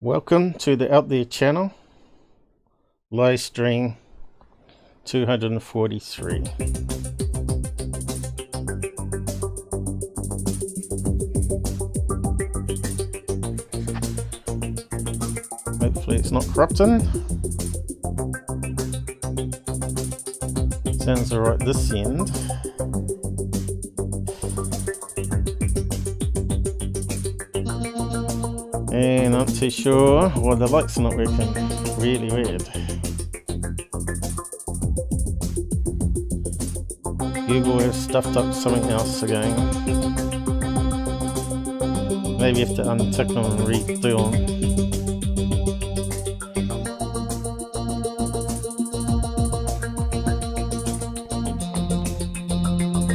Welcome to the Out There channel, live stream 243. Hopefully it's not corrupting. Sounds alright this end. And I'm not too sure why the lights are not working. Really weird. Google has stuffed up something else again. Maybe you have to untick them and redo them.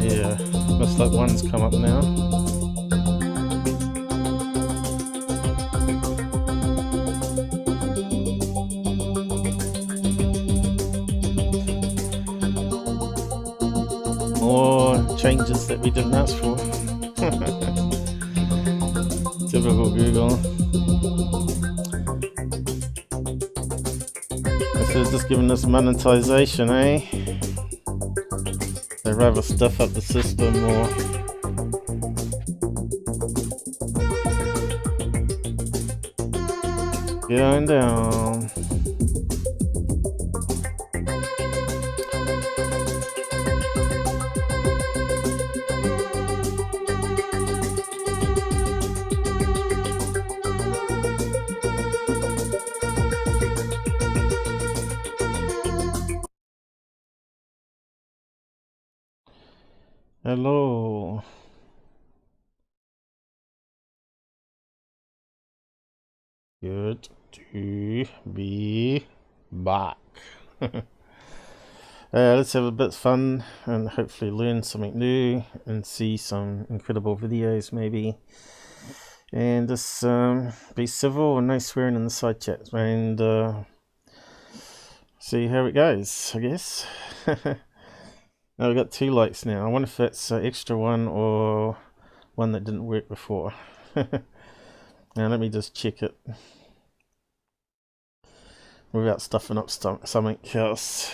Yeah, looks like one's come up now. More changes that we didn't ask for. Typical Google. Instead of just giving us monetization, eh? They'd rather stuff up the system more. Going down. Hello. Good to be back. Let's have a bit of fun and hopefully learn something new and see some incredible videos maybe. And just be civil and no swearing in the side chat and see how it goes, I guess. Now we've got 2 likes now. I wonder if that's an extra one or one that didn't work before. Now let me just check it without stuffing up something else.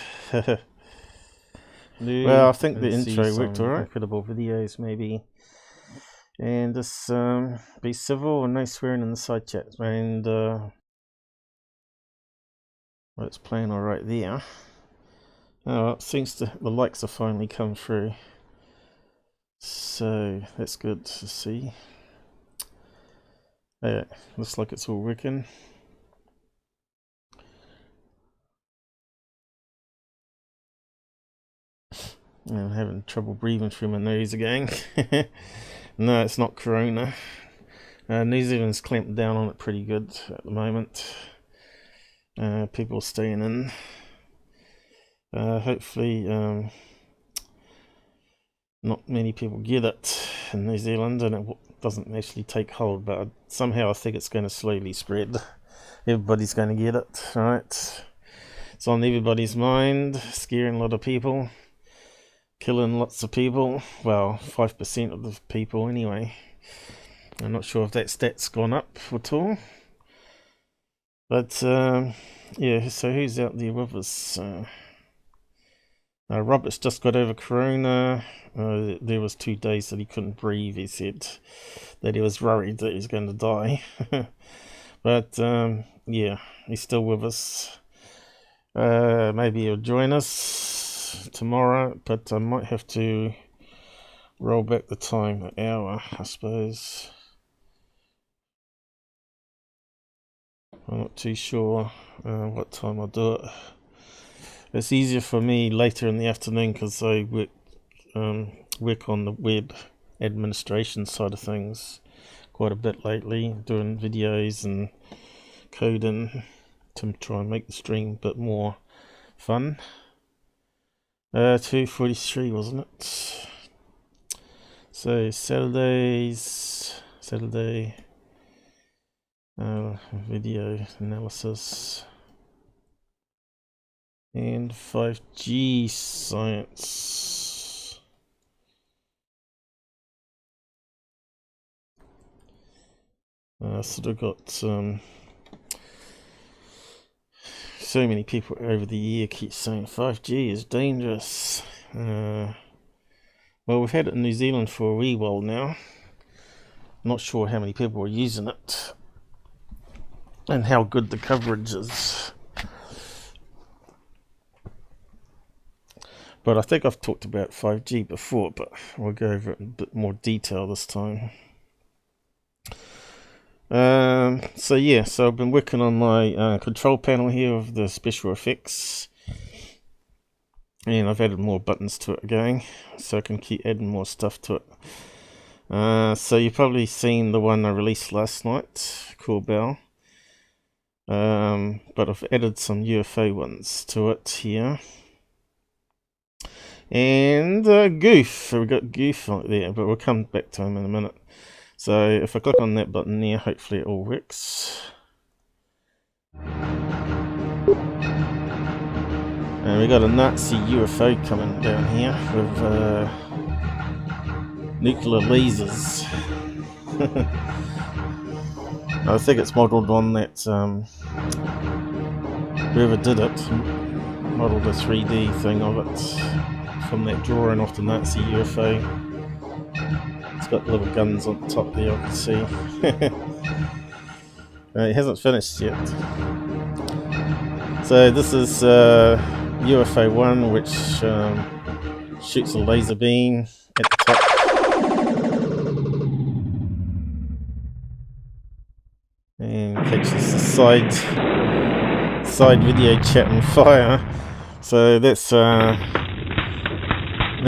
Well, I think the intro worked alright. Incredible videos maybe. And just be civil and no swearing in the side chat. And well, it's playing alright there. Oh, well, it seems the likes have finally come through. So that's good to see. Yeah, looks like it's all working. I'm having trouble breathing through my nose again. No, it's not corona. New Zealand's clamped down on it pretty good at the moment. People staying in. Hopefully not many people get it in New Zealand and it doesn't actually take hold, but somehow I think it's going to slowly spread. Everybody's going to get it, right? It's on everybody's mind, scaring a lot of people, killing lots of people. Well, 5% of the people anyway. I'm not sure if that stat's gone up at all. But yeah, so who's out there with us? Robert's just got over corona. There was 2 days that he couldn't breathe. He said that he was worried that he's going to die. But yeah, he's still with us. Maybe he'll join us tomorrow, but I might have to roll back the time an hour, I suppose. I'm not too sure what time I'll do it. It's easier for me later in the afternoon because I work on the web administration side of things quite a bit lately, doing videos and coding to try and make the stream a bit more fun. 2:43, wasn't it? So Saturday video analysis and 5G science. Sort of got so many people over the year keep saying 5G is dangerous. Well, we've had it in New Zealand for a wee while now. Not sure how many people are using it and how good the coverage is. But I think I've talked about 5G before, but we'll go over it in a bit more detail this time. So I've been working on my control panel here of the special effects. And I've added more buttons to it again, so I can keep adding more stuff to it. So you've probably seen the one I released last night, called Bell. But I've added some UFO ones to it here. And Goof, we've got Goof right there, but we'll come back to him in a minute. So if I click on that button there, hopefully it all works. And we got a Nazi UFO coming down here with nuclear lasers. I think it's modelled on that, whoever did it, modelled a 3D thing of it from that drawing of the Nazi UFO. It's got little guns on top there, I can see. It hasn't finished yet. So this is UFO 1, which shoots a laser beam at the top. And catches the side video chat and fire. So that's now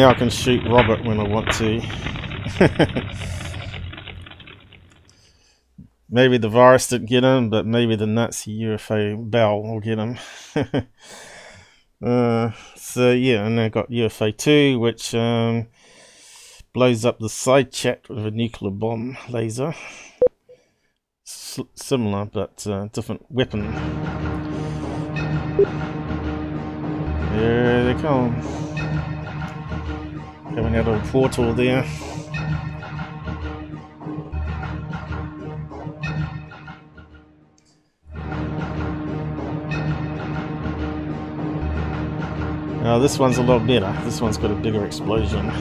I can shoot Robert when I want to. Maybe the virus didn't get him, but maybe the Nazi UFO Bell will get him. So yeah, and I got UFO 2, which blows up the side chat with a nuclear bomb laser. Similar, but different weapon. There they come. Coming out of a portal there. Now this one's a lot better. This one's got a bigger explosion.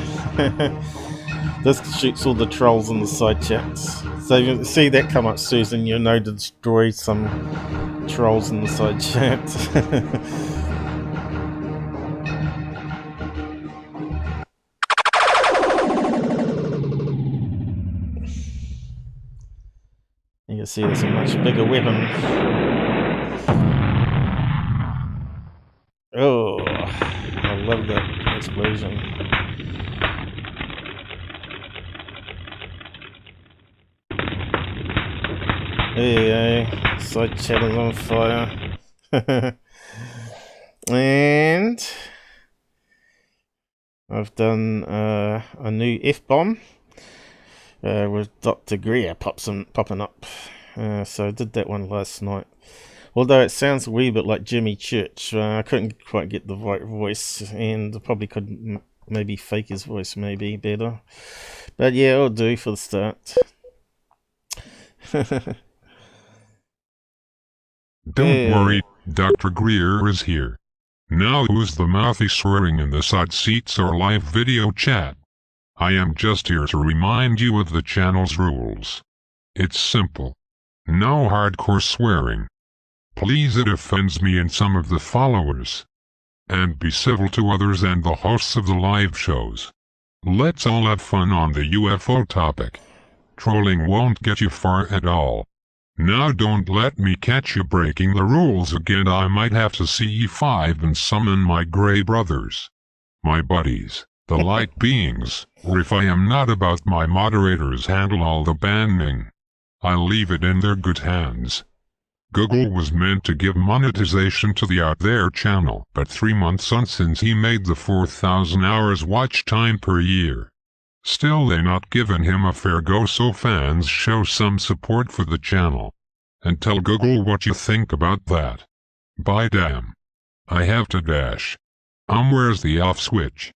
This shoots all the trolls in the side chats. So you see that come up, Susan, you know, to destroy some trolls in the side chat. You can see there's a much bigger weapon. Oh, I love that explosion. There you go, side chat is on fire. And I've done a new F-bomb with Dr. Greer popping up. So I did that one last night. Although it sounds a wee bit like Jimmy Church, I couldn't quite get the right voice, and I probably could maybe fake his voice maybe better. But yeah, it'll do for the start. Don't worry, Dr. Greer is here. Now who's the mouthy swearing in the side seats or live video chat? I am just here to remind you of the channel's rules. It's simple. No hardcore swearing. Please, it offends me and some of the followers. And be civil to others and the hosts of the live shows. Let's all have fun on the UFO topic. Trolling won't get you far at all. Now don't let me catch you breaking the rules again. I might have to see E5 and summon my grey brothers. My buddies, the light beings, or if I am not about, my moderators handle all the banning. I'll leave it in their good hands. Google was meant to give monetization to the Out There channel, but 3 months on since he made the 4,000 hours watch time per year. Still they not given him a fair go, so fans show some support for the channel. And tell Google what you think about that. Bye damn. I have to dash. Where's the off switch?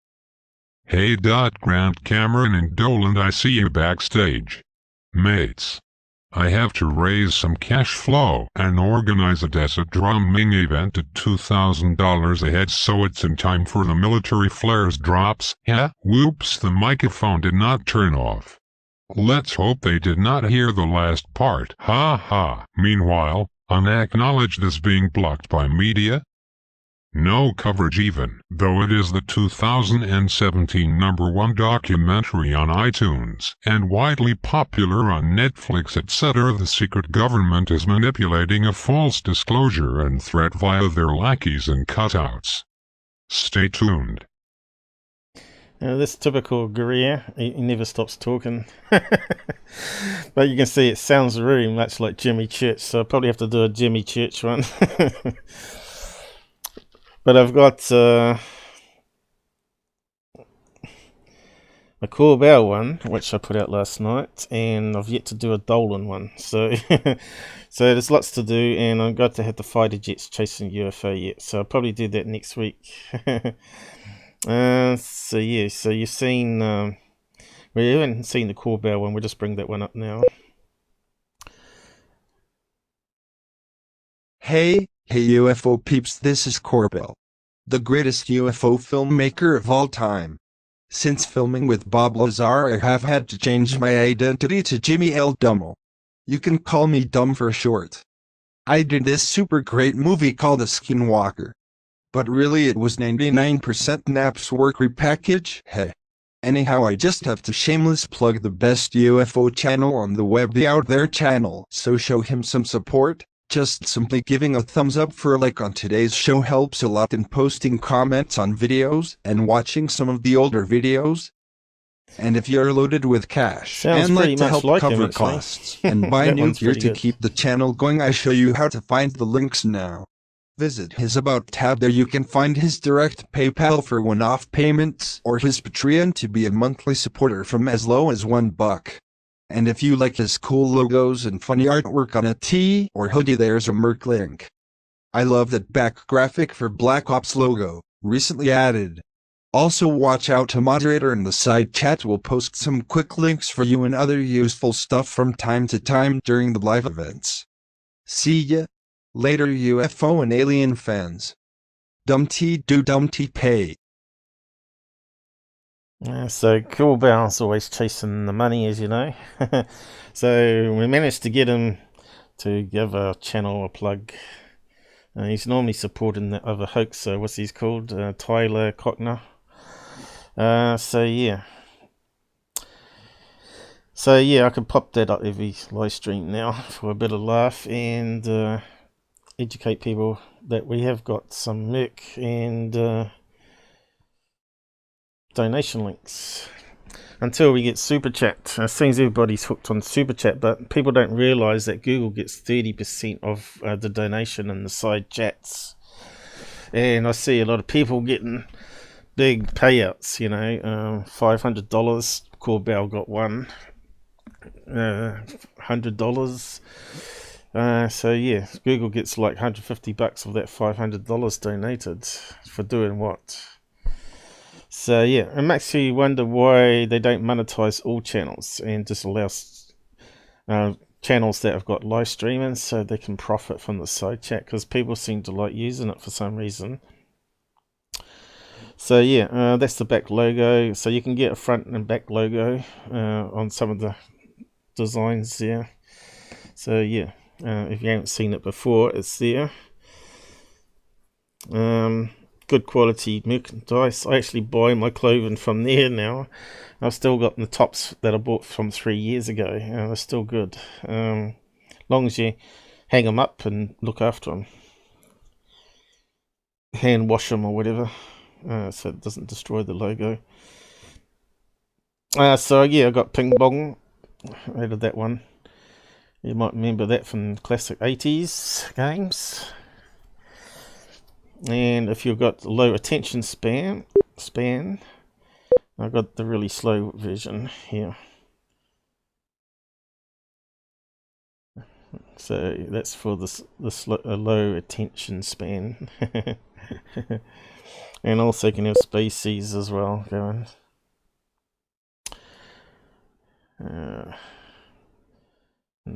Hey Grant Cameron and Doland, I see you backstage. Mates. I have to raise some cash flow and organize it as a drumming event at $2,000 ahead so it's in time for the military flares drops. Yeah, whoops, the microphone did not turn off. Let's hope they did not hear the last part. Ha ha. Meanwhile, unacknowledged is being blocked by media. No coverage even, though it is the 2017 #1 documentary on iTunes, and widely popular on Netflix etc. The secret government is manipulating a false disclosure and threat via their lackeys and cutouts. Stay tuned. This typical Greer, he never stops talking. But you can see it sounds really much like Jimmy Church, so I'll probably have to do a Jimmy Church one. But I've got a Cool Bell one, which I put out last night, and I've yet to do a Dolan one. So so there's lots to do, and I've got to have the fighter jets chasing UFO yet. So I'll probably do that next week. So yeah, so you've seen, we haven't seen the Cool Bell one, we'll just bring that one up now. Hey UFO peeps, this is Corbell, the greatest UFO filmmaker of all time. Since filming with Bob Lazar, I have had to change my identity to Jimmy L. Dummel. You can call me Dumb for short. I did this super great movie called The Skinwalker. But really it was 99% Nap's work repackage. Hey. Anyhow, I just have to shameless plug the best UFO channel on the web, the Out There channel. So show him some support. Just simply giving a thumbs up for a like on today's show helps a lot, in posting comments on videos and watching some of the older videos. And if you're loaded with cash and like to help cover costs and buy new gear to keep the channel going, I show you how to find the links now. Visit his About tab. There you can find his direct PayPal for one-off payments, or his Patreon to be a monthly supporter from as low as $1. And if you like his cool logos and funny artwork on a tee or hoodie, there's a merch link. I love that back graphic for Black Ops logo, recently added. Also watch out, to moderator in the side chat will post some quick links for you and other useful stuff from time to time during the live events. See ya later, UFO and alien fans. Dumpty do dumpty pay. So Cool Bell's always chasing the money, as you know. So we managed to get him to give our channel a plug. He's normally supporting the other hoaxer, what's he's called? Tyler Cochner. So yeah, I can pop that up every live stream now for a bit of laugh and educate people that we have got some merch and donation links until we get super chat. It seems everybody's hooked on super chat, but people don't realize that Google gets 30% of the donation in the side chats, and I see a lot of people getting big payouts, you know, $500. Cool Bell got one, $100. So yeah, Google gets like $150 of that $500 donated for doing what? So yeah, it makes you wonder why they don't monetize all channels and just allow channels that have got live streaming so they can profit from the side chat, because people seem to like using it for some reason. So yeah, that's the back logo. So you can get a front and back logo on some of the designs there. So yeah, if you haven't seen it before, it's there. Good quality merchandise. I actually buy my clothing from there now. I've still got the tops that I bought from 3 years ago. They're still good. Long as you hang them up and look after them. Hand wash them or whatever. So it doesn't destroy the logo. So yeah, I got Ping Bong out of that one. You might remember that from classic 80s games. And if you've got low attention span, I've got the really slow version here. So that's for the low attention span. And also you can have species as well going. And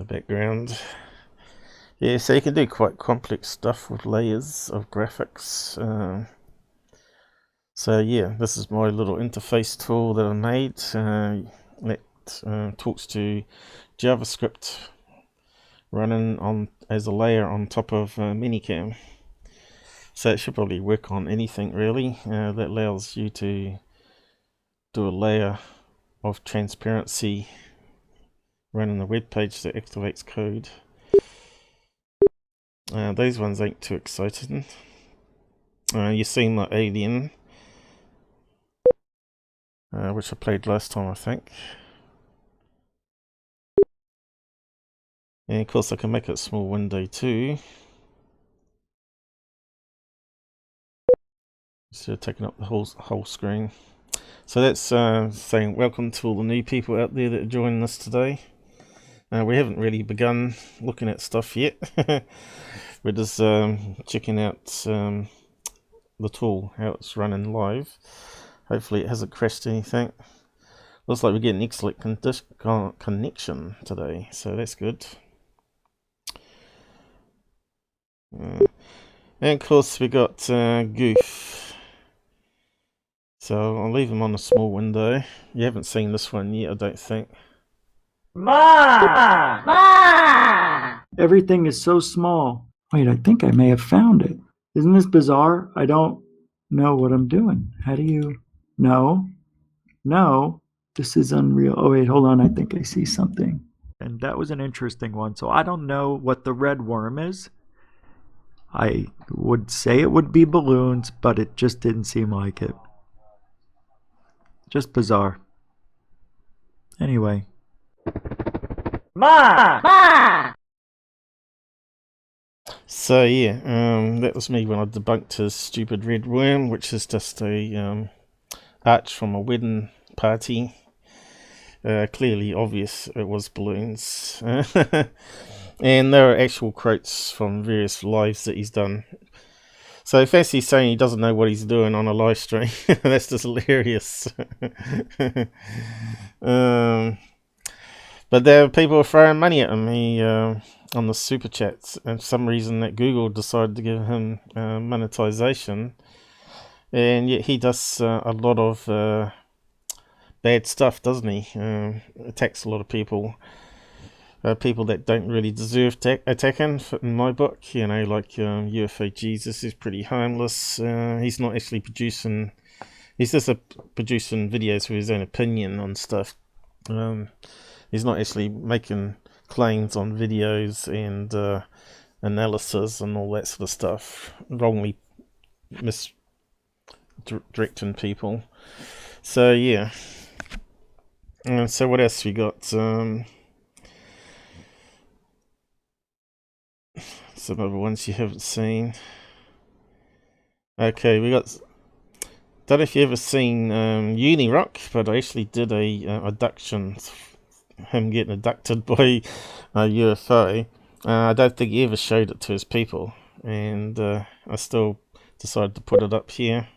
the background. Yeah, so you can do quite complex stuff with layers of graphics. So yeah, this is my little interface tool that I made that talks to JavaScript running on as a layer on top of Minicam. So it should probably work on anything really. That allows you to do a layer of transparency running the web page that activates code. Those ones ain't too exciting. You've seen my Alien, which I played last time, I think. And of course I can make it a small window too. Instead of taking up the whole screen. So that's saying welcome to all the new people out there that are joining us today. We haven't really begun looking at stuff yet. We're just checking out the tool, how it's running live. Hopefully it hasn't crashed anything. Looks like we're getting excellent connection today, so that's good. And of course we got Goof. So I'll leave him on a small window. You haven't seen this one yet, I don't think. Ma! Ma! Everything is so small. Wait, I think I may have found it. Isn't this bizarre? I don't know what I'm doing. How do you... No. No. This is unreal. Oh, wait, hold on. I think I see something. And that was an interesting one. So I don't know what the red worm is. I would say it would be balloons, but it just didn't seem like it. Just bizarre. Anyway. Ma! Ma! So yeah, that was me when I debunked his stupid red worm, which is just a arch from a wedding party. Clearly obvious it was balloons. And there are actual quotes from various lives that he's done. So fancy saying he doesn't know what he's doing on a live stream. That's just hilarious. But there are people throwing money at him. He on the super chats, and for some reason that Google decided to give him monetization, and yet he does a lot of bad stuff, doesn't he? Attacks a lot of people. People that don't really deserve attacking, in my book, you know, like UFO Jesus is pretty harmless. He's not actually producing, he's just producing videos with his own opinion on stuff. He's not actually making claims on videos and analysis and all that sort of stuff, wrongly misdirecting people. So yeah. So what else we got? Some other ones you haven't seen. Okay, we got... Don't know if you ever seen Unirock, but I actually did a abduction. Him getting abducted by a UFO. I don't think he ever showed it to his people, and I still decided to put it up here.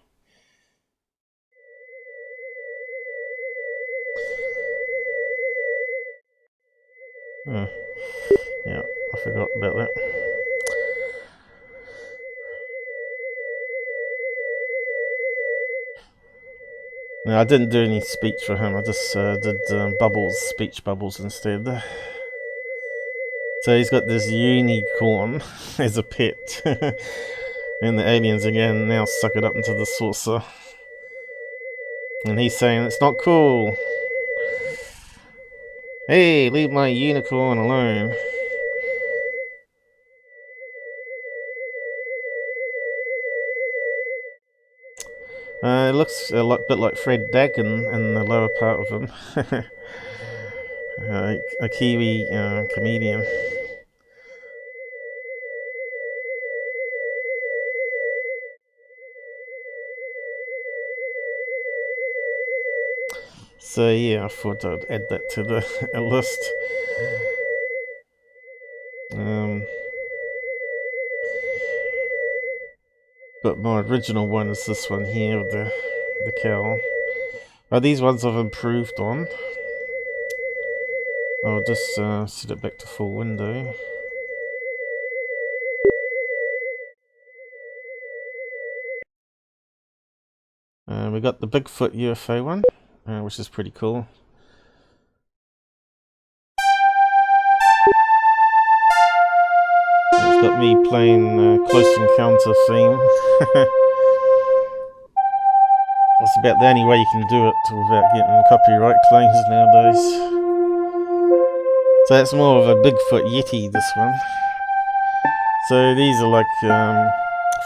Yeah, I forgot about that. No, I didn't do any speech for him. I just did speech bubbles instead. So he's got this unicorn as a pet. And the aliens again now suck it up into the saucer. And he's saying it's not cool. Hey, leave my unicorn alone. It looks a bit like Fred Dakin in the lower part of him. A Kiwi comedian. So yeah, I thought I'd add that to the list. But my original one is this one here with the cow. These ones I've improved on. I'll just set it back to full window. We got the Bigfoot UFO one, which is pretty cool. It's got me playing Close Encounter theme. That's about the only way you can do it without getting copyright claims nowadays. So that's more of a Bigfoot Yeti, this one. So these are like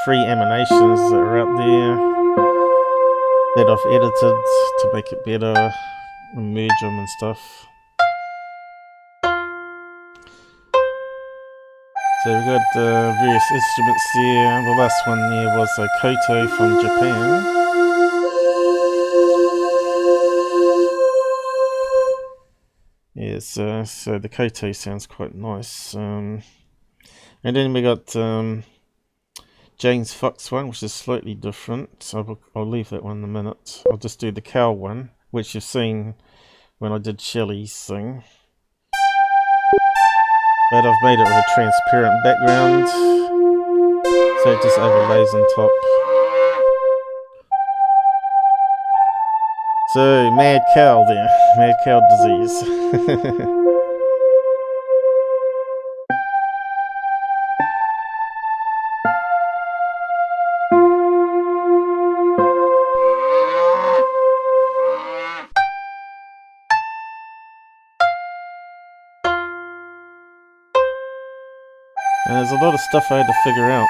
free emanations that are out there that I've edited to make it better and merge them and stuff. So we've got various instruments there. The last one there was a koto from Japan. Yes, so the koto sounds quite nice. And then we got James Fox one, which is slightly different. So I'll leave that one in a minute. I'll just do the cow one, which you've seen when I did Shelley's thing. But I've made it with a transparent background, so it just overlays on top. So, mad cow there, mad cow disease. There's a lot of stuff I had to figure out.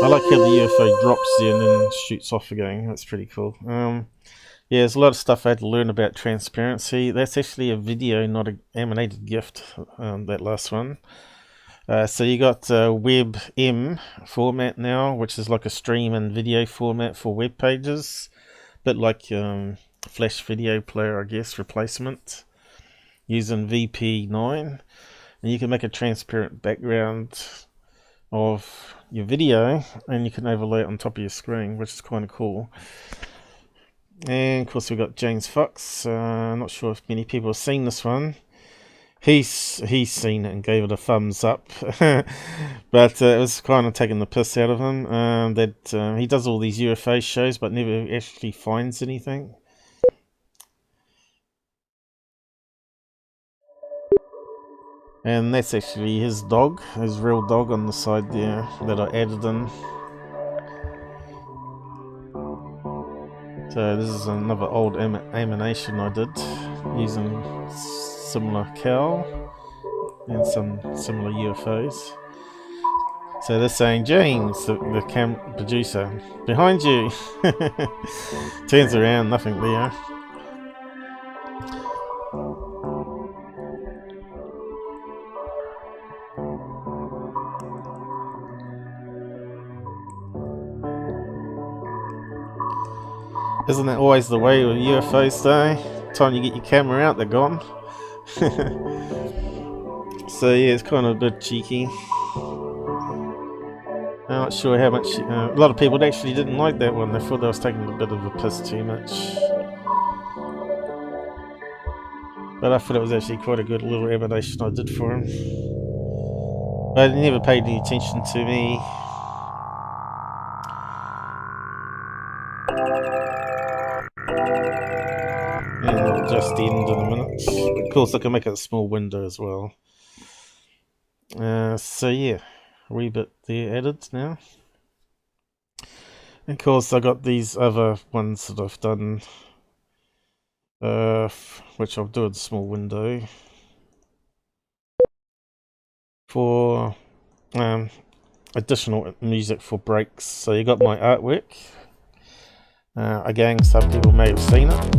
I like how the UFO drops there and then shoots off again. That's pretty cool. Yeah, there's a lot of stuff I had to learn about transparency. That's actually a video, not an animated gift, that last one. So you got WebM format now, which is like a stream and video format for web pages. Bit like Flash video player, I guess, replacement, using VP9. And you can make a transparent background of your video and you can overlay it on top of your screen, which is kind of cool. And of course we've got James Fox. Not sure if many people have seen this one. He's seen it and gave it a thumbs up. But it was kind of taking the piss out of him, that he does all these UFO shows but never actually finds anything. And that's actually his dog, his real dog on the side there that I added in. So this is another old animation I did using similar cow and some similar UFOs. So they're saying, James, the cam producer, behind you. Turns around, nothing there. Isn't that always the way with UFOs though? Time you get your camera out, they're gone. So yeah, it's kind of a bit cheeky. I'm not sure how much... a lot of people actually didn't like that one. They thought I was taking a bit of a piss too much. But I thought it was actually quite a good little animation I did for him. But he never paid any attention to me. And it'll just end in a minute. Of course, I can make it a small window as well. So yeah, a wee bit there added now. And of course, I got these other ones that I've done, which I'll do in a small window for additional music for breaks. So you got my artwork. Again, some people may have seen it.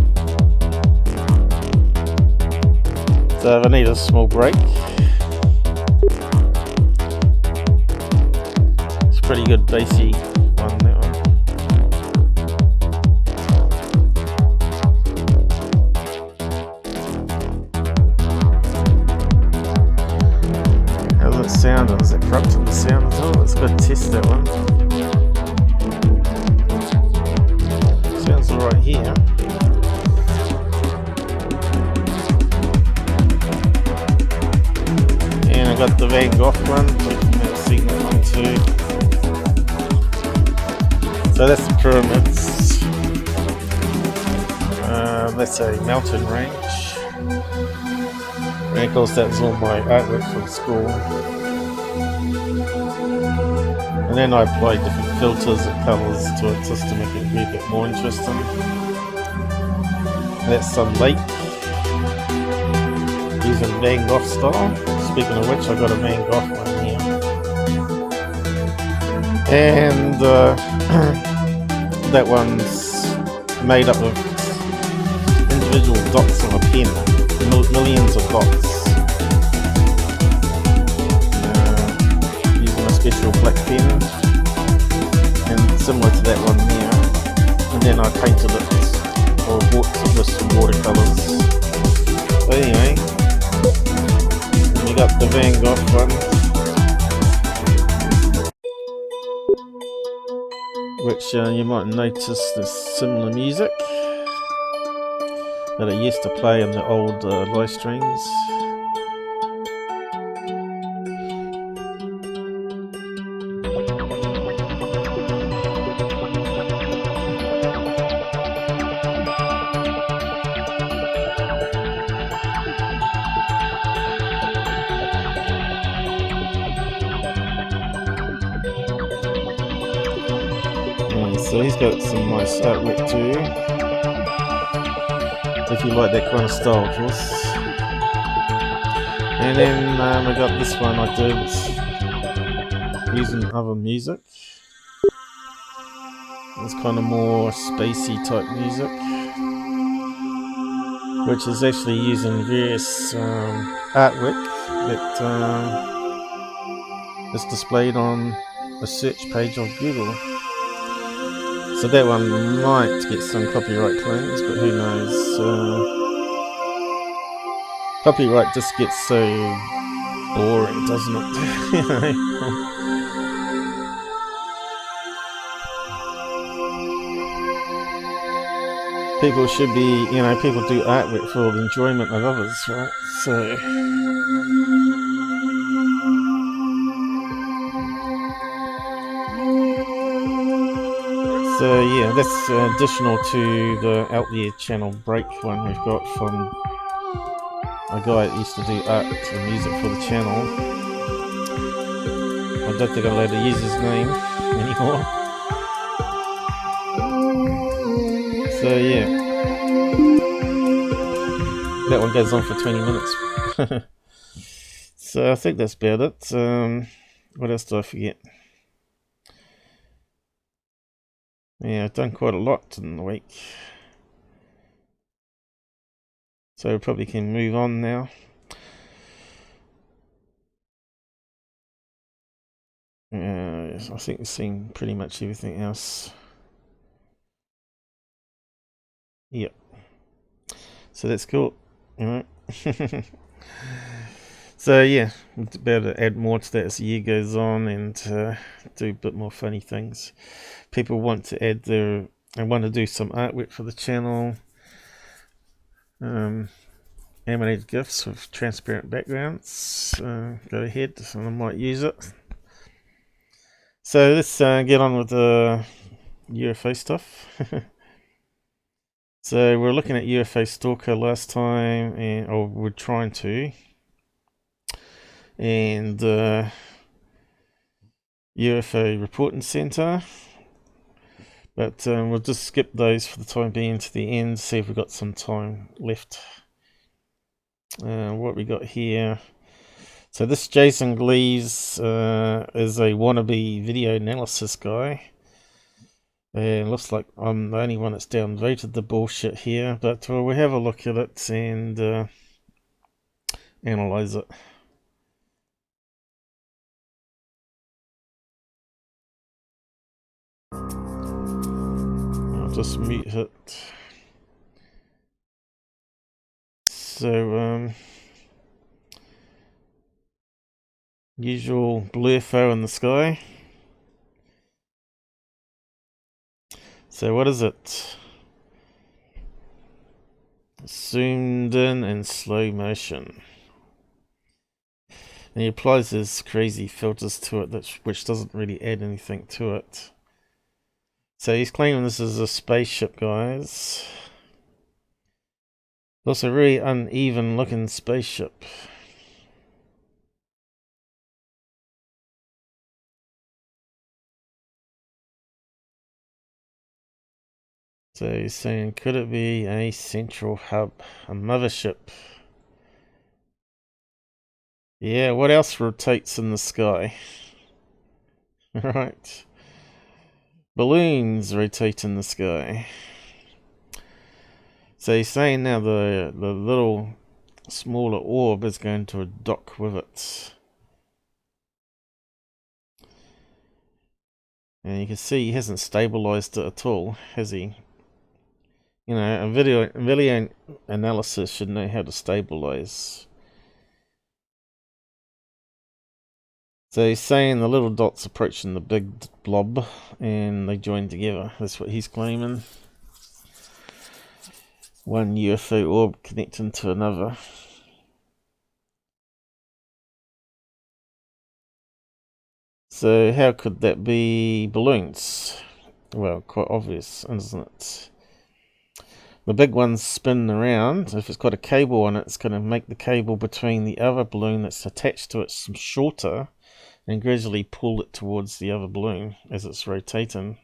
So if I need a small break, it's a pretty good bassy one, that one. How's it sounding? Is it corrupting the sound at all? Let's go test that one. Sounds right here. And I got the Van Gogh one, so you may have seen that one too. So that's the pyramids. That's a mountain range. And of course that was all my artwork from school. And then I applied different filters and colours to it just to make it a bit more interesting. And that's some lake using Van Gogh style. Speaking of which, I got a Van Gogh one here. And that one's made up of individual dots on a pen. Millions of dots. Using a special black pen. And similar to that one there. And then I painted it, or bought it with some watercolours. So anyway, we got the Van Gogh one, which you might notice there's similar music that I used to play in the old live streams. So he's got some nice artwork too, if you like that kind of style, of course. And then we got this one I did using other music. It's kind of more spacey type music, which is actually using various artwork that is displayed on a search page of Google. So that one might get some copyright claims, but who knows. Copyright just gets so boring, doesn't it? People should be, people do artwork for the enjoyment of others, right? So yeah, that's additional to the Out There channel break one we've got from a guy that used to do art and music for the channel. I don't think I'm allowed to use his name anymore. So yeah, that one goes on for 20 minutes. So I think that's about it. What else do I forget? Yeah, I've done quite a lot in the week. So we probably can move on now. I think we've seen pretty much everything else. Yep. So that's cool. Alright. So yeah, we'll be able to add more to that as the year goes on and do a bit more funny things. People want to add I want to do some artwork for the channel. Animated GIFs with transparent backgrounds. Go ahead, and I might use it. So let's get on with the UFO stuff. So we're looking at UFO Stalker last time, or we're trying to. And UFO Reporting Center. But we'll just skip those for the time being to the end, see if we've got some time left. What we got here. So this Jason Gleaves is a wannabe video analysis guy. And looks like I'm the only one that's downvoted the bullshit here, but we'll have a look at it and analyze it. I'll just mute it. So usual blurfo in the sky. So what is it? zoomed in slow motion. And he applies his crazy filters to it, which doesn't really add anything to it. So he's claiming this is a spaceship, guys. Also a really uneven looking spaceship. So he's saying, could it be a central hub, a mothership? Yeah, what else rotates in the sky? Right. Balloons rotate in the sky. So he's saying now the little smaller orb is going to dock with it. And you can see he hasn't stabilized it at all, has he? You know, a video analysis should know how to stabilize. So he's saying the little dot's approaching the big blob and they join together. That's what he's claiming. One UFO orb connecting to another. So how could that be balloons? Well, quite obvious, isn't it? The big one's spinning around. If it's got a cable on it, it's going to make the cable between the other balloon that's attached to it some shorter and gradually pull it towards the other balloon as it's rotating.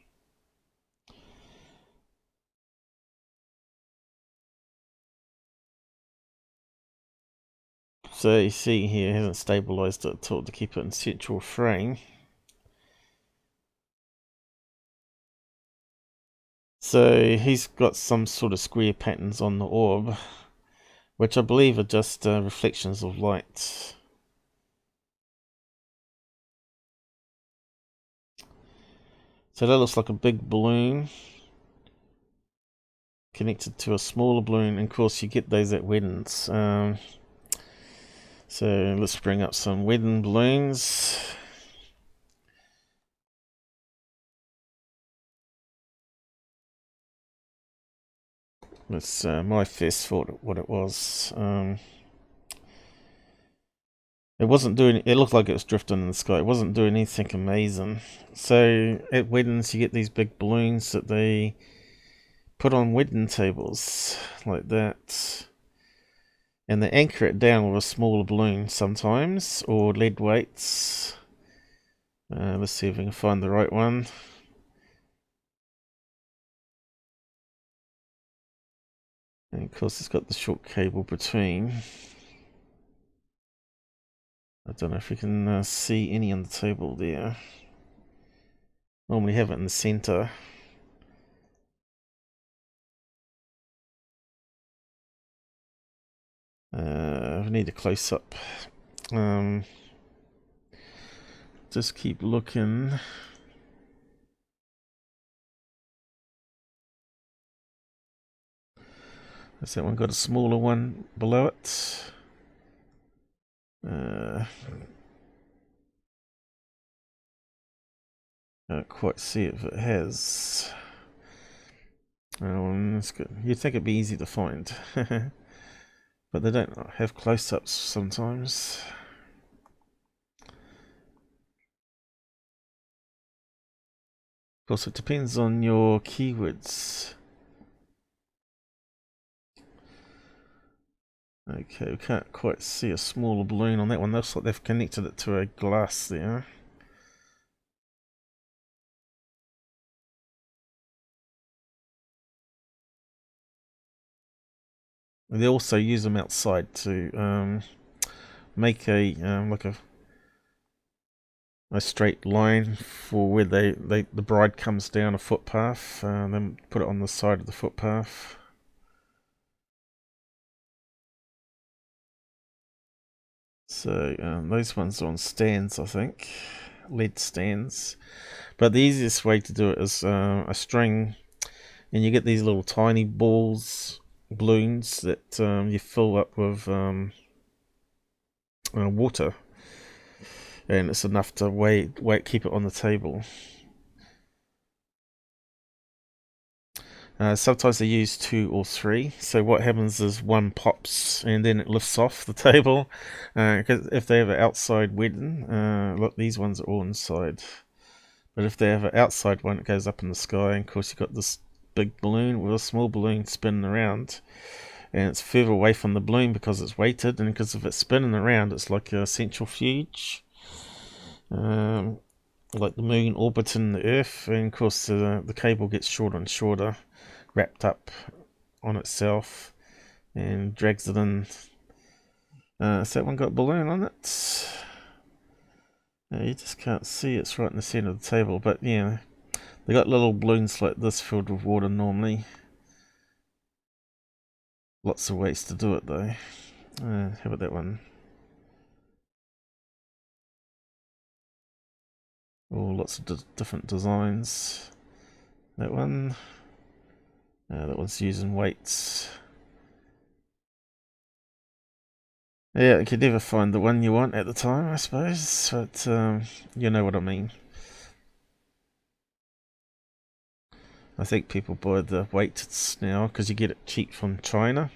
So you see here, it hasn't stabilized it at all to keep it in central frame. So he's got some sort of square patterns on the orb, which I believe are just reflections of light. So that looks like a big balloon connected to a smaller balloon, and of course you get those at weddings. So let's bring up some wedding balloons. That's my first thought what it was. It wasn't doing. It looked like it was drifting in the sky. It wasn't doing anything amazing. So at weddings, you get these big balloons that they put on wedding tables like that, and they anchor it down with a smaller balloon sometimes, or lead weights. Let's see if we can find the right one. And of course, it's got the short cable between. I don't know if you can see any on the table there. Normally have it in the center. I need a close-up. Just keep looking. Has that one got a smaller one below it? Can't quite see if it has. That's good. You'd think it'd be easy to find, but they don't have close-ups sometimes. Of course, it depends on your keywords. Okay, we can't quite see a smaller balloon on that one. Looks like they've connected it to a glass there. And they also use them outside to make a like a straight line for where the bride comes down a footpath, and then put it on the side of the footpath. So those ones are on stands, I think, lead stands. But the easiest way to do it is a string, and you get these little tiny balloons that you fill up with water, and it's enough to keep it on the table. Sometimes they use 2 or 3. So what happens is one pops and then it lifts off the table. Because if they have an outside weapon, look, these ones are all inside. But if they have an outside one, it goes up in the sky. And of course, you've got this big balloon with a small balloon spinning around. And it's further away from the balloon because it's weighted. And because if it's spinning around, it's like a centrifuge. Like the moon orbiting the Earth. And of course, the cable gets shorter and shorter, wrapped up on itself, and drags it in. Has that one got a balloon on it? You just can't see, it's right in the center of the table, but yeah, they got little balloons like this filled with water normally. Lots of ways to do it though. How about that one? Oh, lots of different designs. That one. That one's using weights. Yeah, you could never find the one you want at the time, I suppose, but you know what I mean. I think people buy the weights now because you get it cheap from China.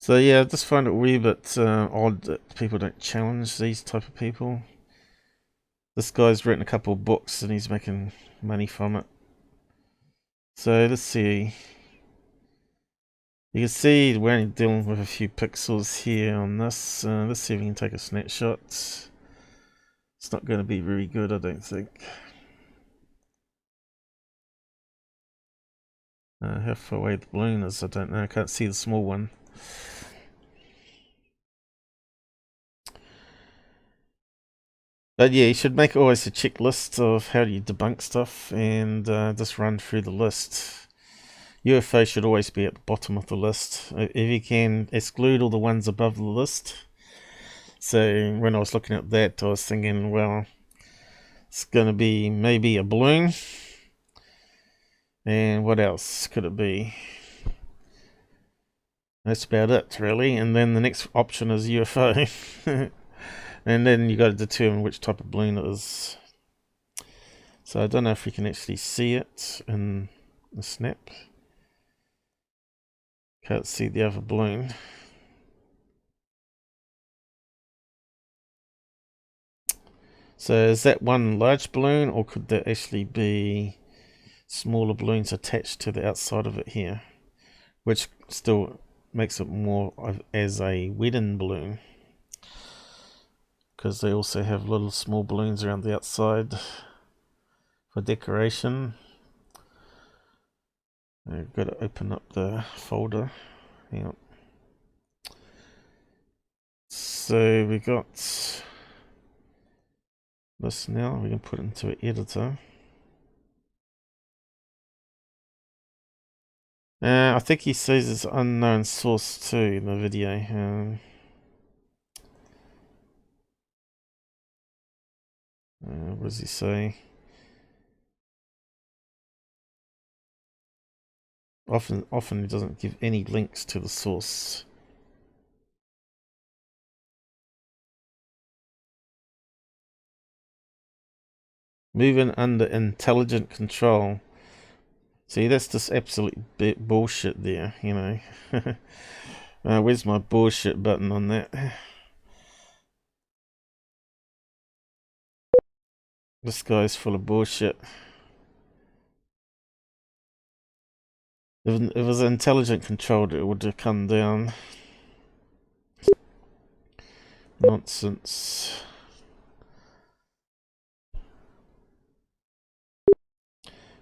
So yeah, I just find it a wee bit odd that people don't challenge these type of people. This guy's written a couple of books and he's making money from it. So let's see. You can see we're only dealing with a few pixels here on this. Let's see if we can take a snapshot. It's not going to be very good, I don't think. How far away the balloon is, I don't know. I can't see the small one. But yeah, you should make always a checklist of how do you debunk stuff and just run through the list. UFO should always be at the bottom of the list. If you can exclude all the ones above the list. So when I was looking at that, I was thinking, well, it's going to be maybe a balloon. And what else could it be? That's about it, really. And then the next option is UFO. And then you got to determine which type of balloon it is. So I don't know if you can actually see it in the snap. Can't see the other balloon. So is that one large balloon, or could there actually be smaller balloons attached to the outside of it here, which still makes it more as a wedding balloon, because they also have little small balloons around the outside for decoration. I've got to open up the folder. Hang on. So we got this now. We can put it into an editor. I think he says it's unknown source too in the video. What does he say? Often he doesn't give any links to the source. Moving under intelligent control. See, that's just absolute bullshit there, you know. Where's my bullshit button on that? This guy's full of bullshit. If it was intelligent controlled, it would have come down. Nonsense.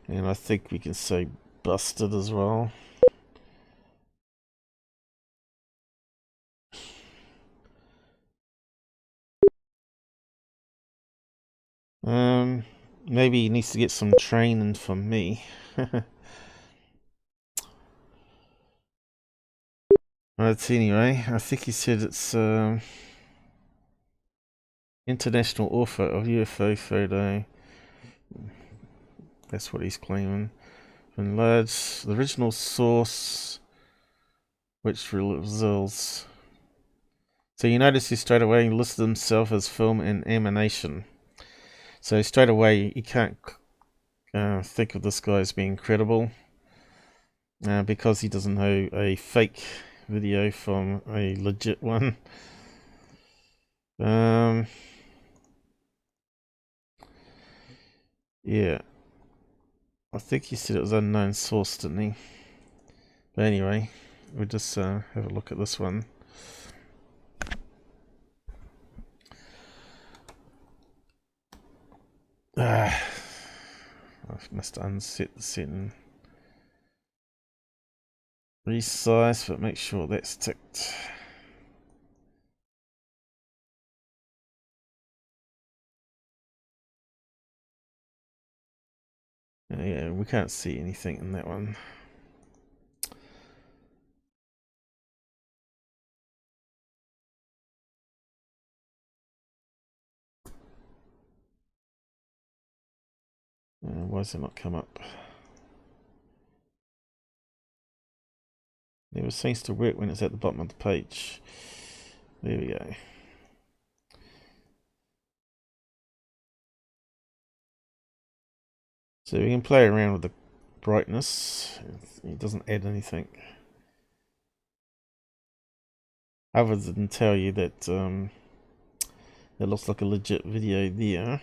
And I think we can say busted as well. Maybe he needs to get some training from me. But anyway, I think he said it's international author of UFO photo. That's what he's claiming. Enlarge the original source, which results. So you notice he straight away listed himself as film and animation. So straight away you can't think of this guy as being credible, because he doesn't know a fake video from a legit one. Yeah, I think he said it was unknown source, didn't he? But anyway, we'll just have a look at this one. I must unset the setting. Resize, but make sure that's ticked. Yeah, we can't see anything in that one. Why does it not come up? Never seems to work when it's at the bottom of the page. There we go. So we can play around with the brightness. It doesn't add anything other than tell you that it looks like a legit video there,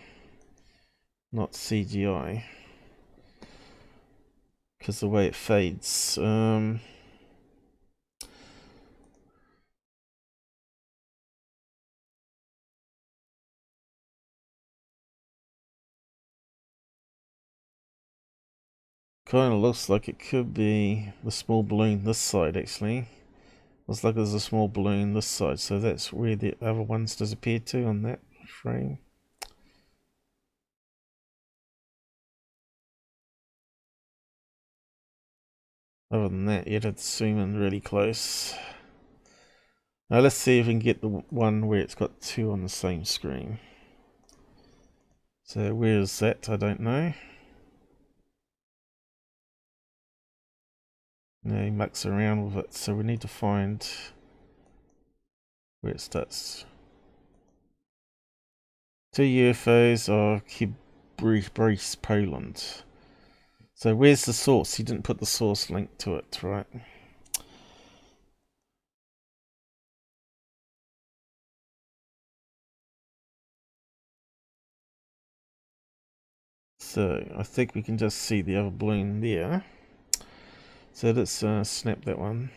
not CGI, because the way it fades. Kind of looks like it could be the small balloon this side, actually. Looks like there's a small balloon this side, so that's where the other ones disappeared to on that frame. Other than that, you'd have to zoom in really close. Now let's see if we can get the one where it's got two on the same screen. So where is that? I don't know. No, he mucks around with it, so we need to find where it starts. Two UFOs of Kibris, Poland. So where's the source? He didn't put the source link to it, right? So I think we can just see the other balloon there. So let's snap that one.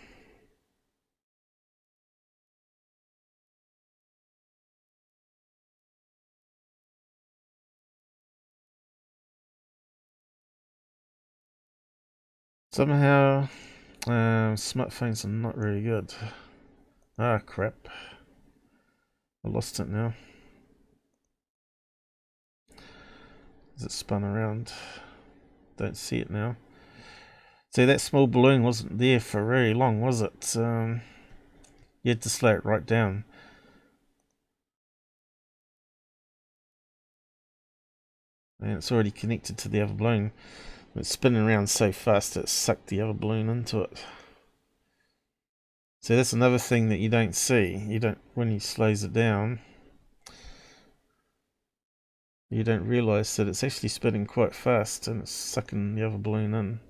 Somehow smartphones are not really good. Ah, crap. I lost it now. Is it spun around? Don't see it now. See, that small balloon wasn't there for very long, was it? You had to slow it right down. And it's already connected to the other balloon. It's spinning around so fast it sucked the other balloon into it. So that's another thing that you don't see. When he slows it down, you don't realise that it's actually spinning quite fast and it's sucking the other balloon in.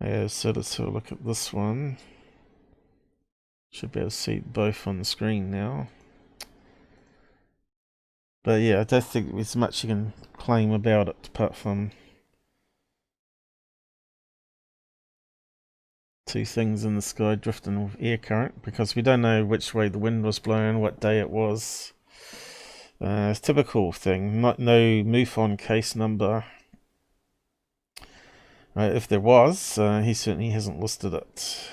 Yeah, so let's have a look at this one. Should be able to see both on the screen now. But yeah, I don't think there's much you can claim about it apart from two things in the sky drifting with air current, because we don't know which way the wind was blowing, what day it was. It's a typical thing. No MUFON case number. If there was, he certainly hasn't listed it.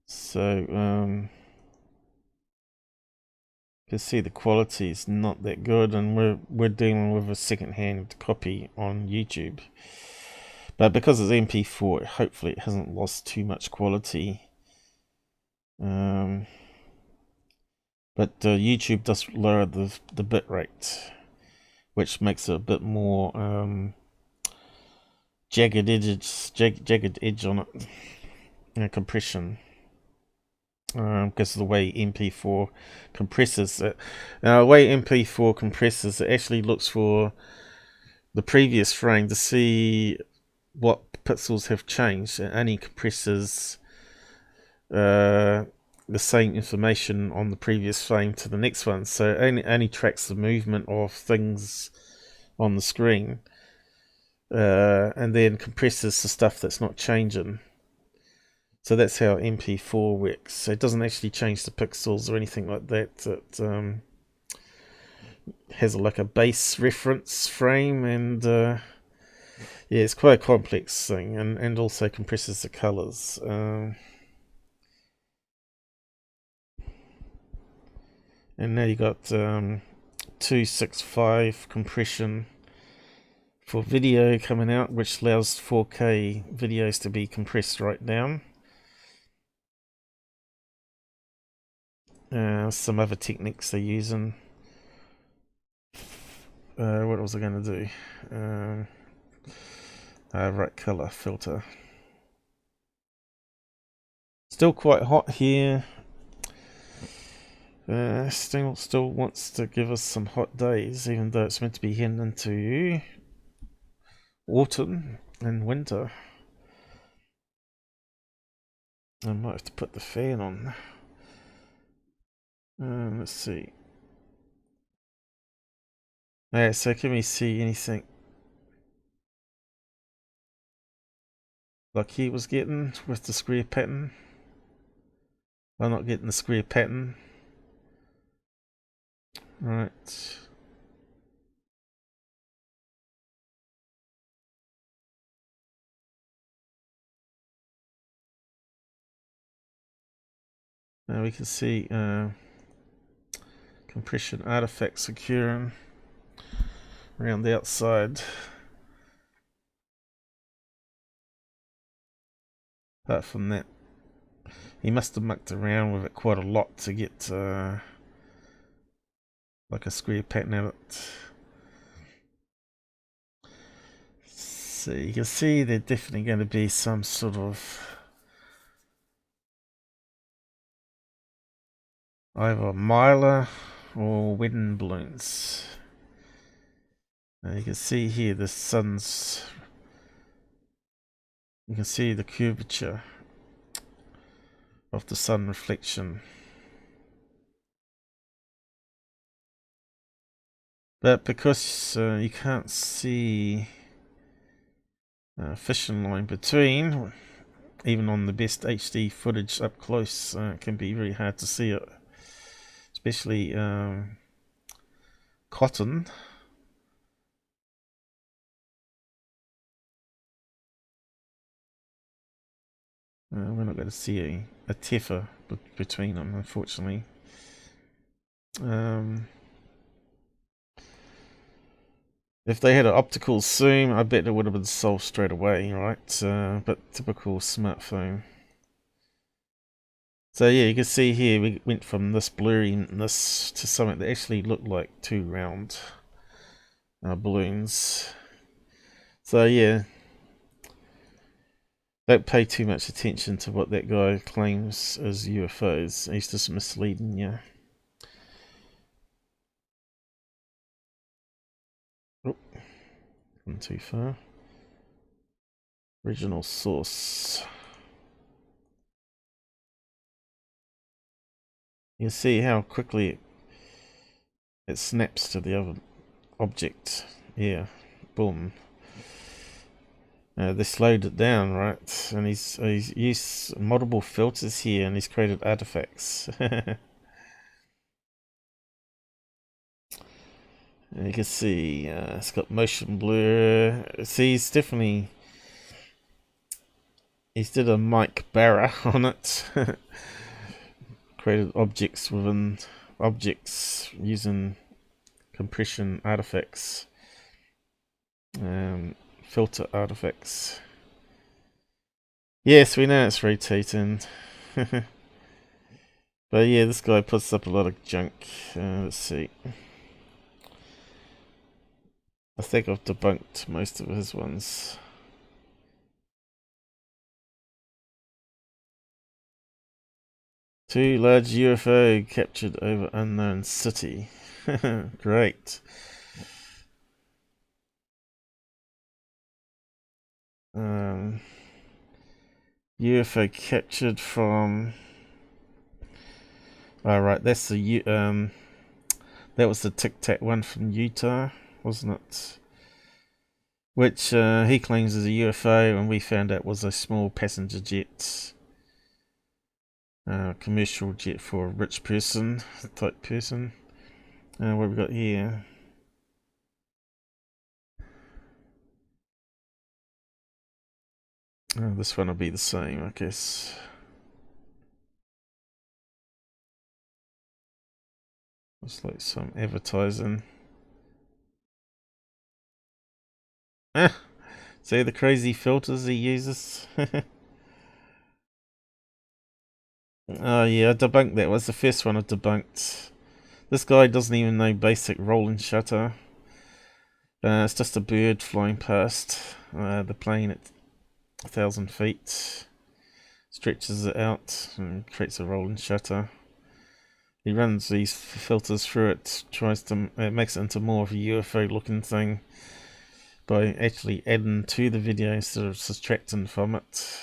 So, you can see the quality is not that good, and we're dealing with a second-hand copy on YouTube. But because it's MP4, hopefully it hasn't lost too much quality. But YouTube does lower the bit rate, which makes it a bit more jagged edge on it, compression, because of the way MP4 compresses it. Now, the way MP4 compresses, it actually looks for the previous frame to see what pixels have changed. It only compresses the same information on the previous frame to the next one, so it only tracks the movement of things on the screen, and then compresses the stuff that's not changing. So that's how MP4 works. So it doesn't actually change the pixels or anything like that. It has like a base reference frame, and yeah, it's quite a complex thing, and also compresses the colors. And now you got 265 compression for video coming out, which allows 4K videos to be compressed right down. Some other techniques they're using. What was I going to do? Right color filter. Still quite hot here. Still wants to give us some hot days, even though it's meant to be heading into autumn and winter. I might have to put the fan on. Let's see. Alright, so can we see anything like he was getting with the square pattern? I'm not getting the square pattern. Right. Now we can see compression artifacts occurring around the outside. Apart from that, he must have mucked around with it quite a lot to get like a square pattern out of it. So you can see there's definitely going to be some sort of either mylar or wedding balloons. Now you can see here the sun's, you can see the curvature of the sun reflection. But because you can't see fishing line between, even on the best HD footage up close, it can be very hard to see it, especially cotton. We're not going to see a tefa between them, unfortunately. If they had an optical zoom, I bet it would have been solved straight away, right? But typical smartphone. So yeah, you can see here we went from this blurriness to something that actually looked like two round balloons. So yeah, don't pay too much attention to what that guy claims as UFOs. He's just misleading you. Oh, gone too far. Original source. You can see how quickly it snaps to the other object. Yeah, boom. They slowed it down, right? And he's used multiple filters here, and he's created artifacts. You can see it's got motion blur. See, he's did a Mike Barra on it. Created objects within objects using compression artifacts. Filter artifacts. Yes, we know it's rotating. But But yeah, this guy puts up a lot of junk. Let's see. I think I've debunked most of his ones. Two large UFO captured over unknown city. Great. UFO captured from. Oh, right, that's the that was the Tic Tac one from Utah, wasn't it? Which he claims is a UFO, and we found out was a small passenger jet. Commercial jet for a rich person type person. What have we got here? This one will be the same, I guess. Looks like some advertising. See the crazy filters he uses? Oh yeah, I debunked that. Was the first one I debunked. This guy doesn't even know basic roll and shutter. It's just a bird flying past the plane at 1,000 feet. Stretches it out and creates a roll and shutter. He runs these filters through it, makes it into more of a UFO looking thing by actually adding to the video instead of subtracting from it.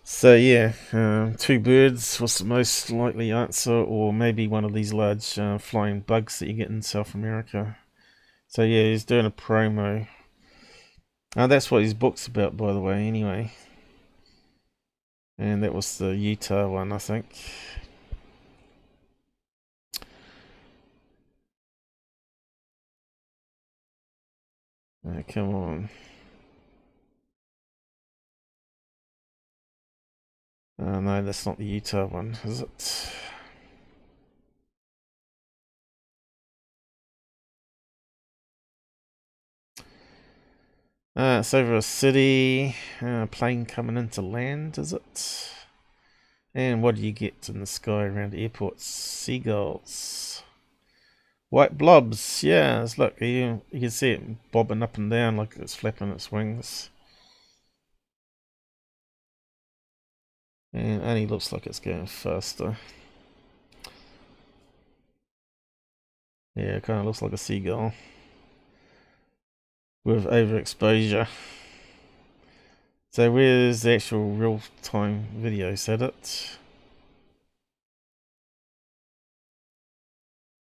So yeah, two birds was the most likely answer, or maybe one of these large flying bugs that you get in South America. So yeah, he's doing a promo. That's what his book's about, by the way, anyway. And that was the Utah one, I think. Come on. No, that's not the Utah one, is it? It's over a city. Plane coming into land, is it? And what do you get in the sky around airports? Seagulls. White blobs, yeah. Look, you can see it bobbing up and down like it's flapping its wings. And only looks like it's going faster. Yeah, it kind of looks like a seagull with overexposure. So where's the actual real-time video? Is that it?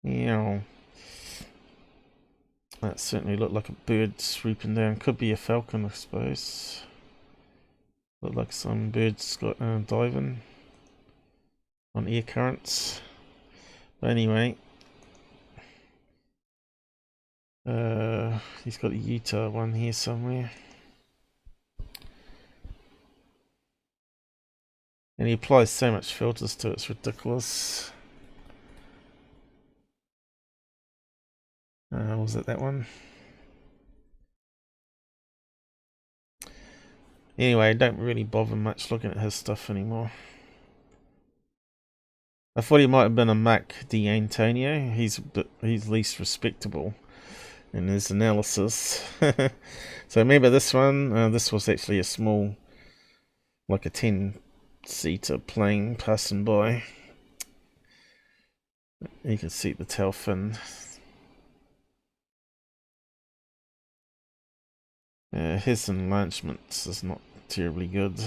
Yeah. That certainly looked like a bird swooping down. Could be a falcon, I suppose. Looked like some birds diving on air currents. But anyway, he's got a Utah one here somewhere. And he applies so much filters to it, it's ridiculous. Was it that one? Anyway, don't really bother much looking at his stuff anymore. I thought he might have been a Mark D'Antonio. He's least respectable in his analysis. So remember this one? This was actually a small, like a 10-seater plane passing by. You can see the tail fin. His enlargement is not terribly good.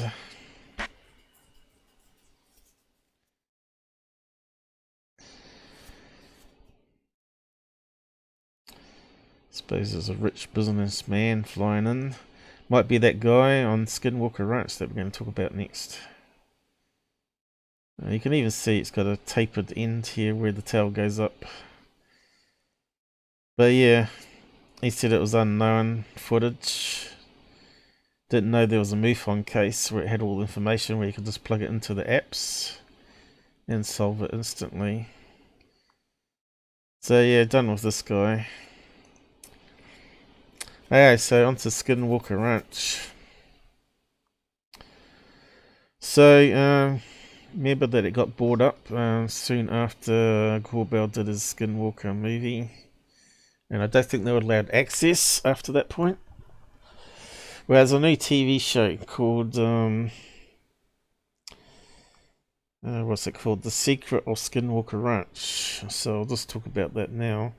Suppose there's a rich businessman flying in. Might be that guy on Skinwalker Ranch that we're going to talk about next. You can even see it's got a tapered end here where the tail goes up. But yeah, he said it was unknown footage. Didn't know there was a MUFON case where it had all the information where you could just plug it into the apps and solve it instantly. So yeah, done with this guy. Okay, so on to Skinwalker Ranch. So remember that it got bought up soon after Corbell did his Skinwalker movie, and I don't think they were allowed access after that point. Whereas a new TV show called what's it called? The Secret of Skinwalker Ranch. So I'll just talk about that now.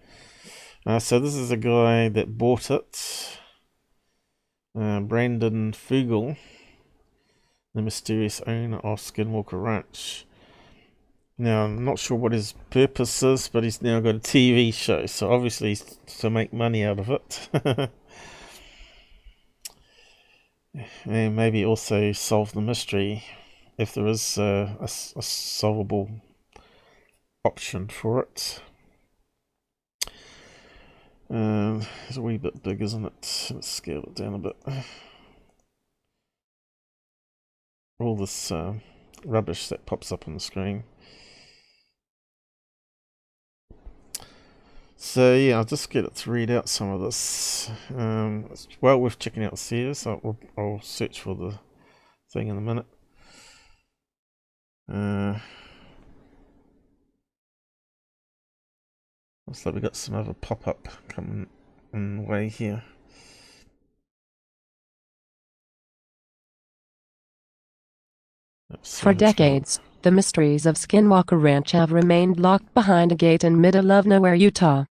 So this is a guy that bought it, Brandon Fugel, the mysterious owner of Skinwalker Ranch. Now, I'm not sure what his purpose is, but he's now got a TV show, so obviously he's to make money out of it. And maybe also solve the mystery, if there is a solvable option for it. It's a wee bit big, isn't it? Let's scale it down a bit. All this rubbish that pops up on the screen. So yeah, I'll just get it to read out some of this. It's well worth checking out the series. So I'll search for the thing in a minute. Looks like we got some other pop-up coming in the way here. For decades, the mysteries of Skinwalker Ranch have remained locked behind a gate in middle of nowhere, Utah.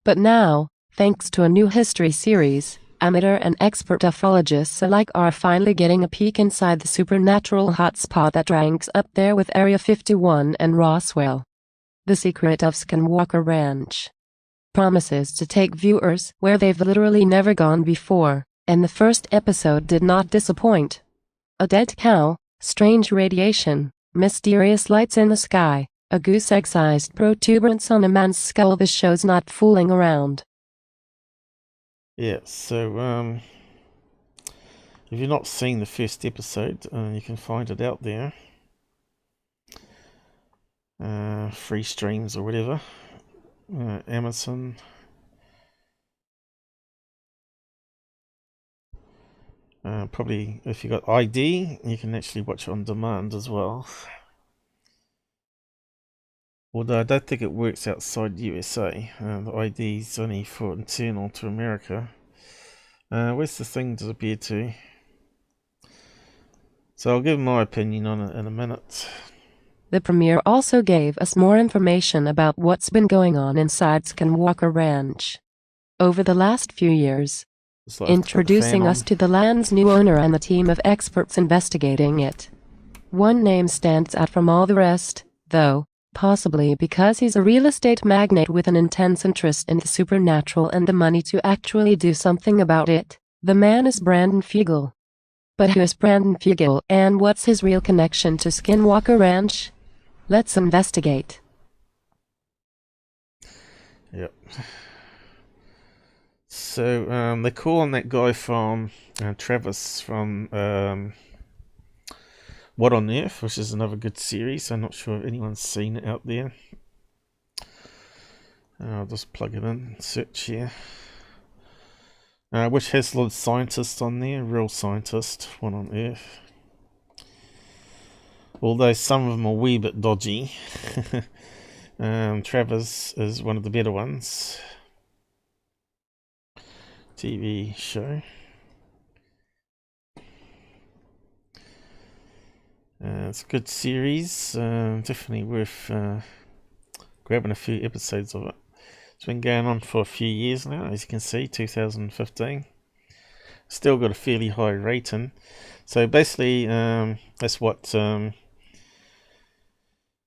But now, thanks to a new history series, amateur and expert ufologists alike are finally getting a peek inside the supernatural hotspot that ranks up there with Area 51 and Roswell. The Secret of Skinwalker Ranch promises to take viewers where they've literally never gone before, and the first episode did not disappoint. A dead cow, strange radiation, mysterious lights in the sky, a goose egg-sized protuberance on a man's skull. This show's not fooling around. Yeah, so if you've not seen the first episode, you can find it out there. Free streams or whatever. Amazon. Probably if you got ID, you can actually watch it on demand as well. Although I don't think it works outside USA. The ID is only for internal to America. Where's the thing disappear to? So I'll give my opinion on it in a minute. The premiere also gave us more information about what's been going on inside Skinwalker Ranch over the last few years, introducing us to the land's new owner and the team of experts investigating it. One name stands out from all the rest, though, possibly because he's a real estate magnate with an intense interest in the supernatural and the money to actually do something about it. The man is Brandon Fugel. But who is Brandon Fugel, and what's his real connection to Skinwalker Ranch? Let's investigate. Yep. So they call on that guy from Travis from What on Earth, which is another good series. I'm not sure if anyone's seen it out there. I'll just plug it in, search here. Which has a lot of scientists on there, real scientists, What on Earth. Although some of them are a wee bit dodgy. Travis is one of the better ones. TV show. It's a good series. Definitely worth grabbing a few episodes of it. It's been going on for a few years now, as you can see, 2015. Still got a fairly high rating. So basically, that's what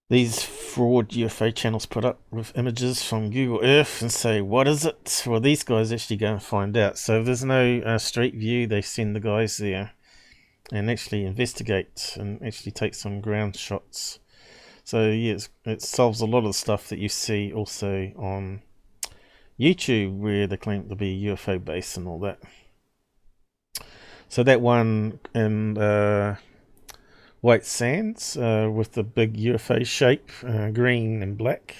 these fraud UFO channels put up with images from Google Earth and say, what is it? Well, these guys actually go and find out. So if there's no street view, they send the guys there and actually investigate and actually take some ground shots. So yeah, it solves a lot of the stuff that you see also on YouTube where they claim to be UFO base and all that. So that one in White Sands with the big UFO shape, green and black,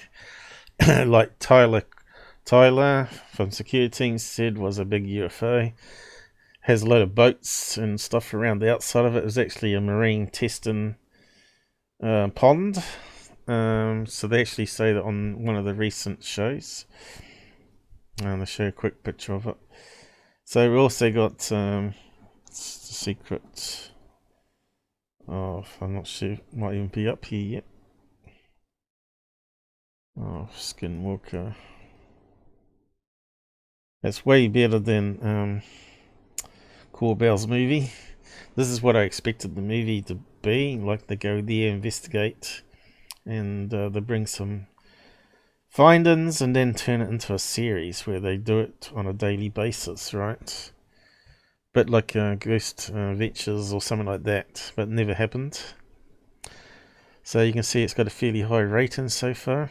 like Tyler from security team said was a big UFO. Has a load of boats and stuff around the outside of it. It was actually a marine testing pond. So they actually say that on one of the recent shows. And I'll show a quick picture of it. So we also got the secret of, I'm not sure, might even be up here yet. Oh, Skinwalker. It's way better than Corbell's movie. This is what I expected the movie to be. Like, they go there, investigate, and they bring some findings and then turn it into a series where they do it on a daily basis, right? Bit like Ghost Ventures or something like that, but it never happened. So you can see it's got a fairly high rating so far.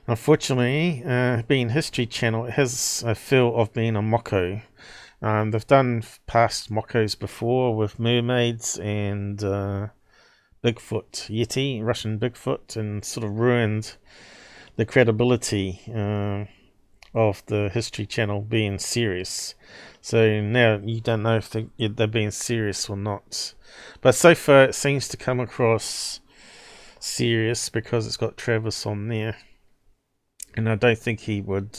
Unfortunately, being History Channel, it has a feel of being a mocko. They've done past mockos before with mermaids and Bigfoot, Yeti, Russian Bigfoot, and sort of ruined the credibility of the History Channel being serious. So now you don't know if they're being serious or not. But so far it seems to come across serious because it's got Travis on there. And I don't think he would...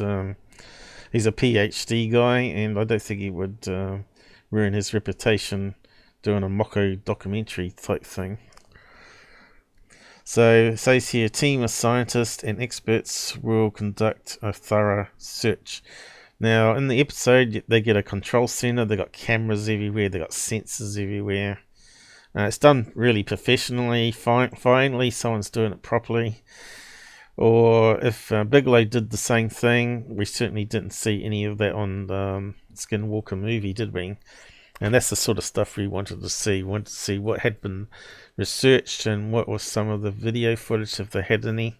he's a PhD guy, and I don't think he would ruin his reputation doing a mocko documentary type thing. So it says here, a team of scientists and experts will conduct a thorough search. Now, in the episode, they get a control center, they got cameras everywhere, they got sensors everywhere. It's done really professionally. Finally, someone's doing it properly. Or if Bigelow did the same thing, we certainly didn't see any of that on the Skinwalker movie, did we? And that's the sort of stuff we wanted to see. We wanted to see what had been researched and what was some of the video footage, if they had any.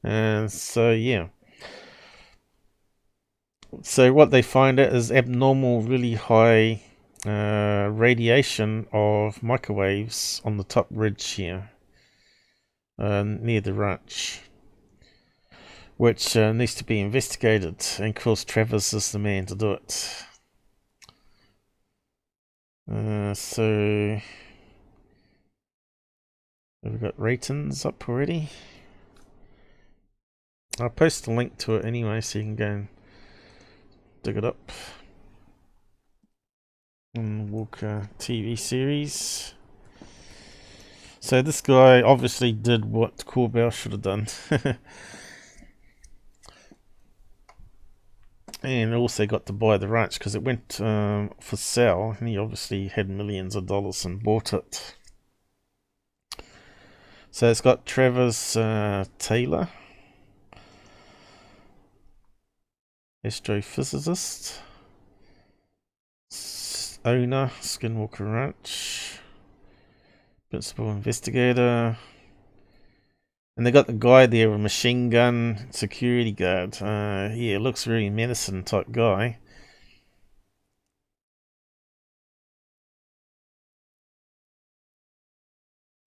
And so, yeah. So what they find out is abnormal, really high radiation of microwaves on the top ridge here. Near the ranch, which needs to be investigated, and of course Travis is the man to do it. So we've got ratings up already. I'll post a link to it anyway so you can go and dig it up. Walker TV series. So this guy obviously did what Corbell should have done. And also got to buy the ranch because it went for sale, and he obviously had millions of dollars and bought it. So it's got Travis Taylor, astrophysicist, owner, Skinwalker Ranch, principal investigator, and they got the guy there with a machine gun, security guard. Yeah, looks really menacing type guy.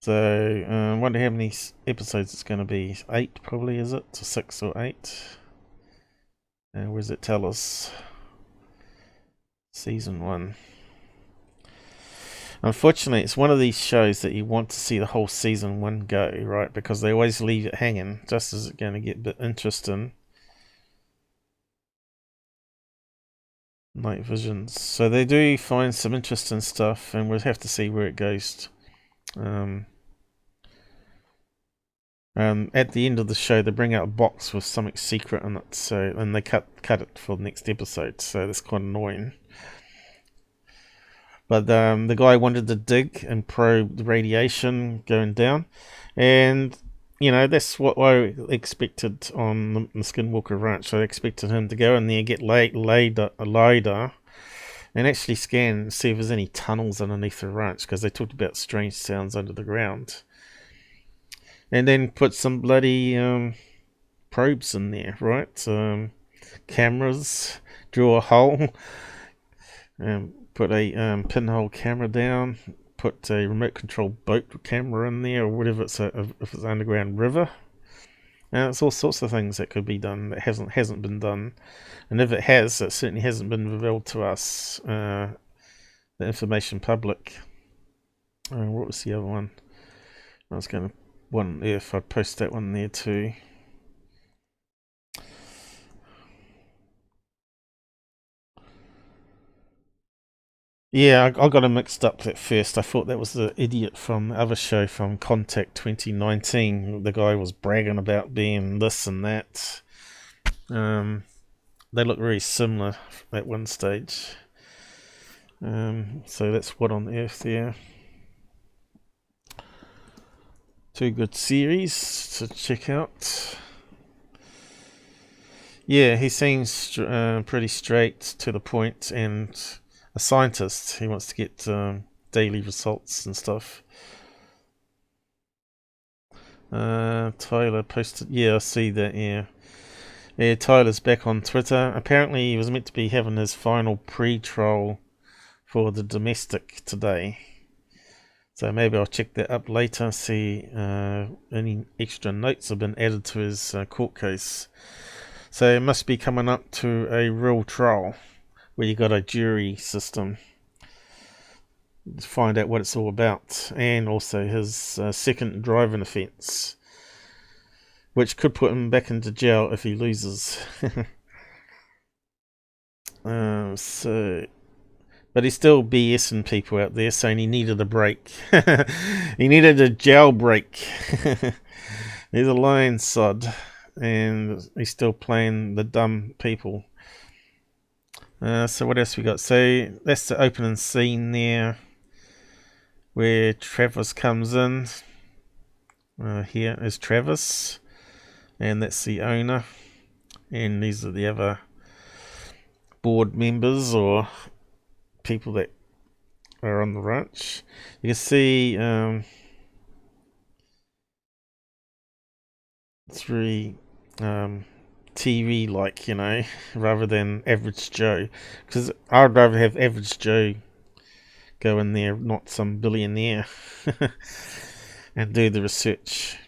So, I wonder how many episodes it's going to be. 8 probably, is it? 6 or 8? And where does it tell us? Season 1. Unfortunately, it's one of these shows that you want to see the whole season 1 go, right? Because they always leave it hanging, just as it's going to get a bit interesting. Night visions. So they do find some interesting stuff, and we'll have to see where it goes. At the end of the show, they bring out a box with something secret in it, so and they cut it for the next episode. So that's quite annoying. But the guy wanted to dig and probe the radiation going down, and you know that's what I expected on the Skinwalker Ranch. I expected him to go in there, get LiDAR, and actually scan and see if there's any tunnels underneath the ranch, because they talked about strange sounds under the ground. And then put some bloody probes in there, right? Cameras, draw a hole, put a pinhole camera down, put a remote control boat camera in there, or whatever if it's an underground river. It's all sorts of things that could be done that hasn't been done, and if it has, it certainly hasn't been revealed to us, the information public. What was the other one? I was going to one on Earth. I'd post that one there too. Yeah, I got him mixed up at first. I thought that was the idiot from the other show from Contact 2019. The guy was bragging about being this and that. They look very similar at one stage. So that's What on Earth there. Two good series to check out. Yeah, he seems pretty straight to the point and a scientist. He wants to get daily results and stuff. Tyler posted. Yeah, I see that. Yeah, Tyler's back on Twitter. Apparently, he was meant to be having his final pre-troll for the domestic today. So maybe I'll check that up later, see any extra notes have been added to his court case. So it must be coming up to a real trial where you got a jury system to find out what it's all about, and also his second driving offence, which could put him back into jail if he loses. But he's still BSing people out there, saying he needed a break. He needed a jail break. He's a lying sod, and he's still playing the dumb people. So what else we got? So that's the opening scene there, where Travis comes in. Here is Travis, and that's the owner, and these are the other board members or people that are on the ranch. You can see it's very TV like, rather than average Joe, because I'd rather have average Joe go in there, not some billionaire, and do the research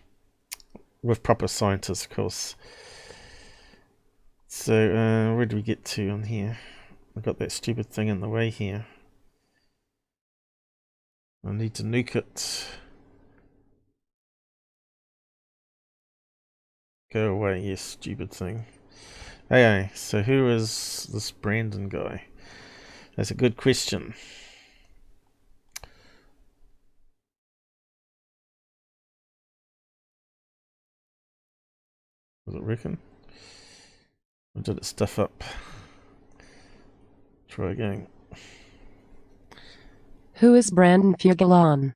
with proper scientists, of course. So where do we get to on here? I've got that stupid thing in the way here. I need to nuke it. Go away, yes, stupid thing. Okay, so who is this Brandon guy? That's a good question. Does it reckon? Or did it stuff up? Try again. Who is Brandon Fugelon?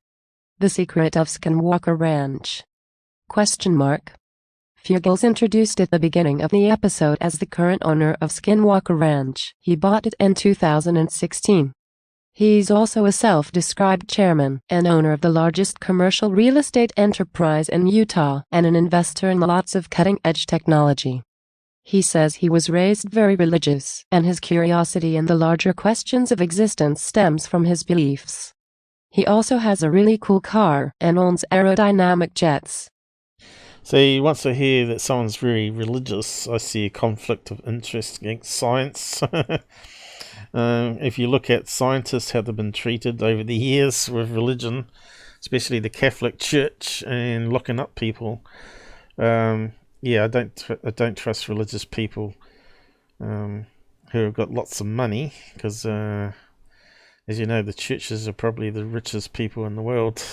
The Secret of Skinwalker Ranch? Question mark. Fugel's introduced at the beginning of the episode as the current owner of Skinwalker Ranch. He bought it in 2016. He's also a self-described chairman and owner of the largest commercial real estate enterprise in Utah and an investor in lots of cutting-edge technology. He says he was raised very religious, and his curiosity in the larger questions of existence stems from his beliefs. He also has a really cool car and owns aerodynamic jets. See, once I hear that someone's very religious, I see a conflict of interest against science. If you look at scientists, how they've been treated over the years with religion, especially the Catholic Church, and locking up people. Yeah, I don't trust religious people who have got lots of money, because, as you know, the churches are probably the richest people in the world.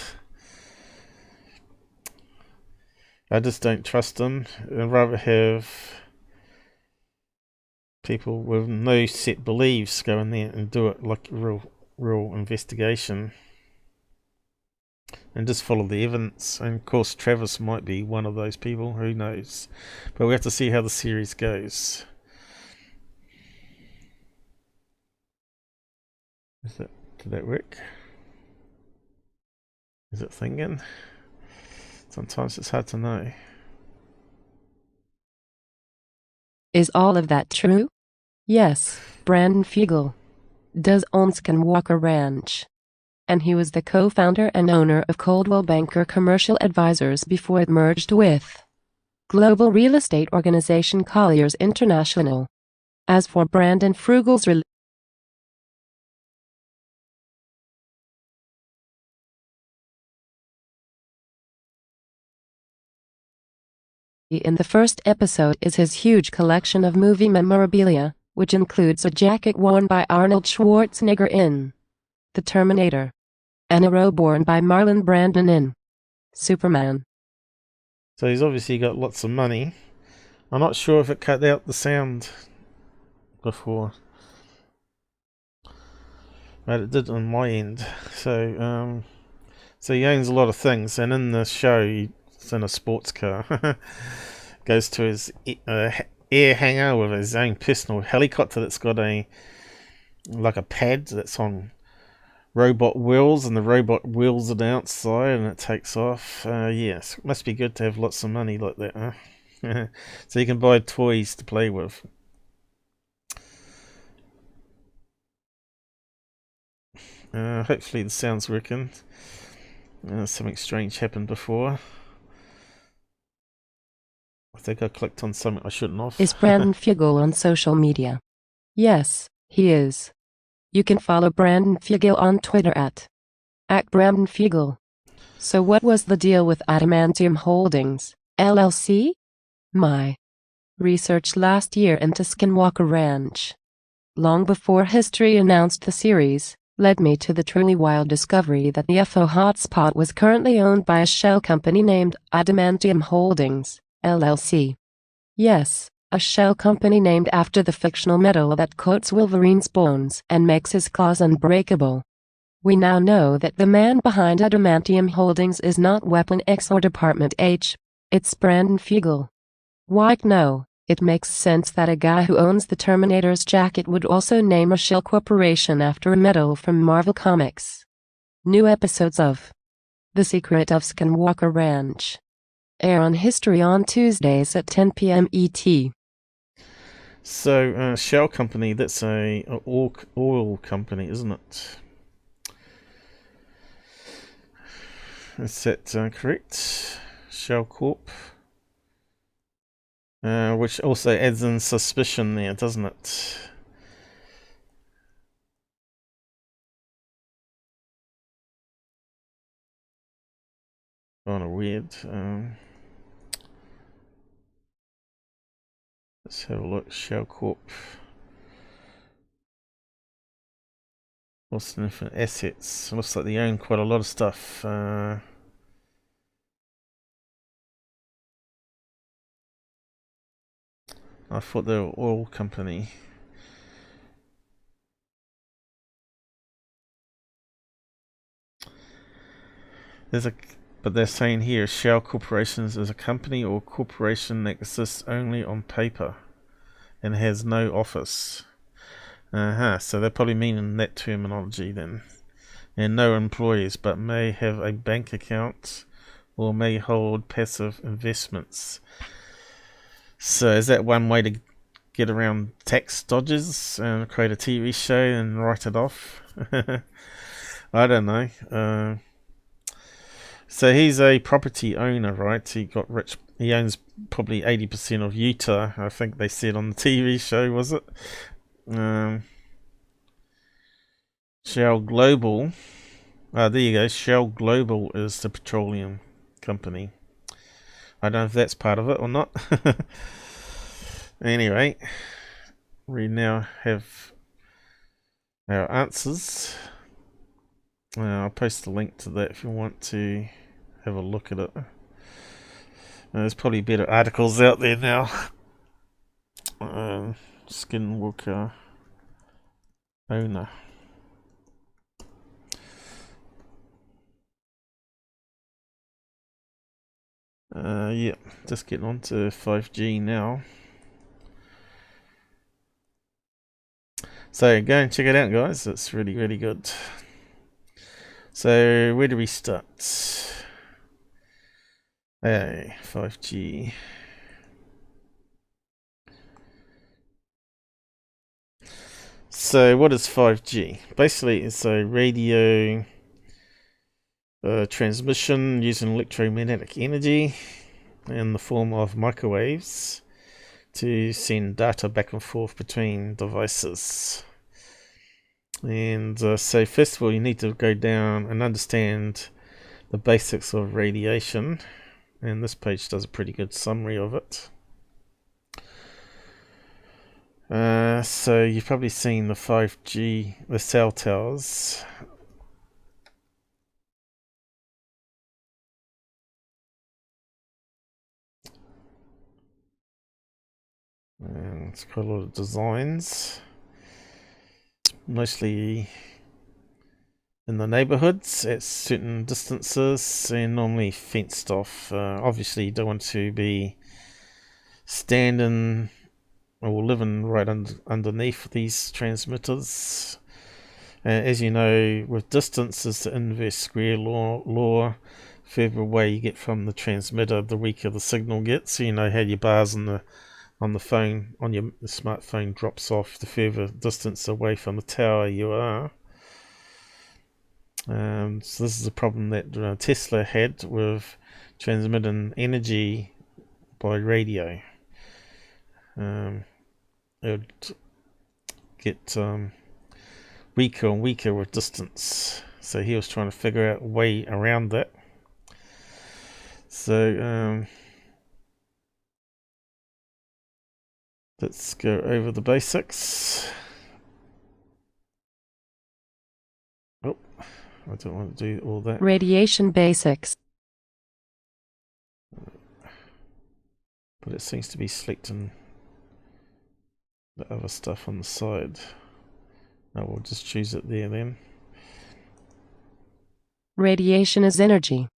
I just don't trust them. I'd rather have people with no set beliefs go in there and do it like a real investigation, and just follow the evidence. And of course Travis might be one of those people, who knows, but we have to see how the series goes. Did that work? Is it thinking? Sometimes it's hard to know. Is all of that true? Yes, Brandon Fugel does own Skinwalker Ranch, and he was the co-founder and owner of Coldwell Banker Commercial Advisors before it merged with global real estate organization Colliers International. As for Brandon Fugel's in the first episode is his huge collection of movie memorabilia, which includes a jacket worn by Arnold Schwarzenegger in The Terminator, and a robe worn by Marlon Brando in Superman. So he's obviously got lots of money. I'm not sure if it cut out the sound before, but it did on my end. So he owns a lot of things, and in the show he's in a sports car. Goes to his air hangar with his own personal helicopter that's got a pad that's on robot wheels, and the robot wheels it outside and it takes off. Yes, must be good to have lots of money like that, huh? So you can buy toys to play with. Hopefully the sound's working. Something strange happened before. I think I clicked on something I shouldn't have. Is Brandon Fugel on social media? Yes, he is. You can follow Brandon Fugel on Twitter at Brandon Fugel. So what was the deal with Adamantium Holdings, LLC? My research last year into Skinwalker Ranch, long before history announced the series, led me to the truly wild discovery that the UFO hotspot was currently owned by a shell company named Adamantium Holdings, LLC. Yes, a shell company named after the fictional metal that coats Wolverine's bones and makes his claws unbreakable. We now know that the man behind Adamantium Holdings is not Weapon X or Department H, it's Brandon Fugel. Why no, it makes sense that a guy who owns the Terminator's jacket would also name a shell corporation after a metal from Marvel Comics. New episodes of The Secret of Skinwalker Ranch air on History on Tuesdays at 10 p.m. ET. So, Shell Company, that's a oil company, isn't it? Is that correct? Shell Corp. Which also adds in suspicion there, doesn't it? Kind of weird. Let's have a look. Shell Corp. What's the different assets? Looks like they own quite a lot of stuff. I thought they were oil company. But they're saying here, Shell Corporations is a company or corporation that exists only on paper and has no office. So they're probably meaning that terminology then. And no employees, but may have a bank account or may hold passive investments. So is that one way to get around tax dodges and create a TV show and write it off? I don't know. So he's a property owner, right? He got rich. He owns probably 80% of Utah, I think they said on the TV show, was it? Shell Global. There you go. Shell Global is the petroleum company. I don't know if that's part of it or not. Anyway, we now have our answers. I'll post a link to that if you want to have a look at it. There's probably better articles out there now. Skinwalker owner. Yeah, just getting on to 5G now. So go and check it out, guys. It's really, really good. So where do we start? Hey, 5G. So what is 5G? Basically, it's a radio transmission using electromagnetic energy in the form of microwaves to send data back and forth between devices. And so first of all, you need to go down and understand the basics of radiation and this page does a pretty good summary of it. So you've probably seen the 5G, the cell towers. And it's got a lot of designs, mostly in the neighborhoods at certain distances and normally fenced off. Obviously you don't want to be standing or living right underneath these transmitters. As you know, with distance is the inverse square law. Further away you get from the transmitter, the weaker the signal gets. So you know how your bars on the phone, on your smartphone, drops off the further distance away from the tower you are. So this is a problem that Tesla had with transmitting energy by radio. It would get weaker and weaker with distance. So he was trying to figure out a way around that. So let's go over the basics. Oh, I don't want to do all that. Radiation basics. But it seems to be selecting the other stuff on the side. No, we'll just choose it there then. Radiation is energy.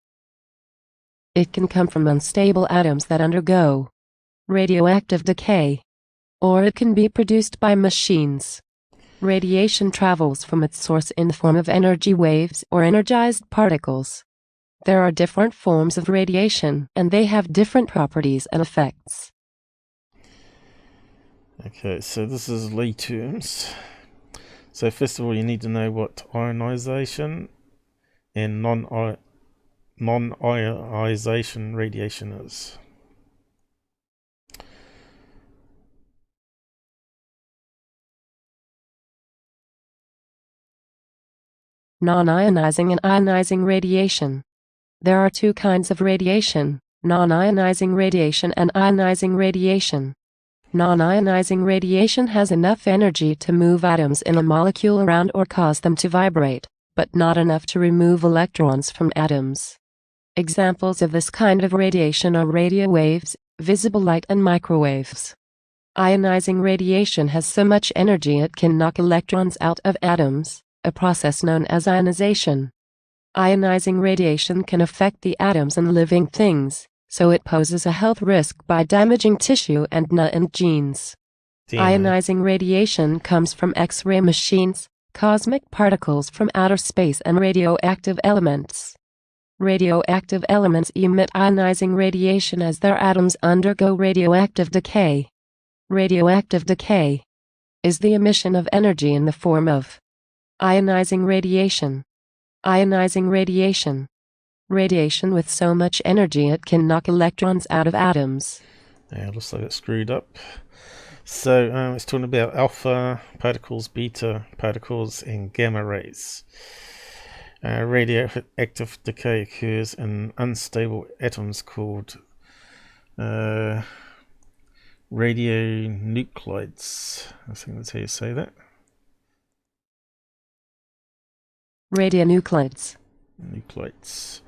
It can come from unstable atoms that undergo radioactive decay, or it can be produced by machines. Radiation travels from its source in the form of energy waves or energized particles. There are different forms of radiation, and they have different properties and effects. Okay, so this is Lee terms. So first of all, you need to know what ionization and non-ionization radiation is. Non-ionizing and ionizing radiation. There are two kinds of radiation, non-ionizing radiation and ionizing radiation. Non-ionizing radiation has enough energy to move atoms in a molecule around or cause them to vibrate, but not enough to remove electrons from atoms. Examples of this kind of radiation are radio waves, visible light, and microwaves. Ionizing radiation has so much energy it can knock electrons out of atoms, a process known as ionization. Ionizing radiation can affect the atoms and living things, so it poses a health risk by damaging tissue and genes. Ionizing radiation comes from X-ray machines, cosmic particles from outer space, and radioactive elements. Radioactive elements emit ionizing radiation as their atoms undergo radioactive decay. Radioactive decay is the emission of energy in the form of ionizing radiation. Ionizing radiation. Radiation with so much energy it can knock electrons out of atoms. Yeah, it looks like it's screwed up. So it's talking about alpha particles, beta particles, and gamma rays. Radioactive decay occurs in unstable atoms called radionuclides. I think that's how you say that. Radionuclides. Nuclides.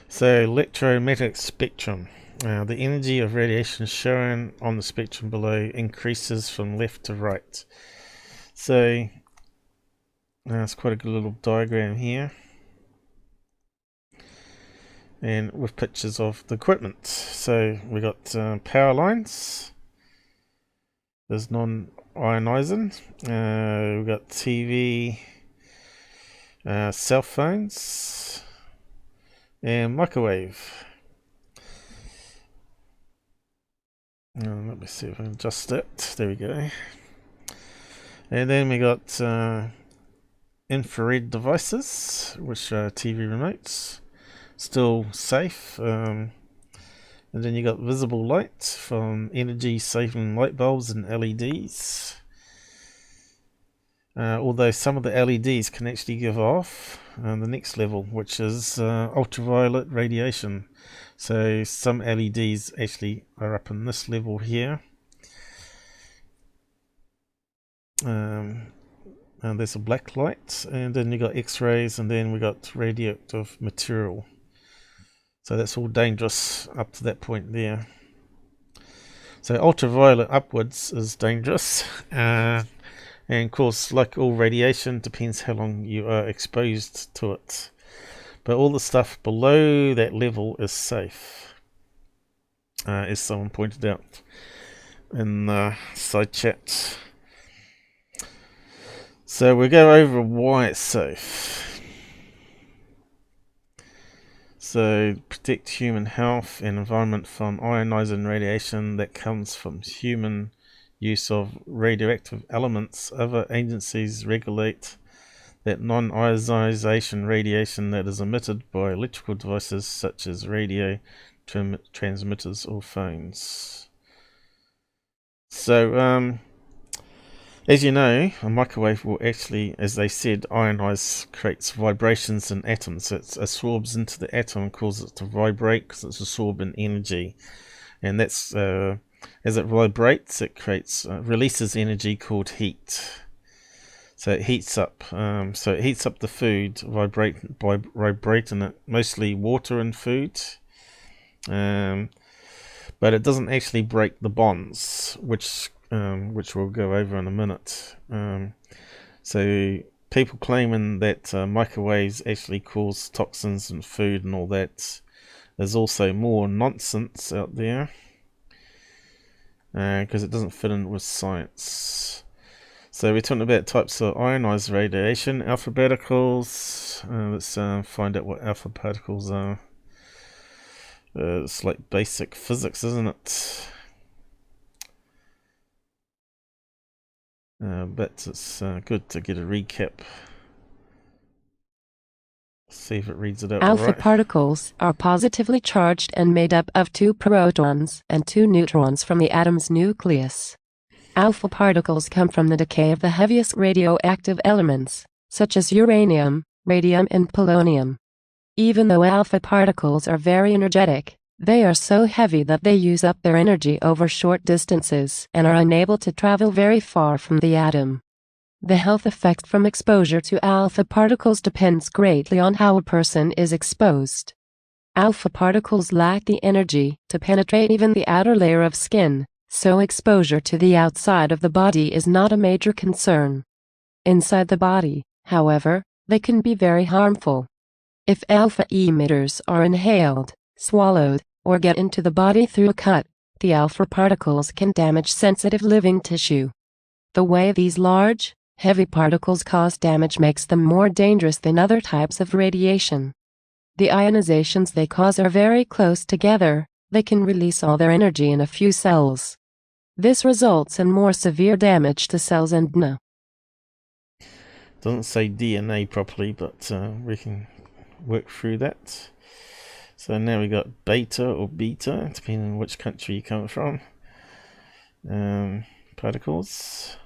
So electromagnetic spectrum. The energy of radiation shown on the spectrum below increases from left to right. So it's quite a good little diagram here, and with pictures of the equipment. So we got power lines. There's non-ionizing. We've got TV, cell phones, and microwave. Let me see if I can adjust it. There we go. And then we got infrared devices, which are TV remotes, still safe. And then you got visible light from energy saving light bulbs and LEDs. although some of the LEDs can actually give off the next level, which is ultraviolet radiation. So some LEDs actually are up in this level here. And there's a black light, and then you got X-rays, and then we got radioactive material. So that's all dangerous up to that point there. So ultraviolet upwards is dangerous, and of course, like all radiation, depends how long you are exposed to it. But all the stuff below that level is safe, as someone pointed out in the side chat. So we'll go over why it's safe. So protect human health and environment from ionizing radiation that comes from human use of radioactive elements. Other agencies regulate that non-ionization radiation that is emitted by electrical devices such as radio transmitters or phones. So as you know, a microwave will actually, as they said, ionize, creates vibrations in atoms. It absorbs into the atom and causes it to vibrate because it's absorbing energy. And that's, as it vibrates, it creates, releases energy called heat. So it heats up. So it heats up the food, vibrating it, mostly water and food. But it doesn't actually break the bonds, which we'll go over in a minute. So people claiming that microwaves actually cause toxins in food and all that, there's also more nonsense out there, because it doesn't fit in with science. So we're talking about types of ionized radiation, alpha particles. Let's find out what alpha particles are. It's like basic physics, isn't it? But it's good to get a recap. See if it reads it out Alpha right. particles are positively charged and made up of 2 protons and 2 neutrons from the atom's nucleus. Alpha particles come from the decay of the heaviest radioactive elements, such as uranium, radium, and polonium. Even though alpha particles are very energetic, they are so heavy that they use up their energy over short distances and are unable to travel very far from the atom. The health effect from exposure to alpha particles depends greatly on how a person is exposed. Alpha particles lack the energy to penetrate even the outer layer of skin, so exposure to the outside of the body is not a major concern. Inside the body, however, they can be very harmful. If alpha emitters are inhaled, swallowed, or get into the body through a cut, the alpha particles can damage sensitive living tissue. The way these large, heavy particles cause damage makes them more dangerous than other types of radiation. The ionizations they cause are very close together. They can release all their energy in a few cells. This results in more severe damage to cells and DNA. Doesn't say DNA properly, but we can work through that. So now we got beta or beta, depending on which country you come from. Particles.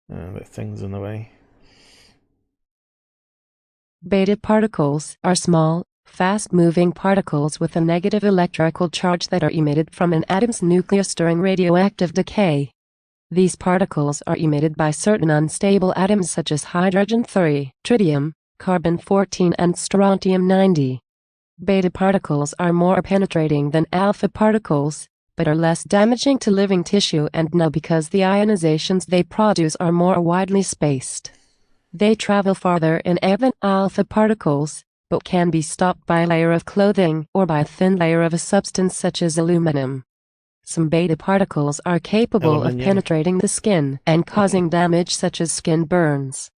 That thing's in the way. Beta particles are small, fast-moving particles with a negative electrical charge that are emitted from an atom's nucleus during radioactive decay. These particles are emitted by certain unstable atoms such as hydrogen-3, tritium, carbon-14 and strontium-90. Beta particles are more penetrating than alpha particles, but are less damaging to living tissue and DNA because the ionizations they produce are more widely spaced. They travel farther in air than alpha particles, but can be stopped by a layer of clothing or by a thin layer of a substance such as aluminum. Some beta particles are capable of penetrating the skin and causing damage such as skin burns.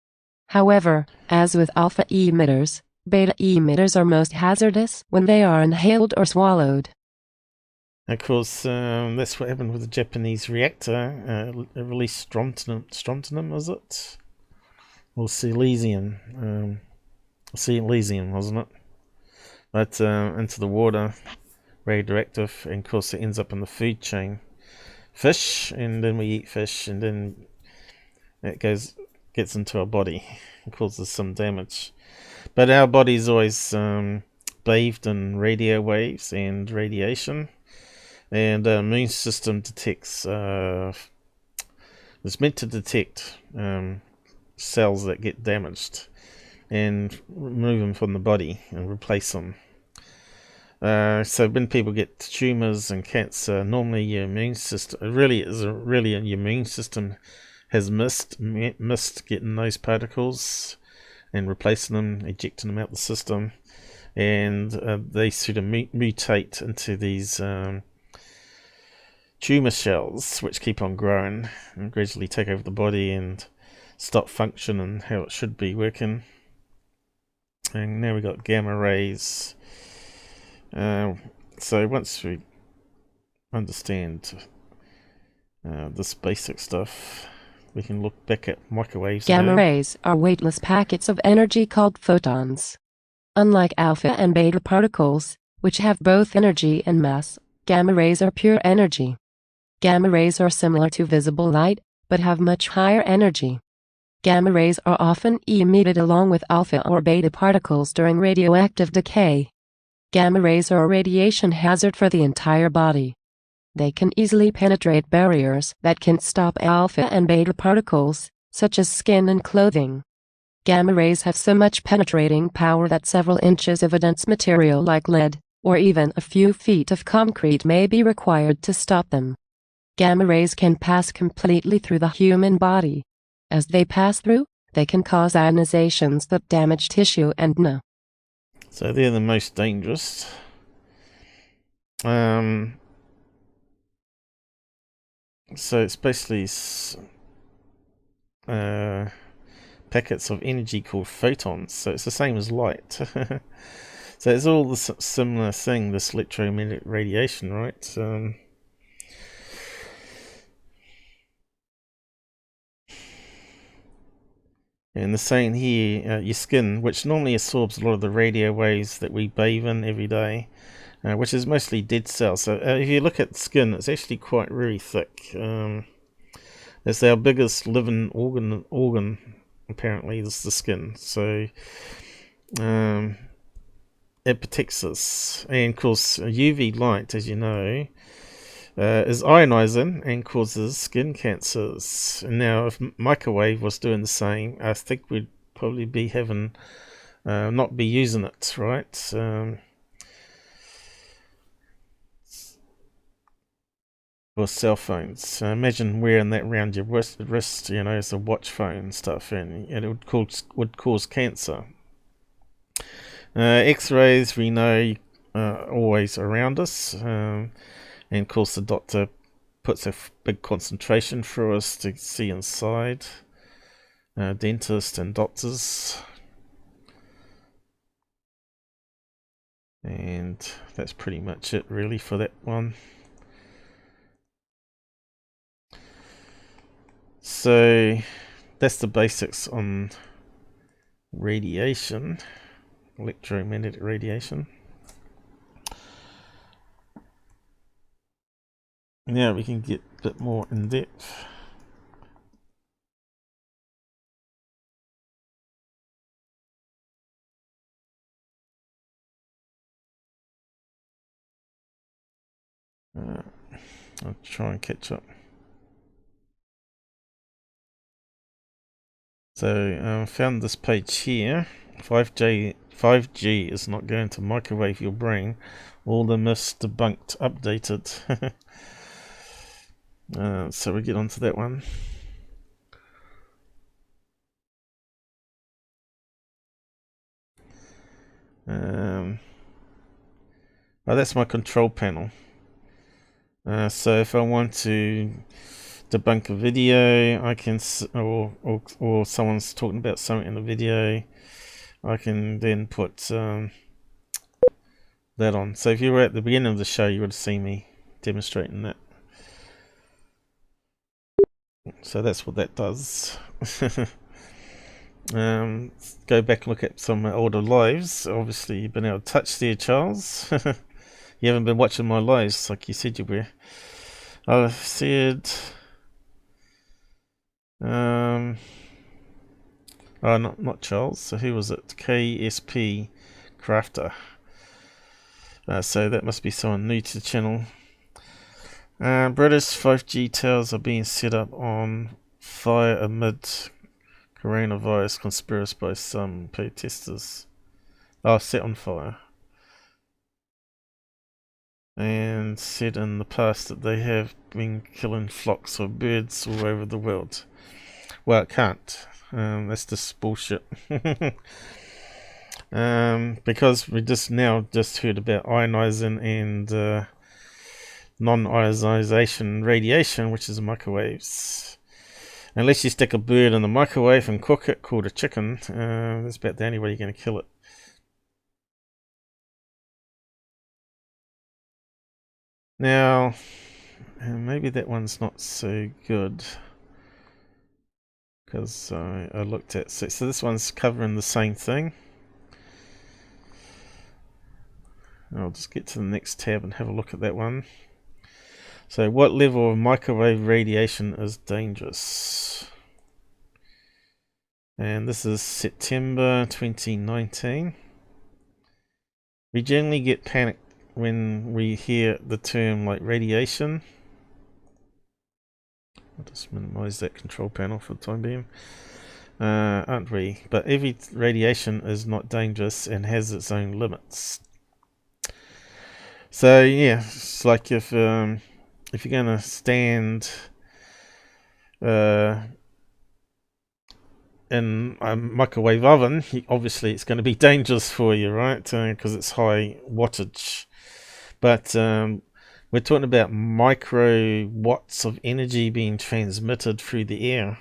However, as with alpha emitters, beta emitters are most hazardous when they are inhaled or swallowed. Of course, that's what happened with the Japanese reactor. It released strontium, was it? Or silesium. Silesium, wasn't it? But into the water, radioactive, and of course it ends up in the food chain. Fish, and then we eat fish, and then it gets into our body and causes some damage. But our body's always bathed in radio waves and radiation, and our immune system detects it's meant to detect cells that get damaged and remove them from the body and replace them. So when people get tumours and cancer, normally your immune system your immune system has missed getting those particles and replacing them, ejecting them out the system, and they sort of mutate into these tumour shells, which keep on growing and gradually take over the body and stop functioning how it should be working. And now we got gamma rays. So once we understand this basic stuff, we can look back at microwaves. Gamma rays are weightless packets of energy called photons. Unlike alpha and beta particles, which have both energy and mass, gamma rays are pure energy. Gamma rays are similar to visible light, but have much higher energy. Gamma rays are often emitted along with alpha or beta particles during radioactive decay. Gamma rays are a radiation hazard for the entire body. They can easily penetrate barriers that can stop alpha and beta particles, such as skin and clothing. Gamma rays have so much penetrating power that several inches of dense material like lead, or even a few feet of concrete may be required to stop them. Gamma rays can pass completely through the human body. As they pass through, they can cause ionizations that damage tissue and nerve. So they're the most dangerous. So it's basically packets of energy called photons. So it's the same as light. So it's all the similar thing, this electromagnetic radiation, right? And the same here, your skin, which normally absorbs a lot of the radio waves that we bathe in every day, which is mostly dead cells. So if you look at skin, it's actually quite really thick. It's our biggest living organ apparently, is the skin. So it protects us. And of course, UV light, as you know, is ionizing and causes skin cancers. And now, if microwave was doing the same, I think we'd probably be having not be using it, right? For cell phones, imagine wearing that around your wrist, you know, as a watch phone stuff, and it would cause cancer. X-rays, we know, always around us. And of course the doctor puts a big concentration for us to see inside. Dentists and doctors. And that's pretty much it really for that one. So that's the basics on radiation, electromagnetic radiation. Now we can get a bit more in depth. I'll try and catch up. So found this page here. 5G is not going to microwave your brain. All the myths debunked, updated. So we get onto that one. Oh, that's my control panel. So if I want to debunk a video, I can, or someone's talking about something in the video, I can then put that on. So if you were at the beginning of the show, you would have seen me demonstrating that. So that's what that does. Go back and look at some of my older lives. Obviously you've been able to touch there, Charles. You haven't been watching my lives like you said you were. I've said Oh, not Charles. So who was it? KSP Crafter. So that must be someone new to the channel. British 5G towers are being set up on fire amid coronavirus conspiracy by some protesters. Oh, set on fire. And said in the past that they have been killing flocks of birds all over the world. Well, it can't. That's just bullshit. Because we just heard about ionizing and non-ionization radiation, which is microwaves. Unless you stick a bird in the microwave and cook it, called a chicken, that's about the only way you're going to kill it. Now, maybe that one's not so good, because I looked at, so this one's covering the same thing. I'll just get to the next tab and have a look at that one. So what level of microwave radiation is dangerous? And this is September 2019. We generally get panicked when we hear the term like radiation. I'll just minimize that control panel for the time being. Aren't we? But every radiation is not dangerous and has its own limits. So yeah, it's like if you're gonna stand in a microwave oven, obviously it's going to be dangerous for you, right? Because it's high wattage. But we're talking about micro watts of energy being transmitted through the air.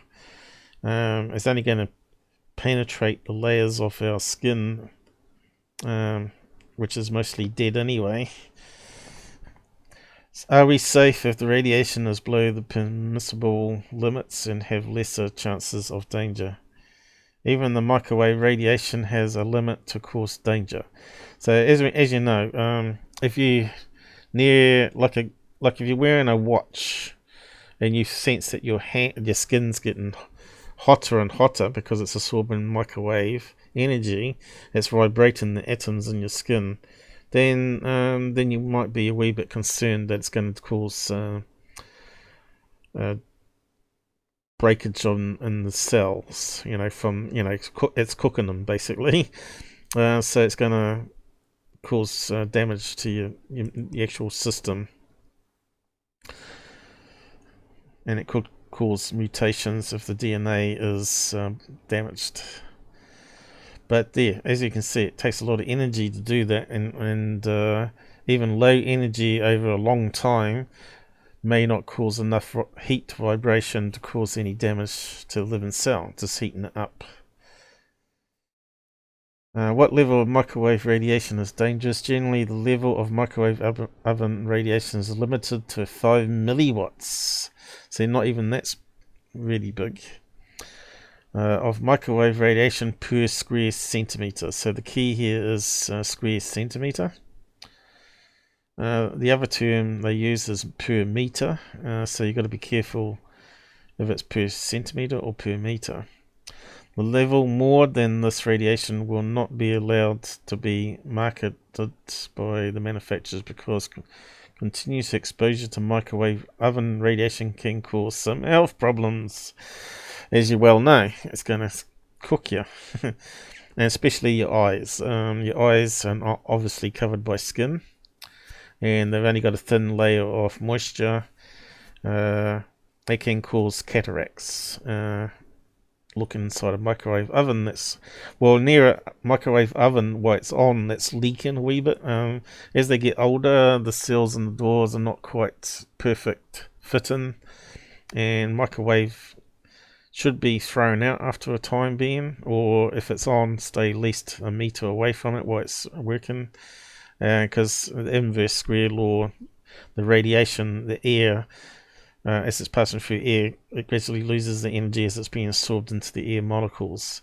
It's only going to penetrate the layers of our skin, which is mostly dead anyway. Are we safe if the radiation is below the permissible limits and have lesser chances of danger? Even the microwave radiation has a limit to cause danger. So as you know, if you near like if you're wearing a watch and you sense that your skin's getting hotter and hotter because it's absorbing microwave energy, it's vibrating the atoms in your skin, then you might be a wee bit concerned that it's going to cause breakage in the cells, from it's cooking them basically. So it's going to cause damage to the actual system, and it could cause mutations if the DNA is damaged. But there, as you can see, it takes a lot of energy to do that, and even low energy over a long time may not cause enough heat vibration to cause any damage to the living cell, just heating it up. What level of microwave radiation is dangerous? Generally, the level of microwave oven radiation is limited to 5 milliwatts. So not even that's really big. Of microwave radiation per square centimeter. So the key here is square centimeter. The other term they use is per meter. So you've got to be careful if it's per centimeter or per meter. The level more than this radiation will not be allowed to be marketed by the manufacturers because continuous exposure to microwave oven radiation can cause some health problems. As you well know, it's going to cook you, and especially your eyes. Your eyes are obviously covered by skin, and they've only got a thin layer of moisture. They can cause cataracts. Look inside a microwave oven near a microwave oven while it's on, that's leaking a wee bit. As they get older, the seals and the doors are not quite perfect fitting, and microwave should be thrown out after a time being, or if it's on, stay at least a meter away from it while it's working, because the inverse square law, the radiation, the air, as it's passing through air, it gradually loses the energy as it's being absorbed into the air molecules.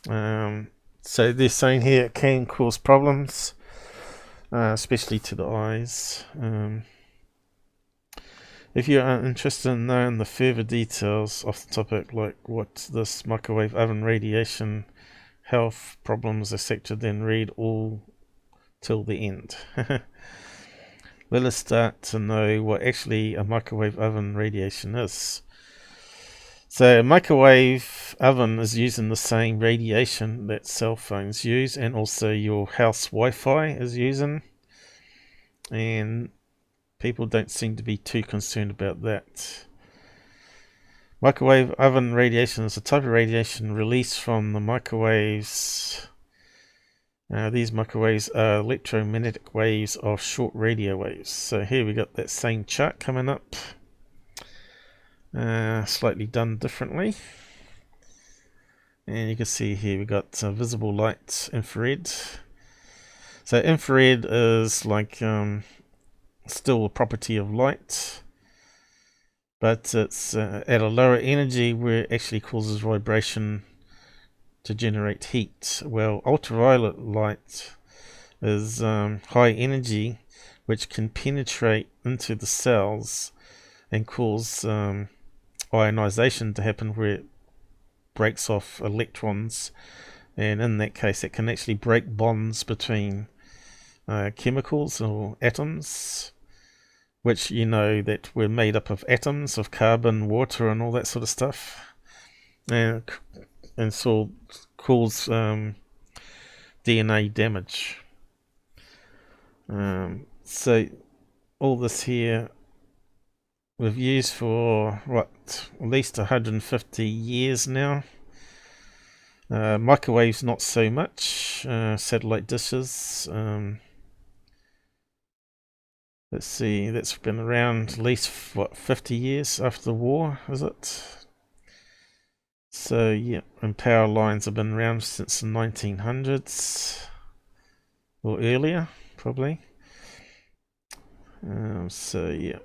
So they're saying here it can cause problems, especially to the eyes. If you are interested in knowing the further details of the topic, like what this microwave oven radiation, health problems, etc., then read all till the end. Let us start to know what actually a microwave oven radiation is. So a microwave oven is using the same radiation that cell phones use, and also your house Wi-Fi is using, and people don't seem to be too concerned about that. Microwave oven radiation is a type of radiation released from the microwaves. These microwaves are electromagnetic waves of short radio waves. So here we got that same chart coming up, slightly done differently. And you can see here we got visible light, infrared. So infrared is like still a property of light, but it's at a lower energy where it actually causes vibration to generate heat. Well, ultraviolet light is high energy, which can penetrate into the cells and cause ionization to happen, where it breaks off electrons, and in that case it can actually break bonds between chemicals or atoms, which you know that we're made up of atoms of carbon, water, and all that sort of stuff, and so cause DNA damage. So all this here we've used for what, at least 150 years now. Microwaves not so much. Satellite dishes. Let's see, that's been around at least, what, 50 years after the war, is it? So yeah, and power lines have been around since the 1900s or earlier, probably. So yeah.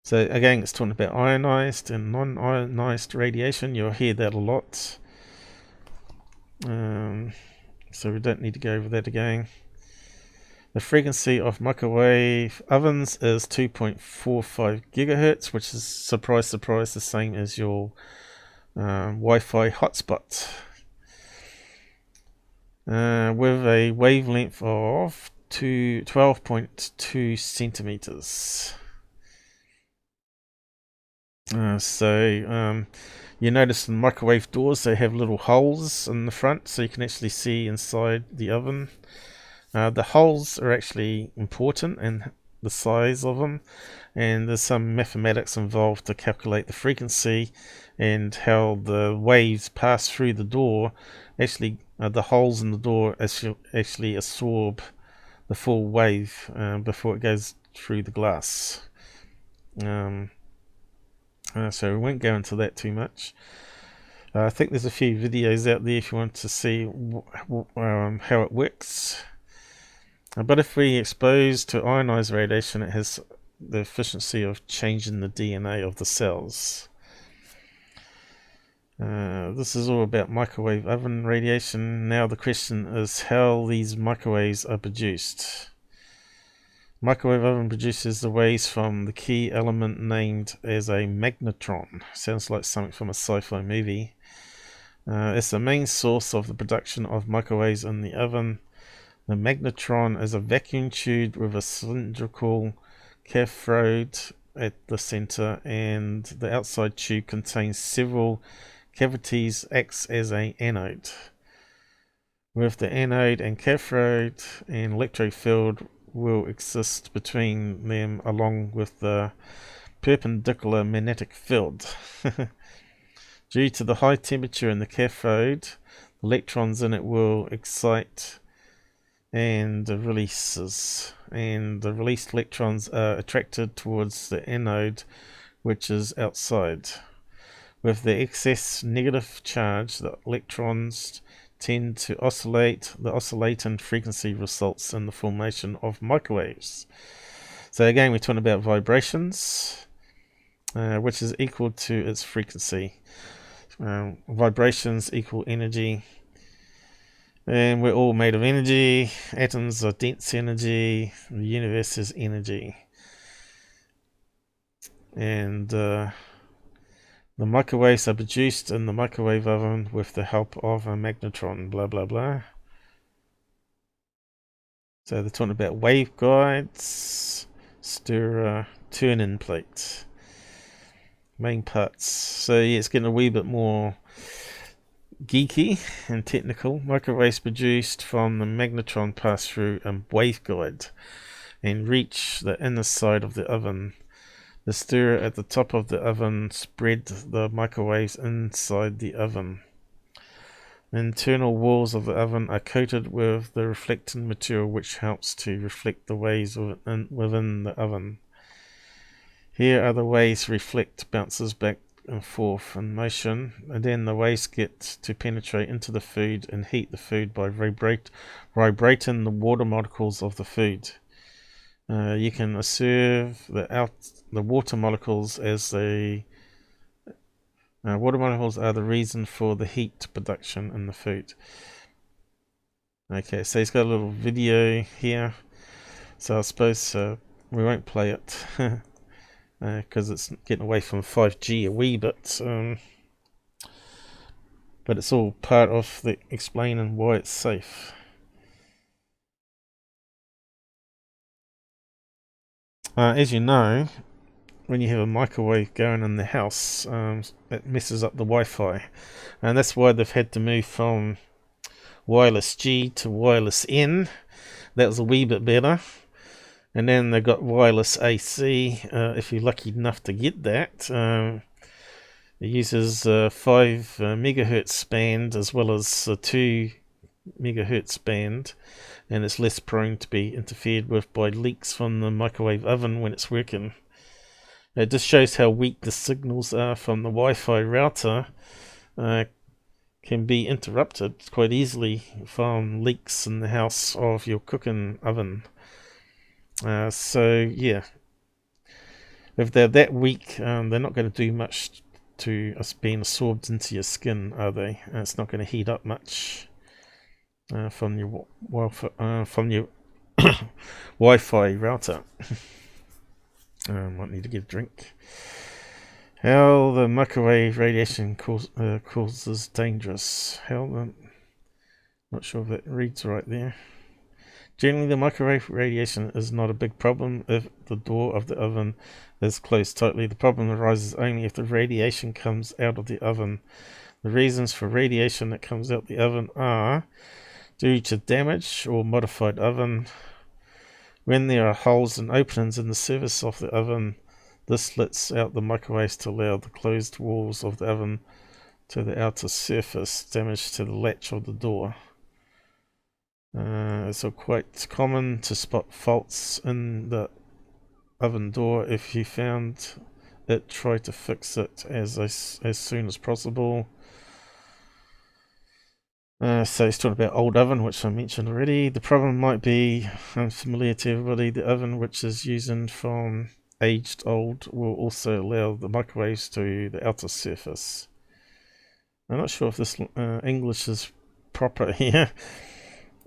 So again, it's talking about ionized and non-ionized radiation. You'll hear that a lot. So we don't need to go over that again. The frequency of microwave ovens is 2.45 gigahertz, which is, surprise, surprise, the same as your Wi-Fi hotspot. With a wavelength of 12.2 centimeters. You notice in microwave doors they have little holes in the front, so you can actually see inside the oven. The holes are actually important, and the size of them, and there's some mathematics involved to calculate the frequency and how the waves pass through the door. Actually, the holes in the door actually absorb the full wave before it goes through the glass. So we won't go into that too much. I think there's a few videos out there if you want to see how it works. But if we expose to ionized radiation, it has the efficiency of changing the DNA of the cells. This is all about microwave oven radiation. Now the question is how these microwaves are produced. Microwave oven produces the waves from the key element named as a magnetron. Sounds like something from a sci-fi movie. It's the main source of the production of microwaves in the oven. The magnetron is a vacuum tube with a cylindrical cathode at the center, and the outside tube contains several cavities, acts as an anode. With the anode and cathode, an electric field will exist between them along with the perpendicular magnetic field. Due to the high temperature in the cathode, electrons in it will excite and releases, and the released electrons are attracted towards the anode, which is outside. With the excess negative charge, the electrons tend to oscillate. The oscillating frequency results in the formation of microwaves. So again, we're talking about vibrations, which is equal to its frequency. Vibrations equal energy, and we're all made of energy. Atoms are dense energy. The universe is energy. And the microwaves are produced in the microwave oven with the help of a magnetron, blah blah blah. So they're talking about waveguides, stirrer, turn-in plate, main parts. So yeah, it's getting a wee bit more geeky and technical. Microwaves produced from the magnetron pass through a waveguide and reach the inner side of the oven. The stirrer at the top of the oven spread the microwaves inside the oven. The internal walls of the oven are coated with the reflecting material which helps to reflect the waves within the oven. Here are the waves reflect, bounces back and forth in motion, and then the waves get to penetrate into the food and heat the food by vibrating the water molecules of the food. You can observe the water molecules as water molecules are the reason for the heat production in the food. Okay, so he's got a little video here. So I suppose we won't play it because it's getting away from 5G a wee bit. But it's all part of the explaining why it's safe. As you know, when you have a microwave going in the house, it messes up the Wi-Fi, and that's why they've had to move from wireless G to wireless N. That was a wee bit better, and then they got wireless AC. If you're lucky enough to get that, it uses 5 megahertz band as well as a 2 megahertz band, and it's less prone to be interfered with by leaks from the microwave oven when it's working. It just shows how weak the signals are from the Wi-Fi router. Can be interrupted quite easily from leaks in the house of your cooking oven. So yeah, if they're that weak, they're not going to do much to us being absorbed into your skin, are they? It's not going to heat up much from your Wi-Fi router. Might need to get a drink. How the microwave radiation causes dangerous. Not sure if that reads right there. Generally, the microwave radiation is not a big problem if the door of the oven is closed tightly. The problem arises only if the radiation comes out of the oven. The reasons for radiation that comes out the oven are due to damaged or modified oven. When there are holes and openings in the surface of the oven, this lets out the microwaves to allow the closed walls of the oven to the outer surface. Damage to the latch of the door. It's quite common to spot faults in the oven door. If you found it, try to fix it as soon as possible. So he's talking about old oven, which I mentioned already. The problem might be unfamiliar to everybody. The oven which is using from aged old will also allow the microwaves to the outer surface. I'm not sure if this English is proper here.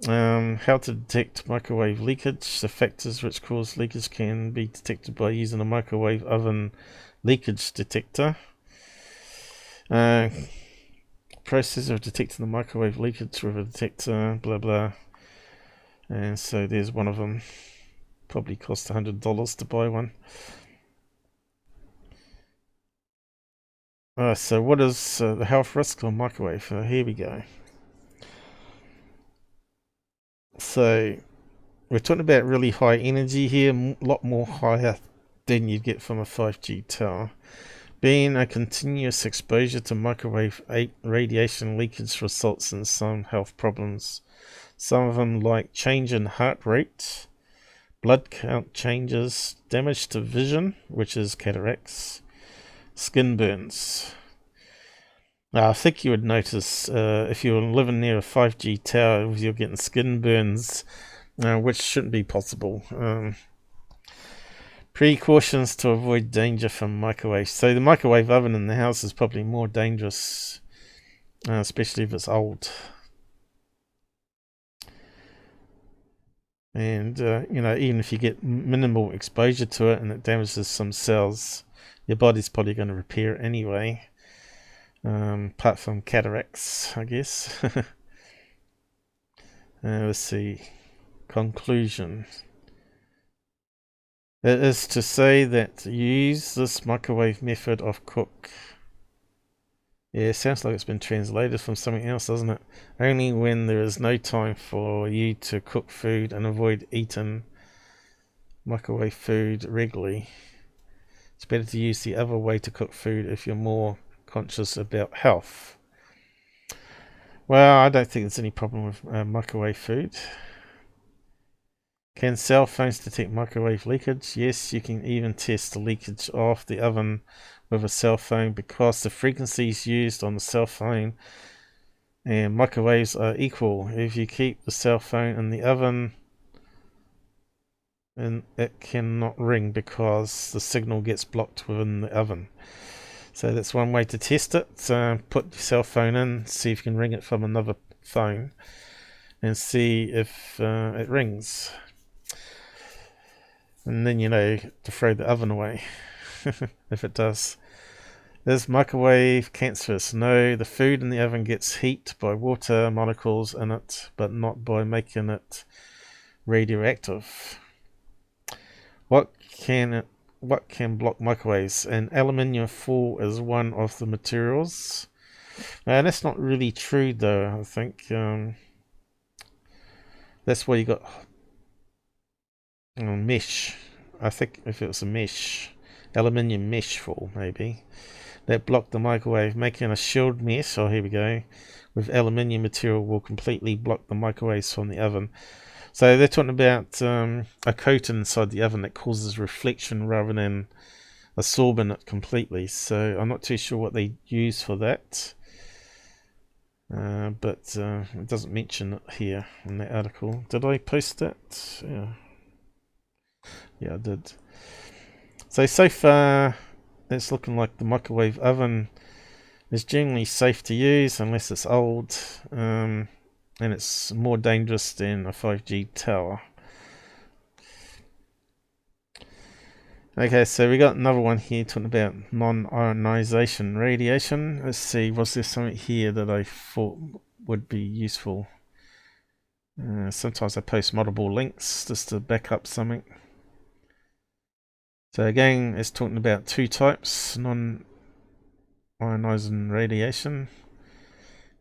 How to detect microwave leakage. The factors which cause leakage can be detected by using a microwave oven leakage detector. Process of detecting the microwave leakage with a detector, blah blah. And so there's one of them. Probably cost $100 to buy one. So what is the health risk of microwave? Here we go. So we're talking about really high energy here, a lot more higher than you'd get from a 5G tower. Being a continuous exposure to microwave radiation leakage results in some health problems. Some of them like change in heart rate, blood count changes, damage to vision, which is cataracts, skin burns. Now, I think you would notice if you're living near a 5G tower, you're getting skin burns, which shouldn't be possible. Precautions to avoid danger from microwaves. So the microwave oven in the house is probably more dangerous, especially if it's old. And, even if you get minimal exposure to it and it damages some cells, your body's probably going to repair it anyway. Apart from cataracts, I guess. Let's see. Conclusion. It is to say that use this microwave method of cook. Yeah, it sounds like it's been translated from something else, doesn't it? Only when there is no time for you to cook food and avoid eating microwave food regularly. It's better to use the other way to cook food if you're more conscious about health. Well, I don't think there's any problem with microwave food. Can cell phones detect microwave leakage? Yes, you can even test the leakage of the oven with a cell phone because the frequencies used on the cell phone and microwaves are equal. If you keep the cell phone in the oven, and it cannot ring because the signal gets blocked within the oven. So that's one way to test it. Put your cell phone in, see if you can ring it from another phone, and see if it rings. And then you know to throw the oven away if it does. Is microwave cancerous? No, the food in the oven gets heat by water molecules in it, but not by making it radioactive. What can block microwaves? And aluminium foil is one of the materials. That's not really true though, I think. That's why you got mesh. I think if it was a mesh, aluminium mesh foil maybe, that blocked the microwave, making a shield mesh, oh here we go, with aluminium material will completely block the microwaves from the oven. So they're talking about a coat inside the oven that causes reflection rather than absorbing it completely. So I'm not too sure what they use for that. But it doesn't mention it here in that article. Did I post that? Yeah, I did. So far, it's looking like the microwave oven is generally safe to use unless it's old, and it's more dangerous than a 5G tower. Okay, so we got another one here talking about non-ionization radiation. Let's see, was there something here that I thought would be useful? Sometimes I post multiple links just to back up something. So again, it's talking about two types, non-ionizing radiation,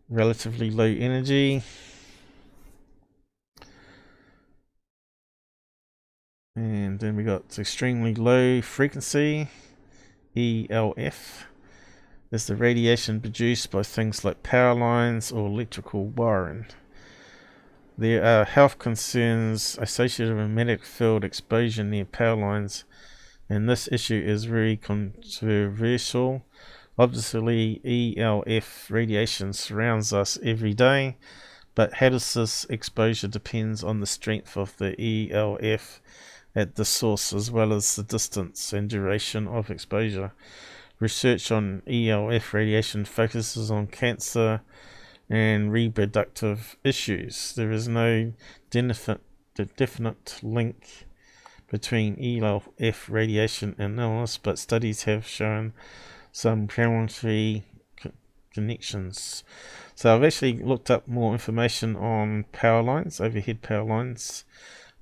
relatively low energy, and then we got extremely low frequency, ELF. Is the radiation produced by things like power lines or electrical wiring. There are health concerns associated with magnetic field exposure near power lines, and this issue is very controversial. Obviously, ELF radiation surrounds us every day, but hazardous exposure depends on the strength of the ELF at the source as well as the distance and duration of exposure. Research on ELF radiation focuses on cancer and reproductive issues. There is no definite link between ELF radiation and illness, but studies have shown some planetary connections. So I've actually looked up more information on power lines, overhead power lines.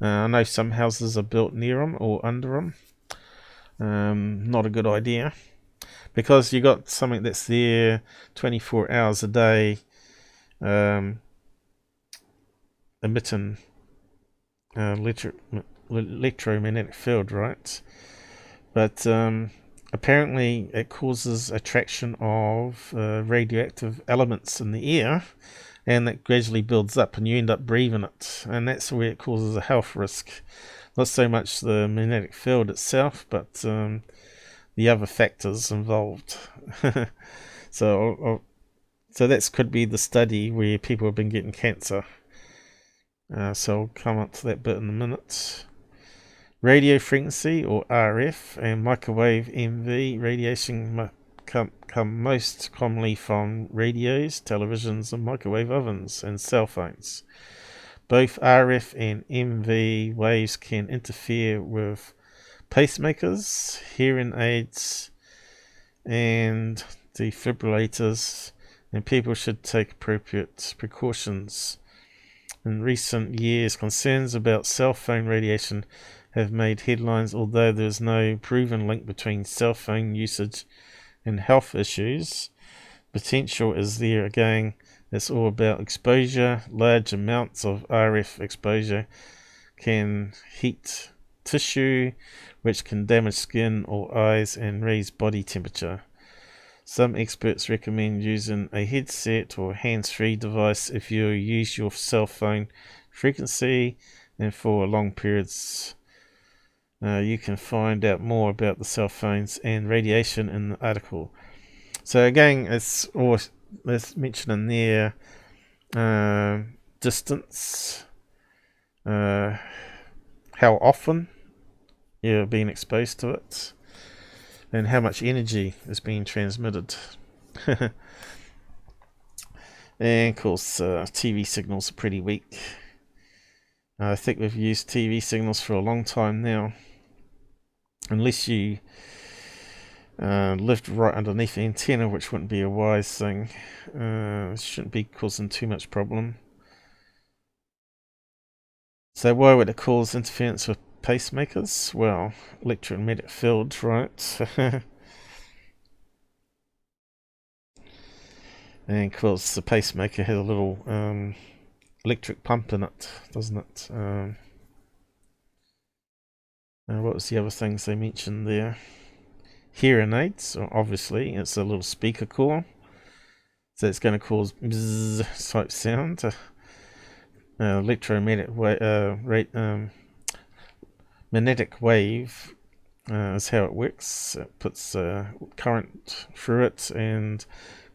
I know some houses are built near them or under them. Not a good idea, because you got something that's there 24 hours a day, emitting electromagnetic field, right? But apparently it causes attraction of radioactive elements in the air, and that gradually builds up and you end up breathing it, and that's where it causes a health risk. Not so much the magnetic field itself, but the other factors involved. So that could be the study where people have been getting cancer. So I'll come up to that bit in a minute. Radio frequency, or RF, and microwave MV radiation come most commonly from radios, televisions, and microwave ovens and cell phones. Both RF and MV waves can interfere with pacemakers, hearing aids, and defibrillators, and people should take appropriate precautions. In recent years, concerns about cell phone radiation have made headlines, although there is no proven link between cell phone usage and health issues. Potential is there. Again, it's all about exposure. Large amounts of RF exposure can heat tissue, which can damage skin or eyes and raise body temperature. Some experts recommend using a headset or hands-free device if you use your cell phone frequently and for long periods. You can find out more about the cell phones and radiation in the article. So again, it's mentioned in there distance, how often you're being exposed to it, and how much energy is being transmitted. And of course, TV signals are pretty weak. I think we've used TV signals for a long time now. Unless you lived right underneath the antenna, which wouldn't be a wise thing. Shouldn't be causing too much problem. So why would it cause interference with pacemakers? Well, electromagnetic field, right? And of course the pacemaker has a little electric pump in it, doesn't it? What was the other things they mentioned there? Hearing aids, obviously, it's a little speaker core, so it's going to cause bzzz type sound. Electromagnetic magnetic wave is how it works. It puts current through it and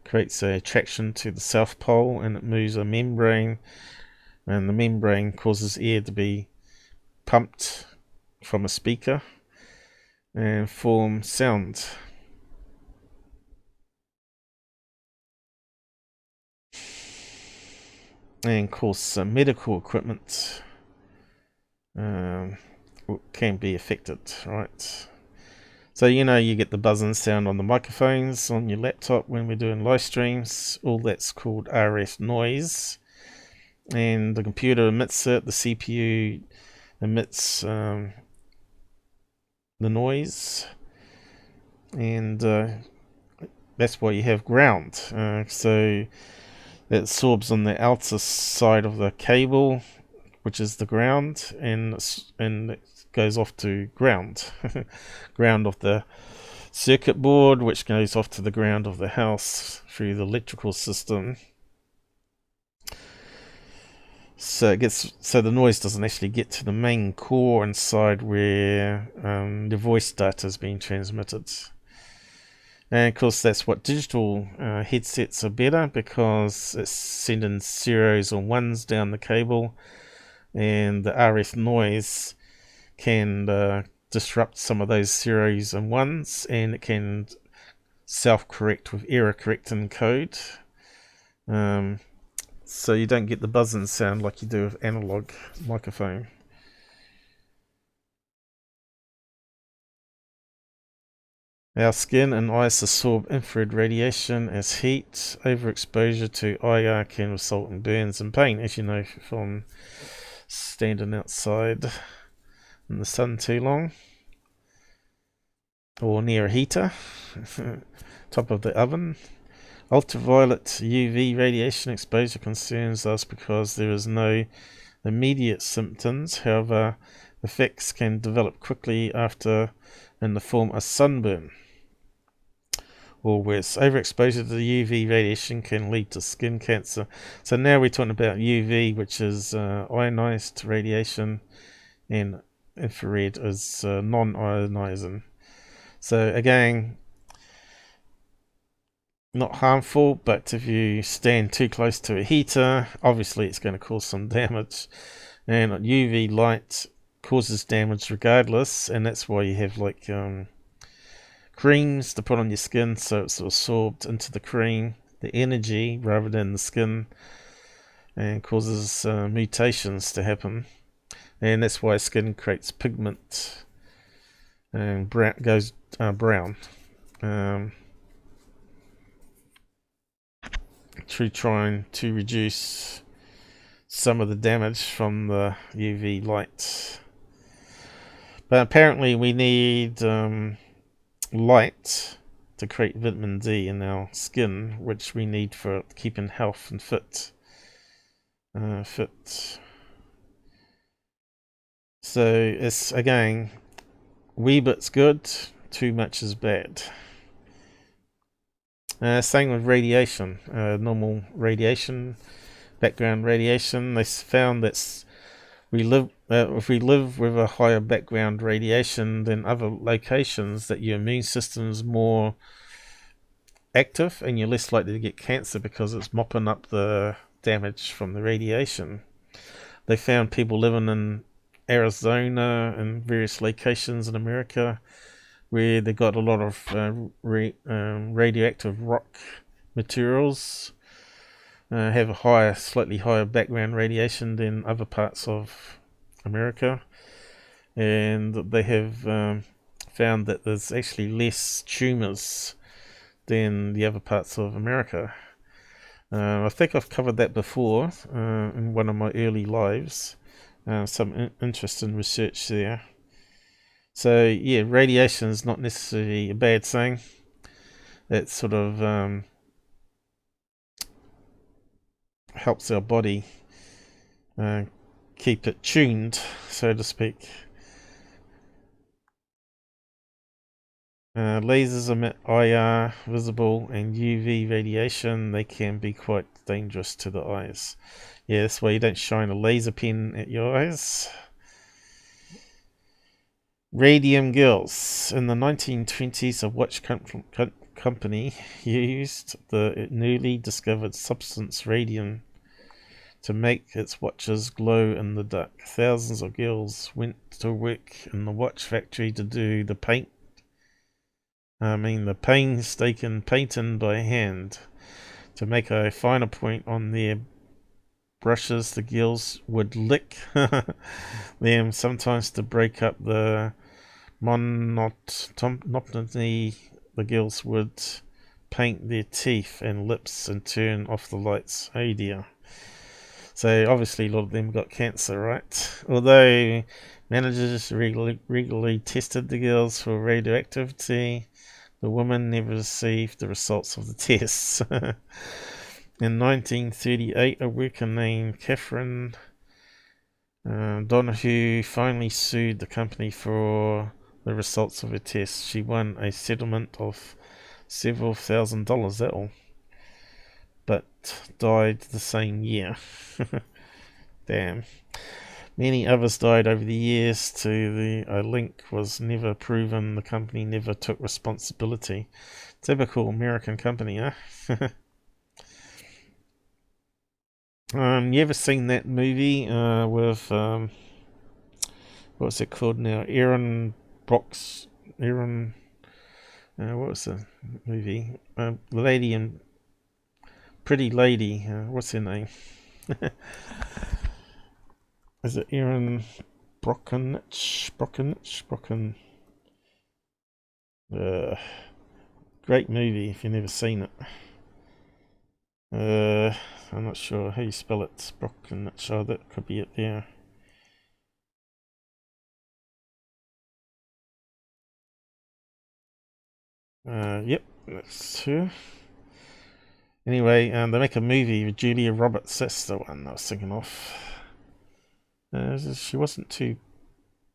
creates a attraction to the south pole, and it moves a membrane, and the membrane causes air to be pumped from a speaker and form sound. And of course medical equipment can be affected, right? So you get the buzzing sound on the microphones on your laptop when we're doing live streams. All that's called RF noise, and the computer emits it. The CPU emits the noise, and that's why you have ground. So it absorbs on the outer side of the cable, which is the ground, and it goes off to ground. Ground of the circuit board, which goes off to the ground of the house through the electrical system. So the noise doesn't actually get to the main core inside where the voice data is being transmitted. And of course that's what digital headsets are better, because it's sending zeros or ones down the cable, and the RF noise can disrupt some of those zeros and ones, and it can self-correct with error correcting code. So you don't get the buzzing sound like you do with analog microphone. Our skin and eyes absorb infrared radiation as heat. Overexposure to IR can result in burns and pain, as you know from standing outside in the sun too long, or near a heater, top of the oven. Ultraviolet UV radiation exposure concerns us because there is no immediate symptoms. However, effects can develop quickly after in the form of sunburn or worse. Overexposure to the UV radiation can lead to skin cancer. So now we're talking about UV, which is ionized radiation, and infrared is non-ionizing. So again, not harmful, but if you stand too close to a heater, obviously it's going to cause some damage. And UV light causes damage regardless, and that's why you have like creams to put on your skin, so it's absorbed into the cream, the energy rather than the skin, and causes mutations to happen. And that's why skin creates pigment and goes brown. trying to reduce some of the damage from the UV light. But apparently we need light to create vitamin D in our skin, which we need for keeping health and fit. So it's, again, wee bit's good, too much is bad. Same with radiation, normal radiation, background radiation. They found that if we live with a higher background radiation than other locations, that your immune system's more active and you're less likely to get cancer because it's mopping up the damage from the radiation. They found people living in Arizona and various locations in America where they got a lot of radioactive rock materials, have a slightly higher background radiation than other parts of America, and they have found that there's actually less tumors than the other parts of America. I think I've covered that before in one of my early lives. Some interesting research there. So yeah, radiation is not necessarily a bad thing. It sort of helps our body keep it tuned, so to speak. Lasers emit IR, visible, and UV radiation. They can be quite dangerous to the eyes. Yeah, that's why you don't shine a laser pen at your eyes. Radium girls. In the 1920s, a watch company used the newly discovered substance radium to make its watches glow in the dark. Thousands of girls went to work in the watch factory to do the painstaking painting by hand. To make a finer point on their brushes, the girls would lick them, sometimes to break up the monotony. The girls would paint their teeth and lips and turn off the lights. Oh dear. So obviously a lot of them got cancer, right? Although managers regularly tested the girls for radioactivity, the women never received the results of the tests. In 1938, a worker named Catherine Donahue finally sued the company for the results of her tests. She won a settlement of several $1,000s, but died the same year. Damn. Many others died over the years. A link was never proven. The company never took responsibility. Typical American company, huh? You ever seen that movie with what's it called now? What was the movie? The lady in Pretty Lady. What's her name? Is it Erin Brockovich? Great movie if you've never seen it. I'm not sure how you spell it. Brockovich. Oh, that could be it there. Yep, that's her. Anyway, they make a movie with Julia Roberts. That's the one I was thinking of. She wasn't too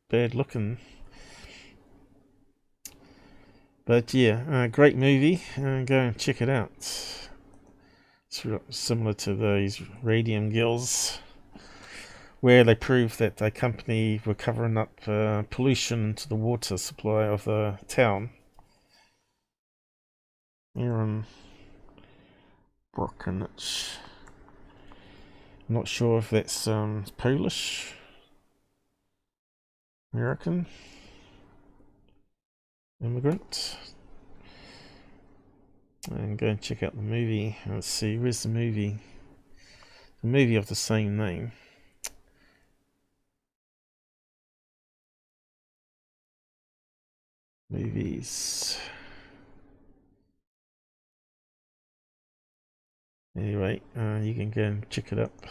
bad looking. But yeah, great movie. Go and check it out. It's similar to those Radium Girls, where they proved that a company were covering up pollution to the water supply of the town. Erin Brockovich. I'm not sure if that's Polish, American, immigrant. And go and check out the movie. Let's see, where's the movie? The movie of the same name. Movies. Anyway, you can go and check it up.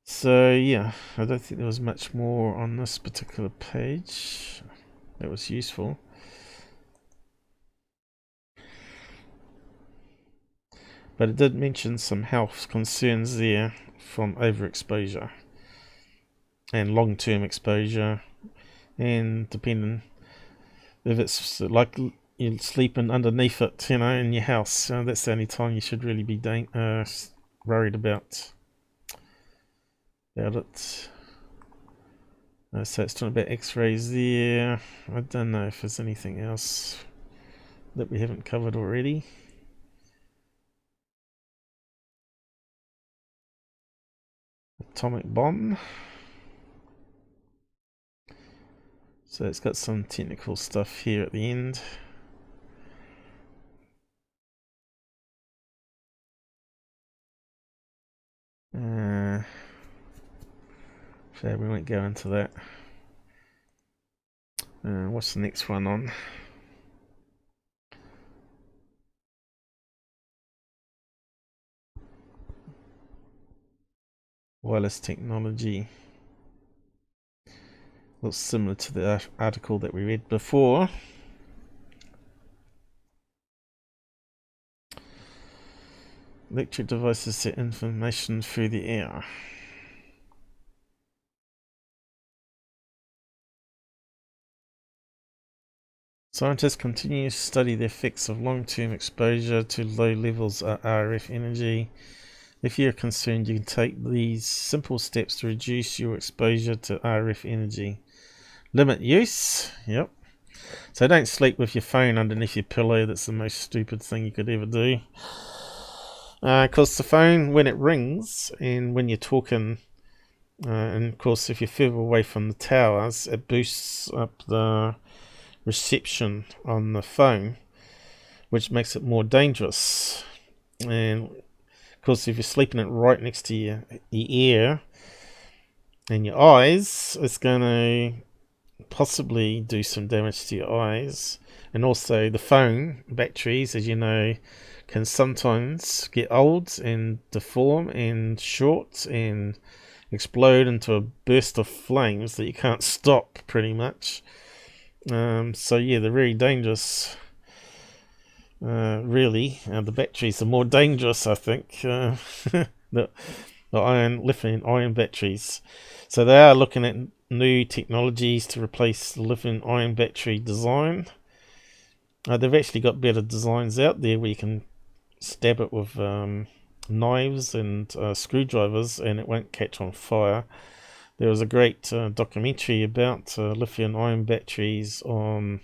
So yeah, I don't think there was much more on this particular page that was useful. But it did mention some health concerns there from overexposure and long-term exposure, and depending if it's like you're sleeping underneath it, in your house, that's the only time you should really be worried about it. So it's talking about x-rays there. I don't know if there's anything else that we haven't covered already. Atomic bomb. So it's got some technical stuff here at the end. So we won't go into that. What's the next one on? Wireless technology. Looks similar to the article that we read before. Electric devices send information through the air. Scientists continue to study the effects of long-term exposure to low levels of RF energy. If you're concerned, you can take these simple steps to reduce your exposure to RF energy. Limit use. Yep. So don't sleep with your phone underneath your pillow. That's the most stupid thing you could ever do. Because the phone, when it rings and when you're talking, and of course if you're further away from the towers, it boosts up the reception on the phone, which makes it more dangerous. And of course if you're sleeping it right next to your ear and your eyes, it's going to possibly do some damage to your eyes. And also the phone batteries, as you know, can sometimes get old and deform and short and explode into a burst of flames that you can't stop, pretty much. So yeah, they're very dangerous. Really, the batteries are more dangerous, I think. The lithium-ion batteries. So they are looking at new technologies to replace the lithium-ion battery design. They've actually got better designs out there where you can stab it with knives and screwdrivers and it won't catch on fire. There was a great documentary about lithium-ion batteries on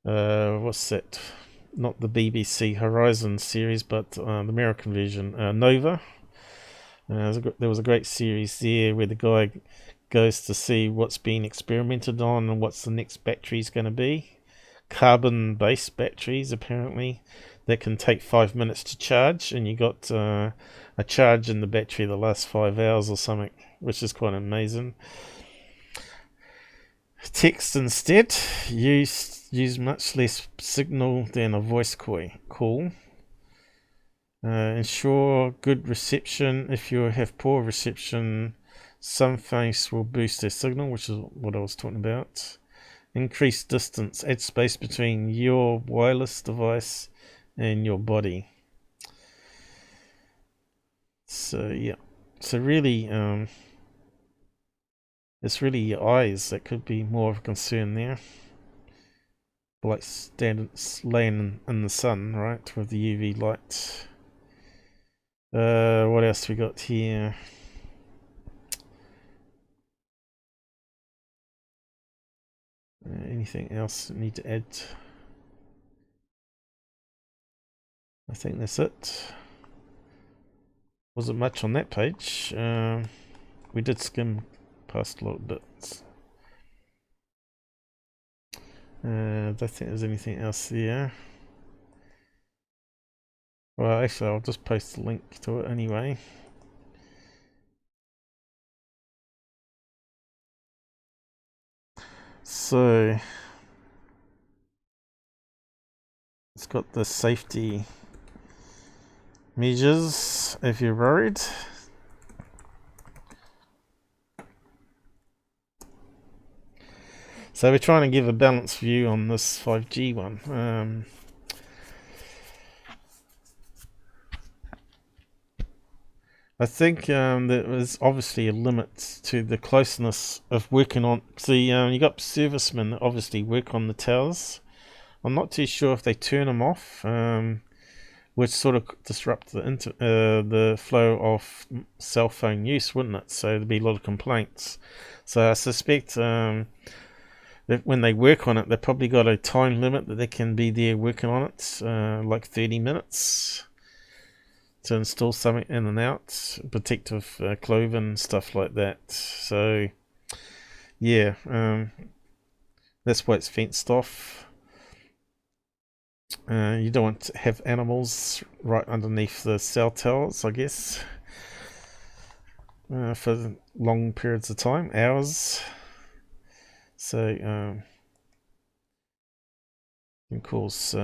what's that? Not the BBC Horizon series, but the American version, Nova. There was a great series there where the guy goes to see what's being experimented on and what's the next batteries going to be. Carbon-based batteries, apparently, that can take 5 minutes to charge, and you got a charge in the battery that lasts 5 hours or something, which is quite amazing. Text instead, use much less signal than a voice call. Ensure good reception. If you have poor reception, some phones will boost their signal, which is what I was talking about. Increase distance. Add space between your wireless device and your body. So yeah, so really, it's really your eyes that could be more of a concern there. Like laying in the sun, right, with the UV light. What else we got here? Anything else I need to add? I think that's it. Wasn't much on that page. We did skim past a lot of bits. I don't think there's anything else there. Well, actually, I'll just post the link to it anyway. So it's got the safety measures if you're worried. So we're trying to give a balanced view on this 5G one. I think there was obviously a limit to the closeness of working on. See, you got servicemen that obviously work on the towers. I'm not too sure if they turn them off, which sort of disrupt the flow of cell phone use, wouldn't it? So there'd be a lot of complaints. So I suspect that when they work on it, they've probably got a time limit that they can be there working on it, like 30 minutes. To install something in and out, protective clothing, stuff like that. So, yeah, that's why it's fenced off. You don't want to have animals right underneath the cell towers, I guess, for long periods of time, hours. So, of course,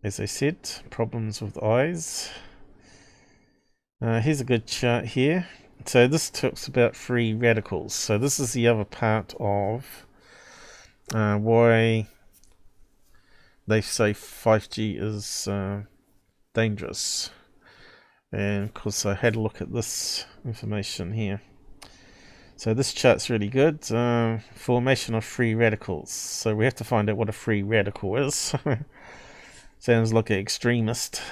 as I said, problems with eyes. Here's a good chart here. So this talks about free radicals. So this is the other part of why they say 5G is dangerous. And of course I had a look at this information here. So this chart's really good. Formation of free radicals. So we have to find out what a free radical is. Sounds like an extremist.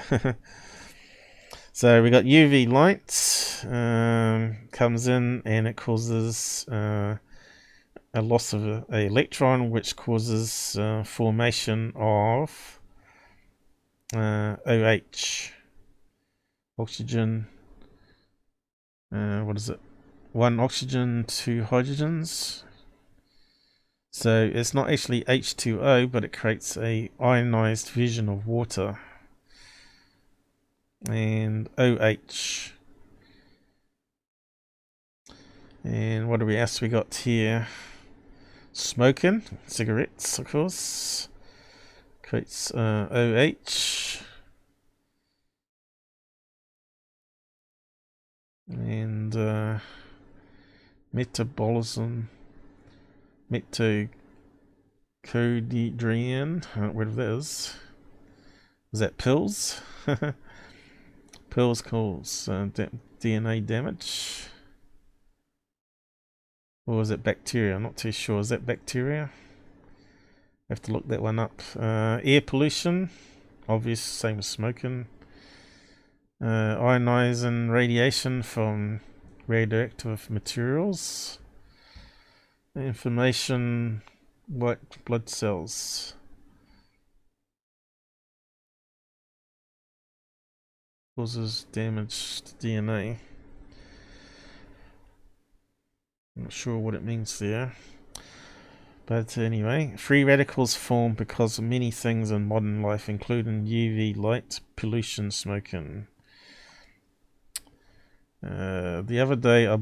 So we got UV light comes in and it causes a loss of an electron, which causes formation of OH, oxygen. What is it? 1 oxygen, 2 hydrogens. So it's not actually H2O, but it creates a ionized version of water. And OH. And what do we else we got here? Smoking, cigarettes, of course. Creates OH. And metabolism. Mitochondrion, whatever that is. Is that pills? Pills cause DNA damage. Or is it bacteria? I'm not too sure. Is that bacteria? I have to look that one up. Air pollution, obvious, same as smoking. Ionizing radiation from radioactive materials. Inflammation, white blood cells. Causes damage to DNA. I'm not sure what it means there. But anyway, free radicals form because of many things in modern life, including UV light, pollution, smoking. The other day I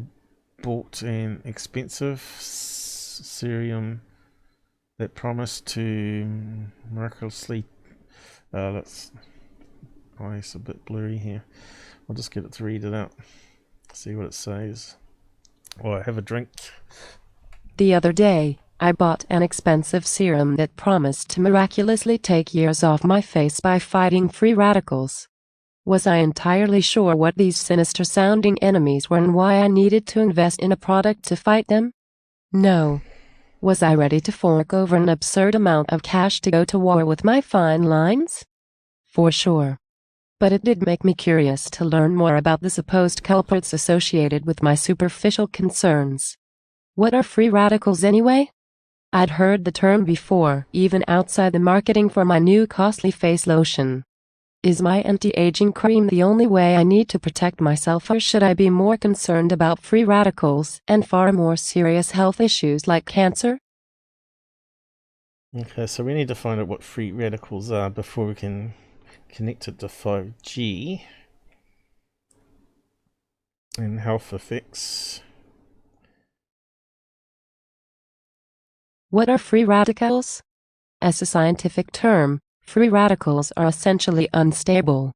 bought an expensive serum that promised to miraculously it's a bit blurry here. I'll just get it to read it out, see what it says. Or have a drink. The other day, I bought an expensive serum that promised to miraculously take years off my face by fighting free radicals. Was I entirely sure what these sinister-sounding enemies were and why I needed to invest in a product to fight them? No. Was I ready to fork over an absurd amount of cash to go to war with my fine lines? For sure. But it did make me curious to learn more about the supposed culprits associated with my superficial concerns. What are free radicals anyway? I'd heard the term before, even outside the marketing for my new costly face lotion. Is my anti-aging cream the only way I need to protect myself, or should I be more concerned about free radicals and far more serious health issues like cancer? Okay, so we need to find out what free radicals are before we can connect it to 5G and health effects. What are free radicals? As a scientific term, free radicals are essentially unstable.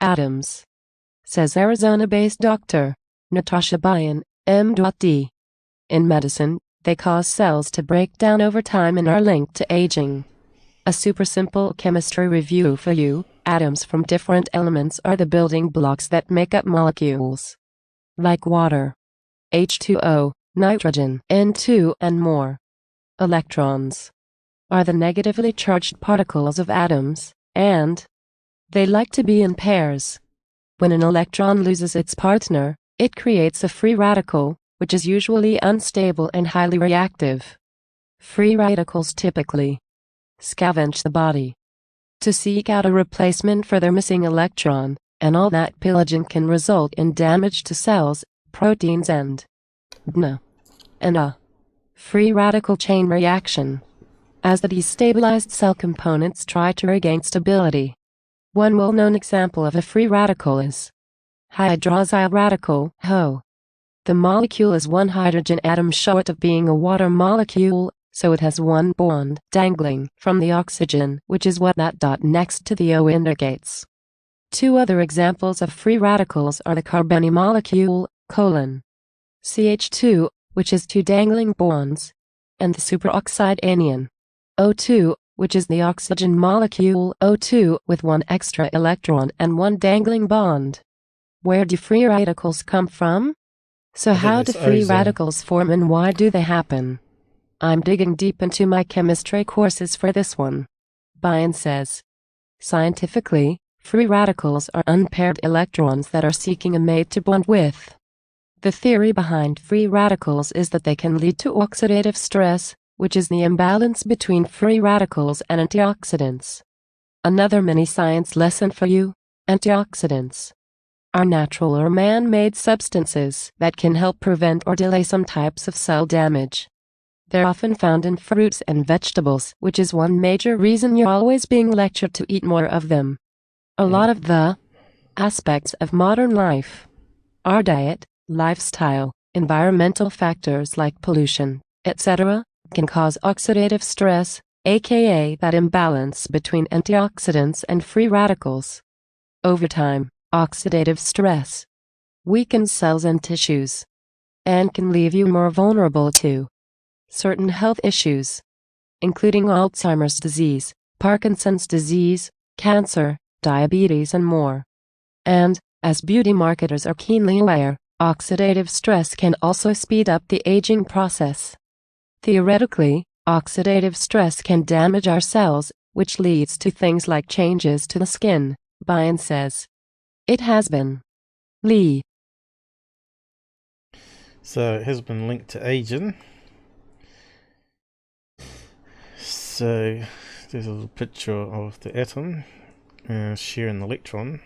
atoms, says Arizona-based Dr. Natasha Bayan, M.D. In medicine, they cause cells to break down over time and are linked to aging. A super simple chemistry review for you: atoms from different elements are the building blocks that make up molecules, like water, H2O, nitrogen, N2, and more. Electrons are the negatively charged particles of atoms, and they like to be in pairs. When an electron loses its partner, it creates a free radical, which is usually unstable and highly reactive. Free radicals typically scavenge the body to seek out a replacement for their missing electron, and all that pillaging can result in damage to cells, proteins, and a free radical chain reaction, as the destabilized cell components try to regain stability. One well-known example of a free radical is hydroxyl radical, HO. The molecule is one hydrogen atom short of being a water molecule, so it has one bond dangling from the oxygen, which is what that dot next to the O indicates. Two other examples of free radicals are the carbene molecule, CH2, which is two dangling bonds, and the superoxide anion, O2, which is the oxygen molecule, O2, with one extra electron and one dangling bond. Where do free radicals come from? So how do free radicals form and why do they happen? I'm digging deep into my chemistry courses for this one. Bayan says, scientifically, free radicals are unpaired electrons that are seeking a mate to bond with. The theory behind free radicals is that they can lead to oxidative stress, which is the imbalance between free radicals and antioxidants. Another mini-science lesson for you: antioxidants are natural or man-made substances that can help prevent or delay some types of cell damage. They're often found in fruits and vegetables, which is one major reason you're always being lectured to eat more of them. A lot of the aspects of modern life, our diet, lifestyle, environmental factors like pollution, etc., can cause oxidative stress, aka that imbalance between antioxidants and free radicals. Over time, oxidative stress weakens cells and tissues, and can leave you more vulnerable to certain health issues, including Alzheimer's disease, Parkinson's disease, cancer, diabetes, and more. And, as beauty marketers are keenly aware, oxidative stress can also speed up the aging process. Theoretically, oxidative stress can damage our cells, which leads to things like changes to the skin, Bayan says. It has been. Lee. So it has been linked to aging. So there's a picture of the atom sharing an electron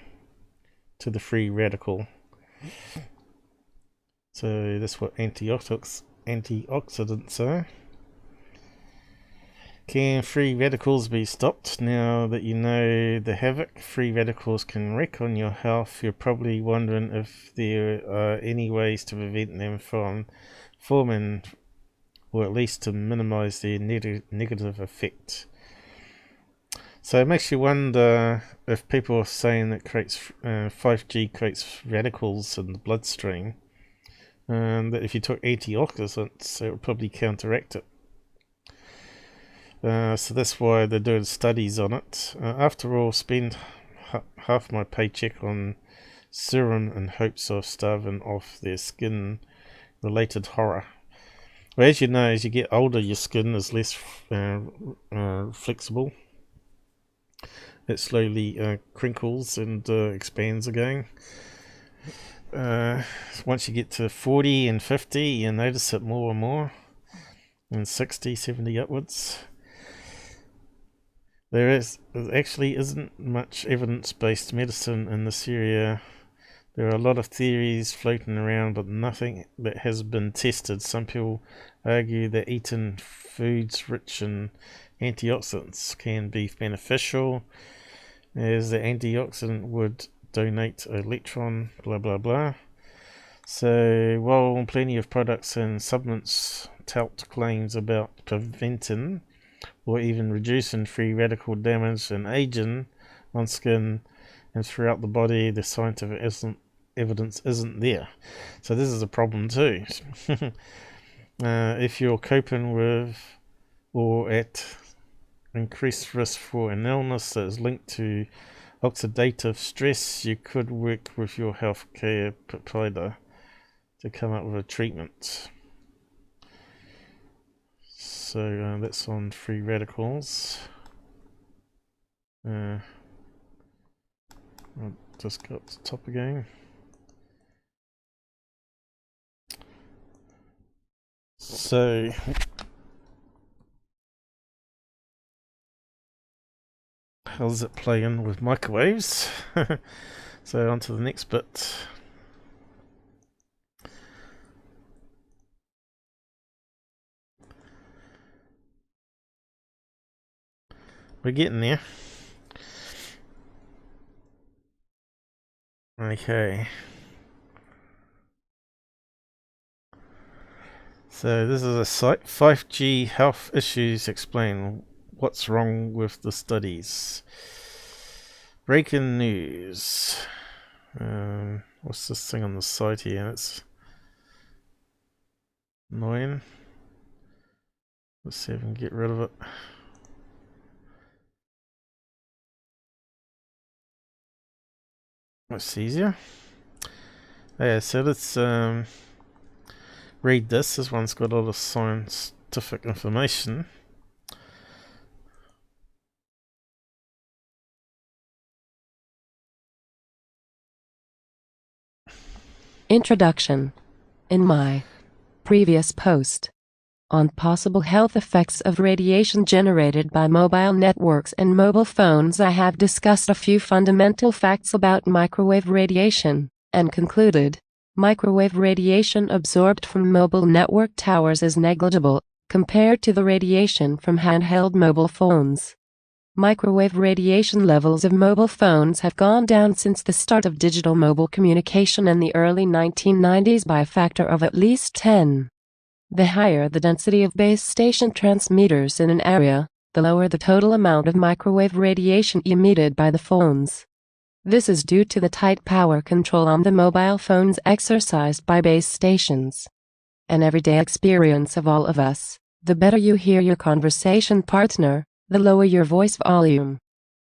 to the free radical. So that's what antioxidants are. Can free radicals be stopped? Now that you know the havoc free radicals can wreak on your health, you're probably wondering if there are any ways to prevent them from forming, or at least to minimize their negative effect. So it makes you wonder if people are saying that 5G creates radicals in the bloodstream, that if you took antioxidants, it would probably counteract it. So that's why they're doing studies on it. After all, spend half my paycheck on serum in hopes of starving off their skin-related horror. Well, as you know, as you get older, your skin is less flexible. It slowly crinkles and expands again. Once you get to 40 and 50, you notice it more and more. And 60, 70 upwards. There actually isn't much evidence-based medicine in this area. There are a lot of theories floating around, but nothing that has been tested. Some people argue that eating foods rich in antioxidants can be beneficial, as the antioxidant would donate an electron, blah blah blah. So while plenty of products and supplements tout claims about preventing or even reducing free radical damage and aging on skin, and throughout the body the scientific evidence isn't there. So this is a problem too. If you're coping with or at increased risk for an illness that is linked to oxidative stress, you could work with your healthcare provider to come up with a treatment. So that's on free radicals. I'll just go up to the top again. So how does it play in with microwaves? So on to the next bit. We're getting there. Okay. So this is a site. 5G health issues explain what's wrong with the studies. Breaking news. What's this thing on the site here? It's annoying. Let's see if we can get rid of it. That's easier. Yeah, so let's read this. This one's got a lot of scientific information. Introduction. In my previous post on possible health effects of radiation generated by mobile networks and mobile phones, I have discussed a few fundamental facts about microwave radiation, and concluded, microwave radiation absorbed from mobile network towers is negligible, compared to the radiation from handheld mobile phones. Microwave radiation levels of mobile phones have gone down since the start of digital mobile communication in the early 1990s by a factor of at least 10. The higher the density of base station transmitters in an area, the lower the total amount of microwave radiation emitted by the phones. This is due to the tight power control on the mobile phones exercised by base stations. An everyday experience of all of us. The better you hear your conversation partner, the lower your voice volume.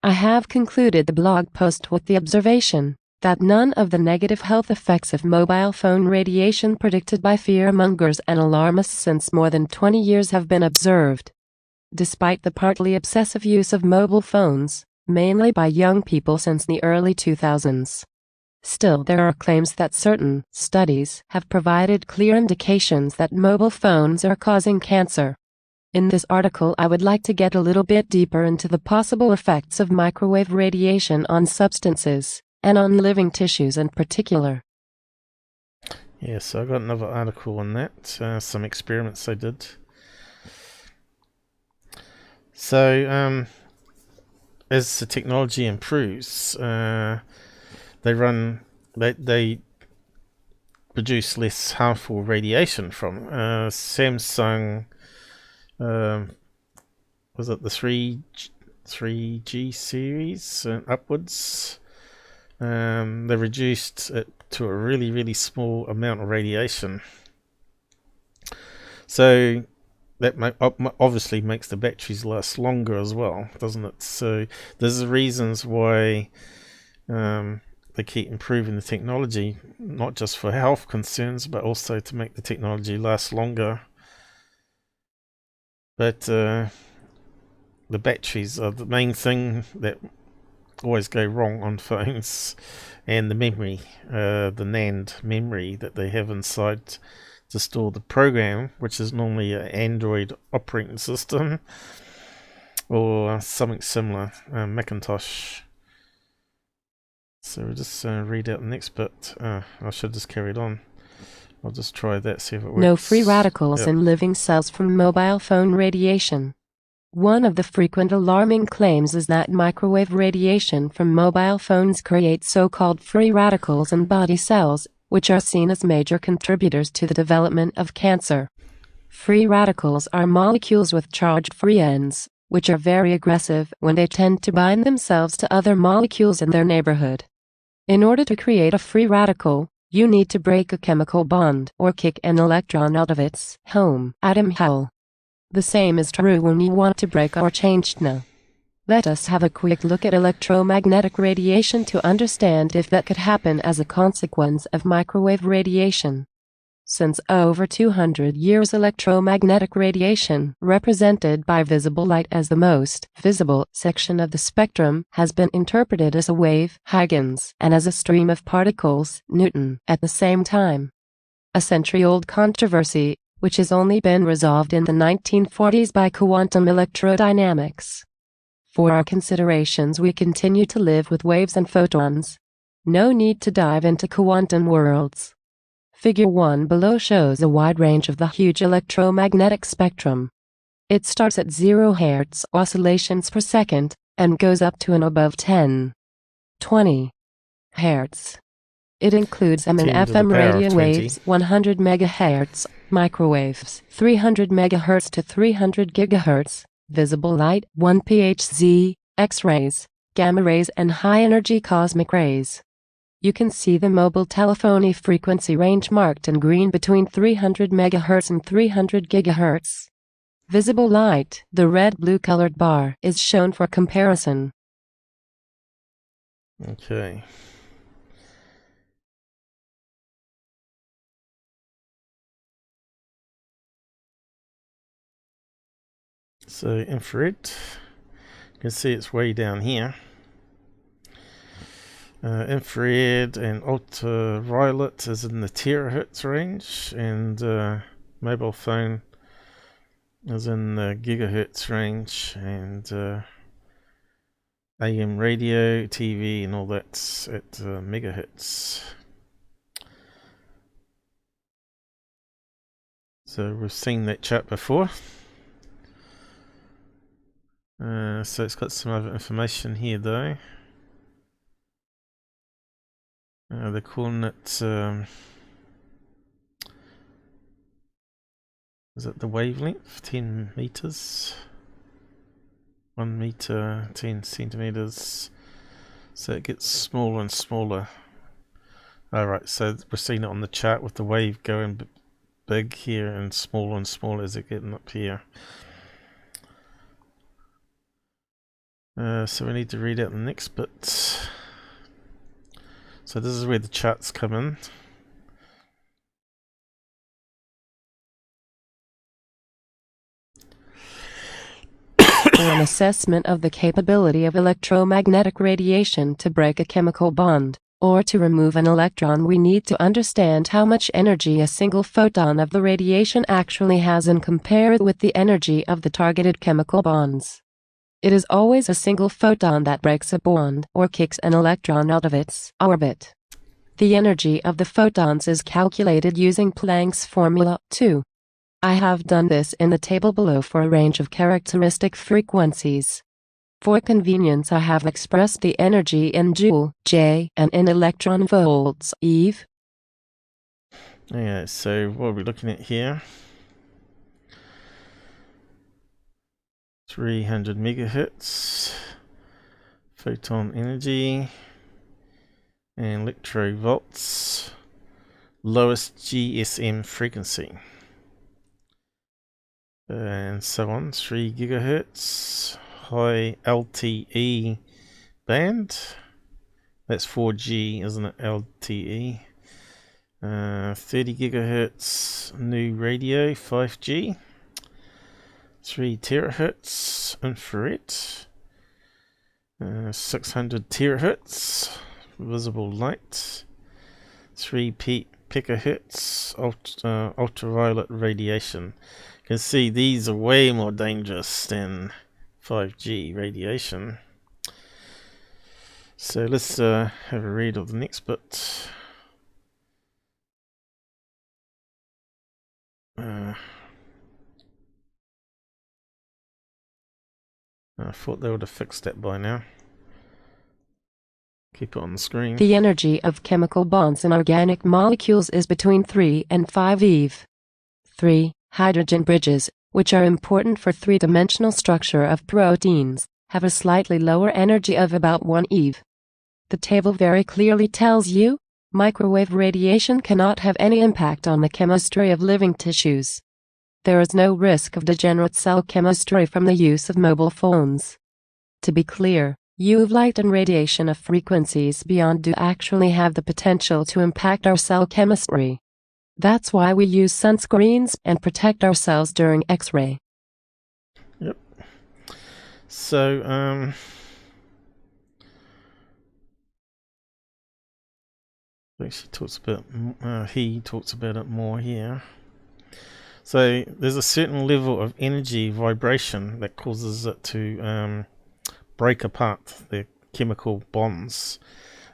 I have concluded the blog post with the observation that none of the negative health effects of mobile phone radiation predicted by fearmongers and alarmists since more than 20 years have been observed. Despite the partly obsessive use of mobile phones, mainly by young people since the early 2000s. Still, there are claims that certain studies have provided clear indications that mobile phones are causing cancer. In this article, I would like to get a little bit deeper into the possible effects of microwave radiation on substances, and on living tissues in particular. Yeah, so I got another article on that, some experiments I did. So, as the technology improves, they produce less harmful radiation from Samsung. Was it the 3G series upwards? They reduced it to a really, really small amount of radiation. So that obviously makes the batteries last longer as well, doesn't it? So there's reasons why they keep improving the technology, not just for health concerns, but also to make the technology last longer. But the batteries are the main thing that always go wrong on phones, and the memory, the NAND memory that they have inside to store the program, which is normally an Android operating system or something similar, Macintosh. So we'll just read out the next bit. I should just carry it on. I'll just try that, see if it works. No free radicals in living cells from mobile phone radiation. One of the frequent alarming claims is that microwave radiation from mobile phones creates so-called free radicals in body cells, which are seen as major contributors to the development of cancer. Free radicals are molecules with charged free ends, which are very aggressive when they tend to bind themselves to other molecules in their neighborhood. In order to create a free radical, you need to break a chemical bond or kick an electron out of its home atom hole. The same is true when you want to break or change now. Let us have a quick look at electromagnetic radiation to understand if that could happen as a consequence of microwave radiation. Since over 200 years, electromagnetic radiation, represented by visible light as the most visible section of the spectrum, has been interpreted as a wave, Huygens, and as a stream of particles, Newton, at the same time. A century-old controversy, which has only been resolved in the 1940s by quantum electrodynamics. For our considerations, we continue to live with waves and photons. No need to dive into quantum worlds. Figure 1 below shows a wide range of the huge electromagnetic spectrum. It starts at 0 Hz oscillations per second and goes up to and above 10-20 Hz. It includes M and 10 to the FM power of radio 20. waves, 100 MHz, microwaves, 300 MHz to 300 GHz, visible light, 1 PHZ, X-rays, gamma rays, and high-energy cosmic rays. You can see the mobile telephony frequency range marked in green between 300 MHz and 300 GHz. Visible light, the red-blue colored bar, is shown for comparison. Okay. So infrared, you can see it's way down here. Infrared and ultraviolet is in the terahertz range, and mobile phone is in the gigahertz range, and AM radio, TV, and all that's at megahertz. So we've seen that chart before. So it's got some other information here though. They're calling it, is it the wavelength? 10 meters? 1 meter, 10 centimeters. So it gets smaller and smaller. Alright, so we're seeing it on the chart with the wave going big here and smaller as it getting up here. So we need to read out the next bit. So this is where the charts come in. For an assessment of the capability of electromagnetic radiation to break a chemical bond, or to remove an electron, we need to understand how much energy a single photon of the radiation actually has and compare it with the energy of the targeted chemical bonds. It is always a single photon that breaks a bond or kicks an electron out of its orbit. The energy of the photons is calculated using Planck's formula, 2. I have done this in the table below for a range of characteristic frequencies. For convenience, I have expressed the energy in joule, J, and in electron volts, Eve. Yeah, so what are we looking at here? 300 megahertz photon energy and electrovolts, lowest GSM frequency, and so on. 3 gigahertz high LTE band, that's 4G, isn't it? LTE. 30 gigahertz new radio, 5G. 3 terahertz infrared, 600 terahertz visible light, 3 picohertz ultraviolet radiation. You can see these are way more dangerous than 5G radiation. So let's have a read of the next bit. I thought they would have fixed that by now. Keep it on the screen. The energy of chemical bonds in organic molecules is between 3 and 5 eV. 3. Hydrogen bridges, which are important for three-dimensional structure of proteins, have a slightly lower energy of about 1 eV. The table very clearly tells you, microwave radiation cannot have any impact on the chemistry of living tissues. There is no risk of degenerate cell chemistry from the use of mobile phones. To be clear, UV light and radiation of frequencies beyond do actually have the potential to impact our cell chemistry. That's why we use sunscreens and protect ourselves during X-ray. Yep. So, he talks about it more here. So there's a certain level of energy vibration that causes it to break apart the chemical bonds,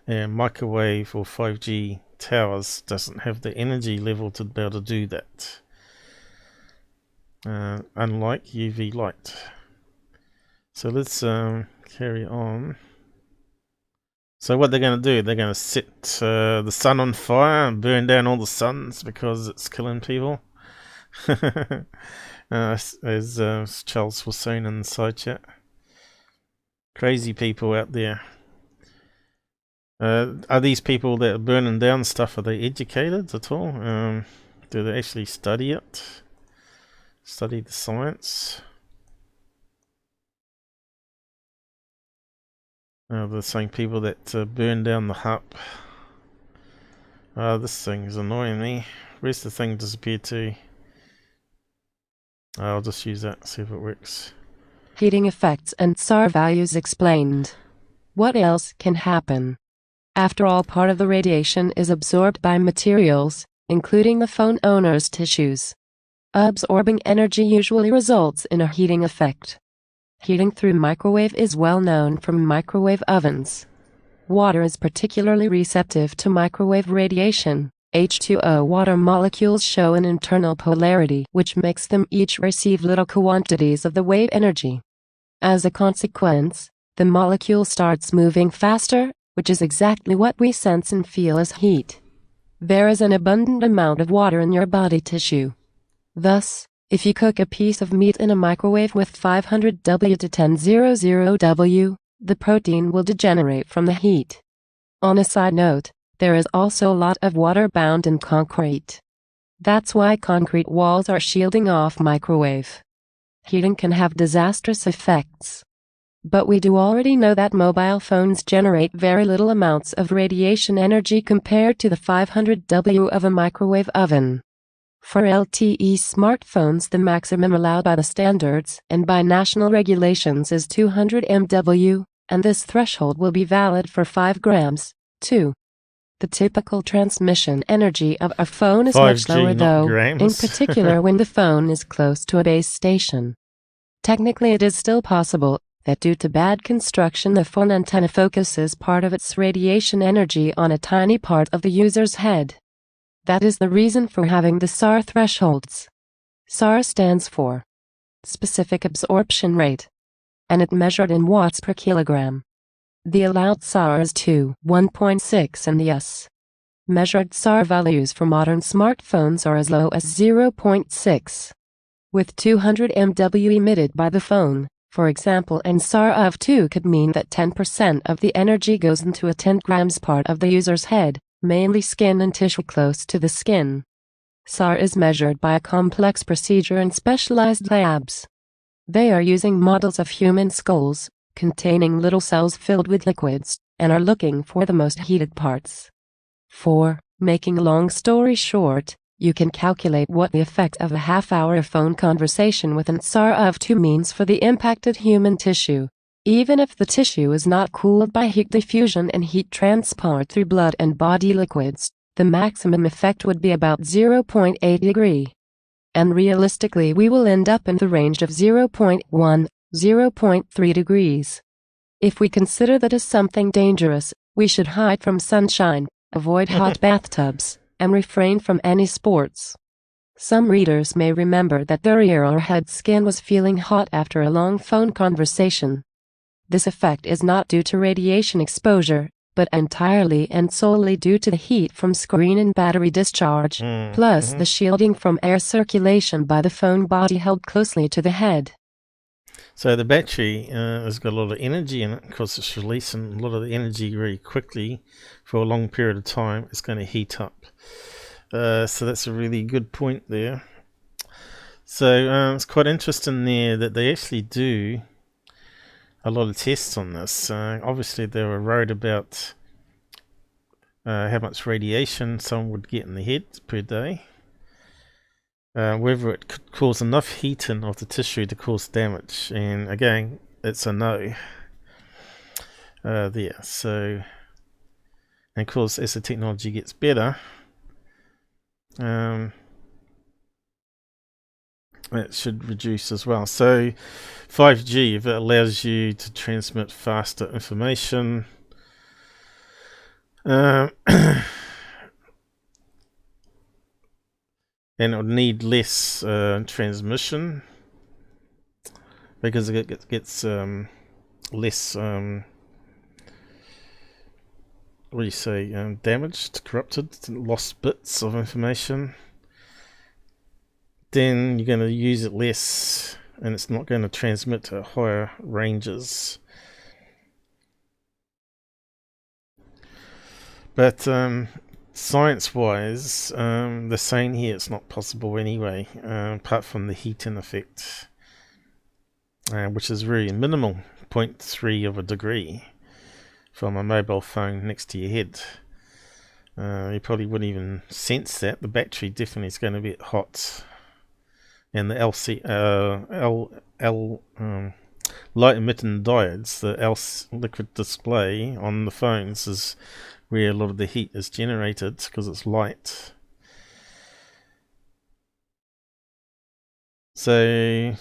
and microwave or 5G towers doesn't have the energy level to be able to do that, unlike UV light. So let's carry on. So what they're going to do, they're going to set the sun on fire and burn down all the suns because it's killing people. As Charles was saying in the side chat. Crazy people out there. Are these people that are burning down stuff, are they educated at all? Do they actually study it? Study the science? The same people that burn down the hub. This thing is annoying me. Where's the thing disappeared to? I'll just use that, see if it works. Heating effects and SAR values explained. What else can happen? After all, part of the radiation is absorbed by materials, including the phone owner's tissues. Absorbing energy usually results in a heating effect. Heating through microwave is well known from microwave ovens. Water is particularly receptive to microwave radiation. H2O water molecules show an internal polarity, which makes them each receive little quantities of the wave energy. As a consequence, the molecule starts moving faster, which is exactly what we sense and feel as heat. There is an abundant amount of water in your body tissue. Thus, if you cook a piece of meat in a microwave with 500 W to 1000 W, the protein will degenerate from the heat. On a side note, there is also a lot of water bound in concrete. That's why concrete walls are shielding off microwave. Heating can have disastrous effects. But we do already know that mobile phones generate very little amounts of radiation energy compared to the 500 W of a microwave oven. For LTE smartphones, the maximum allowed by the standards and by national regulations is 200 MW, and this threshold will be valid for 5 grams, too. The typical transmission energy of a phone is much lower though, in particular when the phone is close to a base station. Technically, it is still possible that due to bad construction the phone antenna focuses part of its radiation energy on a tiny part of the user's head. That is the reason for having the SAR thresholds. SAR stands for Specific Absorption Rate, and it measured in watts per kilogram. The allowed SAR is 1.6 and the S. Measured SAR values for modern smartphones are as low as 0.6. With 200 MW emitted by the phone, for example, and SAR of 2 could mean that 10% of the energy goes into a 10 grams part of the user's head, mainly skin and tissue close to the skin. SAR is measured by a complex procedure in specialized labs. They are using models of human skulls, containing little cells filled with liquids, and are looking for the most heated parts. Making a long story short, you can calculate what the effect of a half-hour phone conversation with an SAR of 2 means for the impacted human tissue. Even if the tissue is not cooled by heat diffusion and heat transport through blood and body liquids, the maximum effect would be about 0.8 degree. And realistically we will end up in the range of 0.1, 0.3 degrees. If we consider that as something dangerous, we should hide from sunshine, avoid hot bathtubs, and refrain from any sports. Some readers may remember that their ear or head skin was feeling hot after a long phone conversation. This effect is not due to radiation exposure, but entirely and solely due to the heat from screen and battery discharge, plus the shielding from air circulation by the phone body held closely to the head. So the battery has got a lot of energy in it because it's releasing a lot of the energy very quickly for a long period of time. It's going to heat up. So that's a really good point there. So it's quite interesting there that they actually do a lot of tests on this. Obviously they were worried about how much radiation someone would get in the head per day. Whether it could cause enough heating of the tissue to cause damage, and again it's a no there. So, and of course as the technology gets better, it should reduce as well. So 5G, if it allows you to transmit faster information, and it would need less transmission because it gets less what do you say, damaged, corrupted, lost bits of information. Then you're going to use it less and it's not going to transmit to higher ranges. But science-wise, they're saying here it's not possible anyway, apart from the heating effect, which is really minimal, 0.3 of a degree from a mobile phone next to your head. You probably wouldn't even sense that. The battery definitely is going to be hot, and the light emitting diodes, the liquid display on the phones, is where a lot of the heat is generated because it's light. So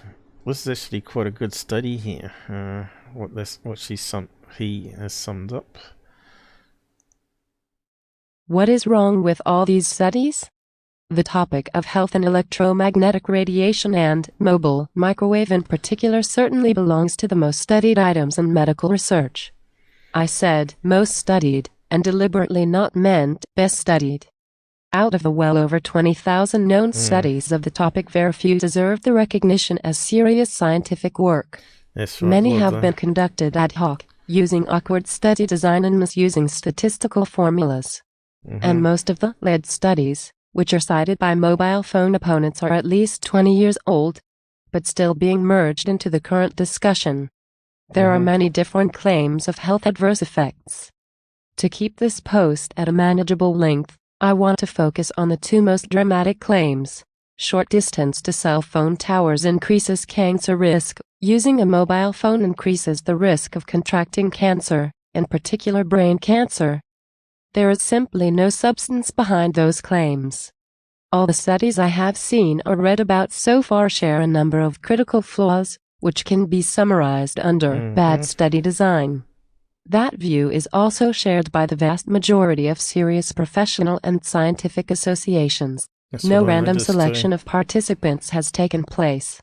this is actually quite a good study here. He has summed up. What is wrong with all these studies? The topic of health and electromagnetic radiation and mobile microwave in particular certainly belongs to the most studied items in medical research. I said most studied, and deliberately not meant best studied. Out of the well over 20,000 known studies of the topic, very few deserve the recognition as serious scientific work. That's right, Many have been conducted ad hoc, using awkward study design and misusing statistical formulas. And most of the lead studies, which are cited by mobile phone opponents, are at least 20 years old, but still being merged into the current discussion. There are many different claims of health adverse effects. To keep this post at a manageable length, I want to focus on the two most dramatic claims. Short distance to cell phone towers increases cancer risk. Using a mobile phone increases the risk of contracting cancer, in particular brain cancer. There is simply no substance behind those claims. All the studies I have seen or read about so far share a number of critical flaws, which can be summarized under bad study design. That view is also shared by the vast majority of serious professional and scientific associations. No random selection of participants has taken place.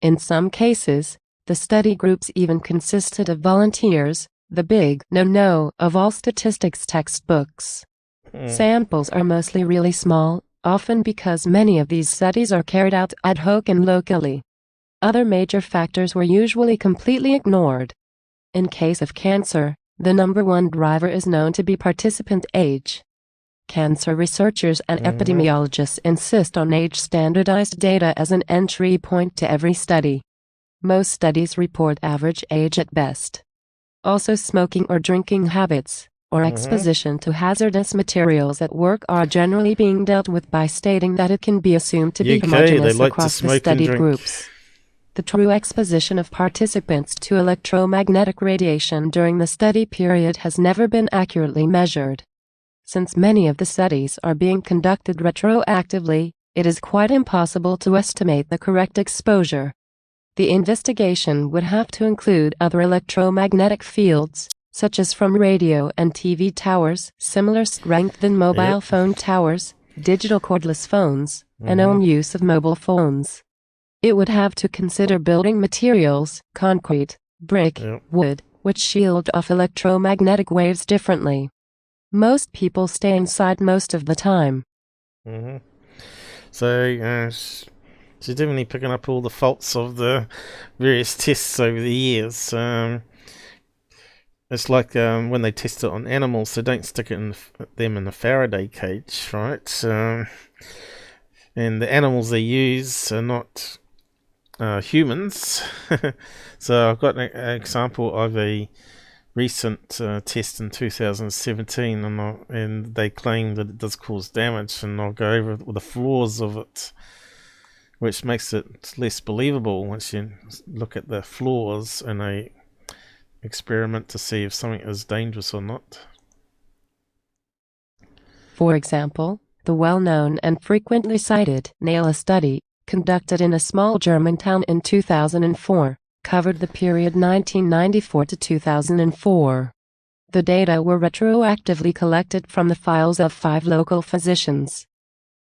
In some cases, the study groups even consisted of volunteers, the big no-no of all statistics textbooks. Samples are mostly really small, often because many of these studies are carried out ad hoc and locally. Other major factors were usually completely ignored. In case of cancer, the number one driver is known to be participant age. Cancer researchers and epidemiologists insist on age-standardized data as an entry point to every study. Most studies report average age at best. Also, smoking or drinking habits, or exposition to hazardous materials at work are generally being dealt with by stating that it can be assumed to be homogeneous across the studied groups. The true exposition of participants to electromagnetic radiation during the study period has never been accurately measured. Since many of the studies are being conducted retroactively, it is quite impossible to estimate the correct exposure. The investigation would have to include other electromagnetic fields, such as from radio and TV towers, similar strength than mobile phone towers, digital cordless phones, and own use of mobile phones. It would have to consider building materials, concrete, brick, wood, which shield off electromagnetic waves differently. Most people stay inside most of the time. So, she's definitely picking up all the faults of the various tests over the years. It's like when they test it on animals, they don't stick them in a Faraday cage, right? And the animals they use are not humans. So I've got an example of a recent test in 2017, and they claim that it does cause damage, and I'll go over the flaws of it, which makes it less believable once you look at the flaws in a experiment to see if something is dangerous or not. For example, the well-known and frequently cited NAILA study, conducted in a small German town in 2004, covered the period 1994 to 2004. The data were retroactively collected from the files of 5 local physicians.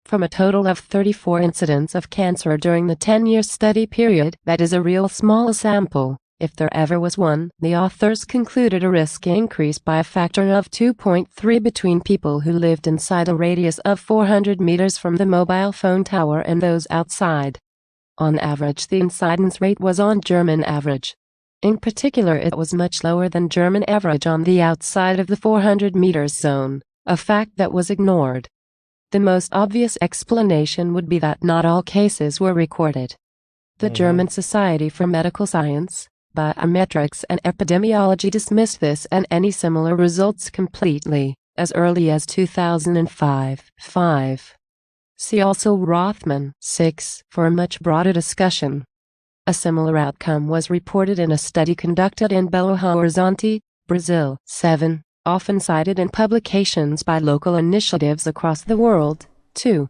From a total of 34 incidents of cancer during the 10-year study period, that is a real small sample. If there ever was one, the authors concluded a risk increased by a factor of 2.3 between people who lived inside a radius of 400 meters from the mobile phone tower and those outside. On average, the incidence rate was on German average. In particular, it was much lower than German average on the outside of the 400 meters zone, a fact that was ignored. The most obvious explanation would be that not all cases were recorded. The German Society for Medical Science, Biometrics and Epidemiology dismissed this and any similar results completely, as early as 2005. 5. See also Rothman, 6, for a much broader discussion. A similar outcome was reported in a study conducted in Belo Horizonte, Brazil. 7, often cited in publications by local initiatives across the world. 2.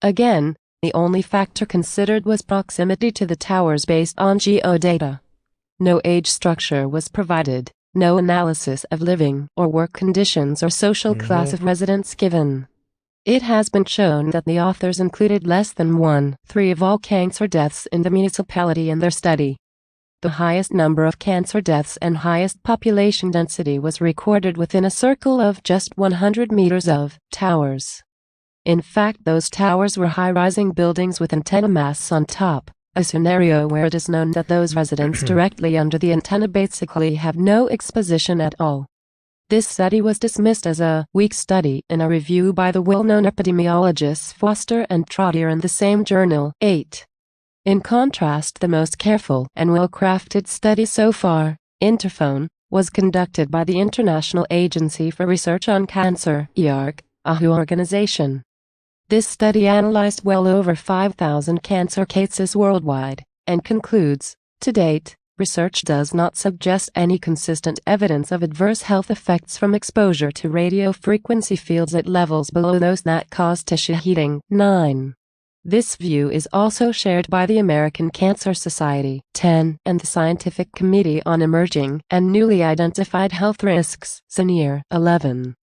Again, the only factor considered was proximity to the towers based on geodata. No age structure was provided, no analysis of living or work conditions or social class of residents given. It has been shown that the authors included less than 1/3 of all cancer deaths in the municipality in their study. The highest number of cancer deaths and highest population density was recorded within a circle of just 100 meters of towers. In fact, those towers were high-rising buildings with antenna masts on top, a scenario where it is known that those residents directly under the antenna basically have no exposition at all. This study was dismissed as a weak study in a review by the well-known epidemiologists Foster and Trottier in the same journal. 8. In contrast, the most careful and well-crafted study so far, Interphone, was conducted by the International Agency for Research on Cancer, IARC, a WHO organization. This study analyzed well over 5,000 cancer cases worldwide, and concludes, to date, research does not suggest any consistent evidence of adverse health effects from exposure to radio frequency fields at levels below those that cause tissue heating. 9. This view is also shared by the American Cancer Society, 10, and the Scientific Committee on Emerging and Newly Identified Health Risks, SNIER, 11.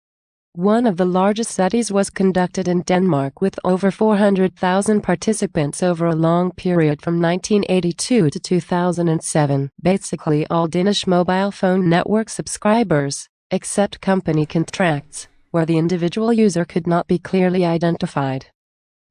One of the largest studies was conducted in Denmark with over 400,000 participants over a long period from 1982 to 2007, basically all Danish mobile phone network subscribers, except company contracts, where the individual user could not be clearly identified.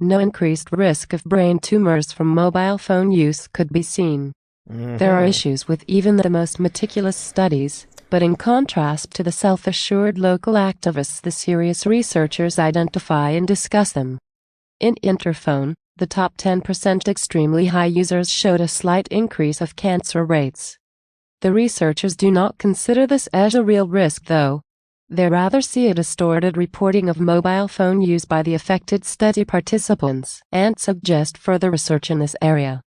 No increased risk of brain tumors from mobile phone use could be seen. There are issues with even the most meticulous studies, but in contrast to the self-assured local activists, the serious researchers identify and discuss them. In Interphone, the top 10% extremely high users showed a slight increase of cancer rates. The researchers do not consider this as a real risk, though. They rather see a distorted reporting of mobile phone use by the affected study participants and suggest further research in this area.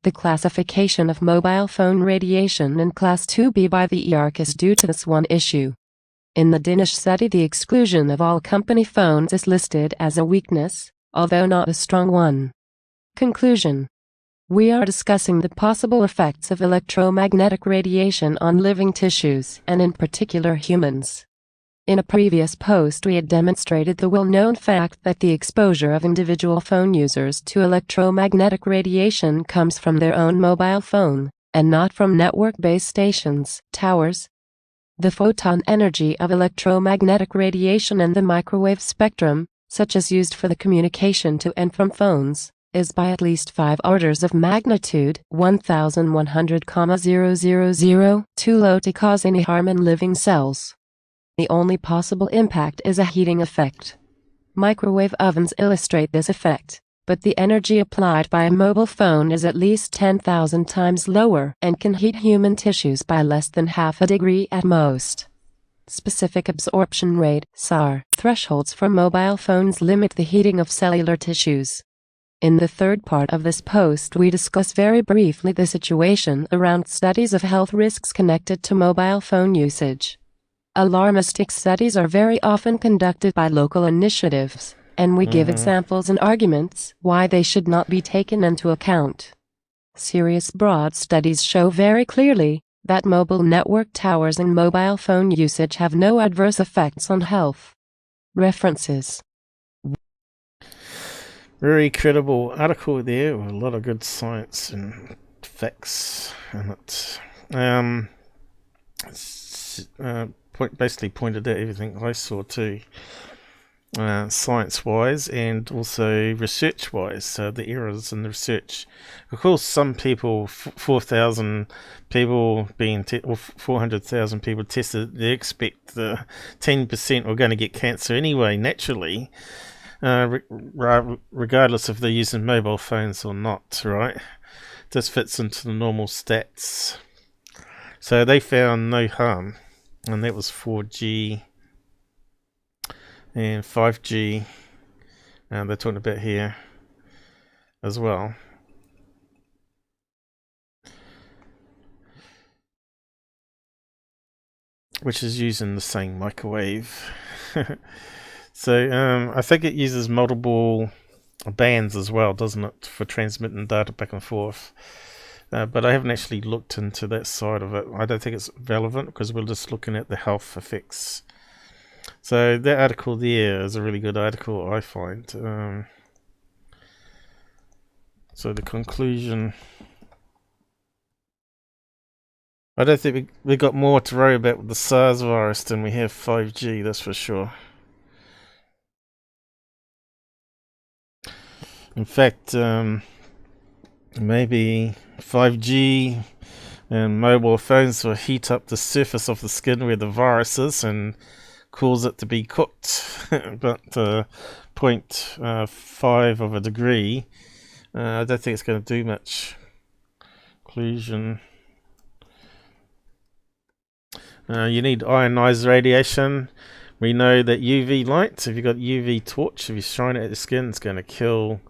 The classification of mobile phone radiation in Class 2B by the IARC is due to this one issue. In the Danish study, the exclusion of all company phones is listed as a weakness, although not a strong one. Conclusion. We are discussing the possible effects of electromagnetic radiation on living tissues, and in particular humans. In a previous post, we had demonstrated the well-known fact that the exposure of individual phone users to electromagnetic radiation comes from their own mobile phone, and not from network base stations, towers, The photon energy of electromagnetic radiation in the microwave spectrum, such as used for the communication to and from phones, is by at least 5 orders of magnitude 1100,000 too low to cause any harm in living cells. The only possible impact is a heating effect. Microwave ovens illustrate this effect, but the energy applied by a mobile phone is at least 10,000 times lower and can heat human tissues by less than half a degree at most. Specific absorption rate (SAR) thresholds for mobile phones limit the heating of cellular tissues. In the third part of this post we discuss very briefly the situation around studies of health risks connected to mobile phone usage. Alarmistic studies are very often conducted by local initiatives, and we give examples and arguments why they should not be taken into account. Serious broad studies show very clearly that mobile network towers and mobile phone usage have no adverse effects on health. References. Very credible article there with a lot of good science and facts in it. Basically pointed out everything I saw too, science-wise and also research-wise, the errors in the research. Of course, some people, 4,000 people or 400,000 people tested, they expect 10% are going to get cancer anyway, naturally, regardless if they're using mobile phones or not, right? This fits into the normal stats. So they found no harm. And that was 4G and 5G, and they're talking about here as well. Which is using the same microwave. So I think it uses multiple bands as well, doesn't it, for transmitting data back and forth. But I haven't actually looked into that side of it. I don't think it's relevant because we're just looking at the health effects. So that article there is a really good article, I find. So the conclusion, I don't think we got more to worry about with the SARS virus than we have 5G, that's for sure. In fact, maybe 5G and mobile phones will heat up the surface of the skin where the virus is and cause it to be cooked. But 0.5 of a degree, I don't think it's going to do much. Conclusion. You need ionized radiation. We know that UV light, if you've got UV torch, if you shine it at the skin, it's going to kill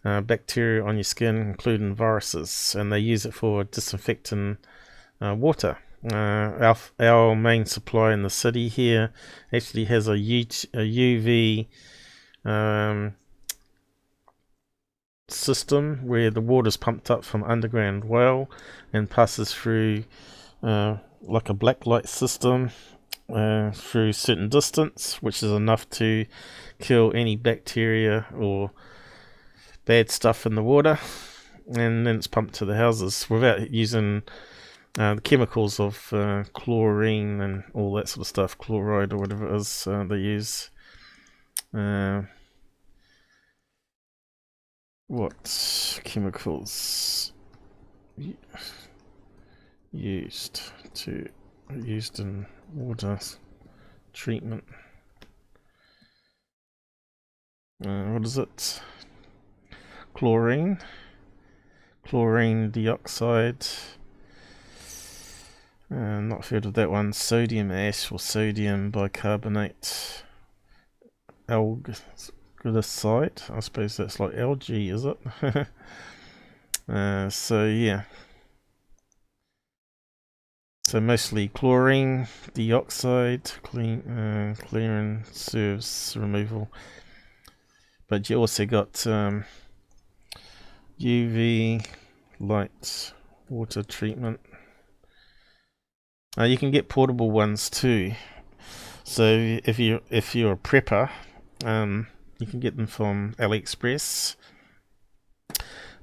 bacteria on your skin, including viruses, and they use it for disinfecting water. Our main supply in the city here actually has a UV system where the water is pumped up from underground well and passes through like a black light system through a certain distance, which is enough to kill any bacteria or bad stuff in the water, and then it's pumped to the houses without using the chemicals of chlorine and all that sort of stuff, chloride or whatever it is they use. What chemicals used in water treatment? What is it? Chlorine dioxide. Not heard of that one. Sodium ash or sodium bicarbonate. Algicide. I suppose that's like algae, is it? So yeah. So mostly chlorine dioxide, clearing serves removal. But you also got UV light water treatment. You can get portable ones too. So if you're a prepper, you can get them from AliExpress.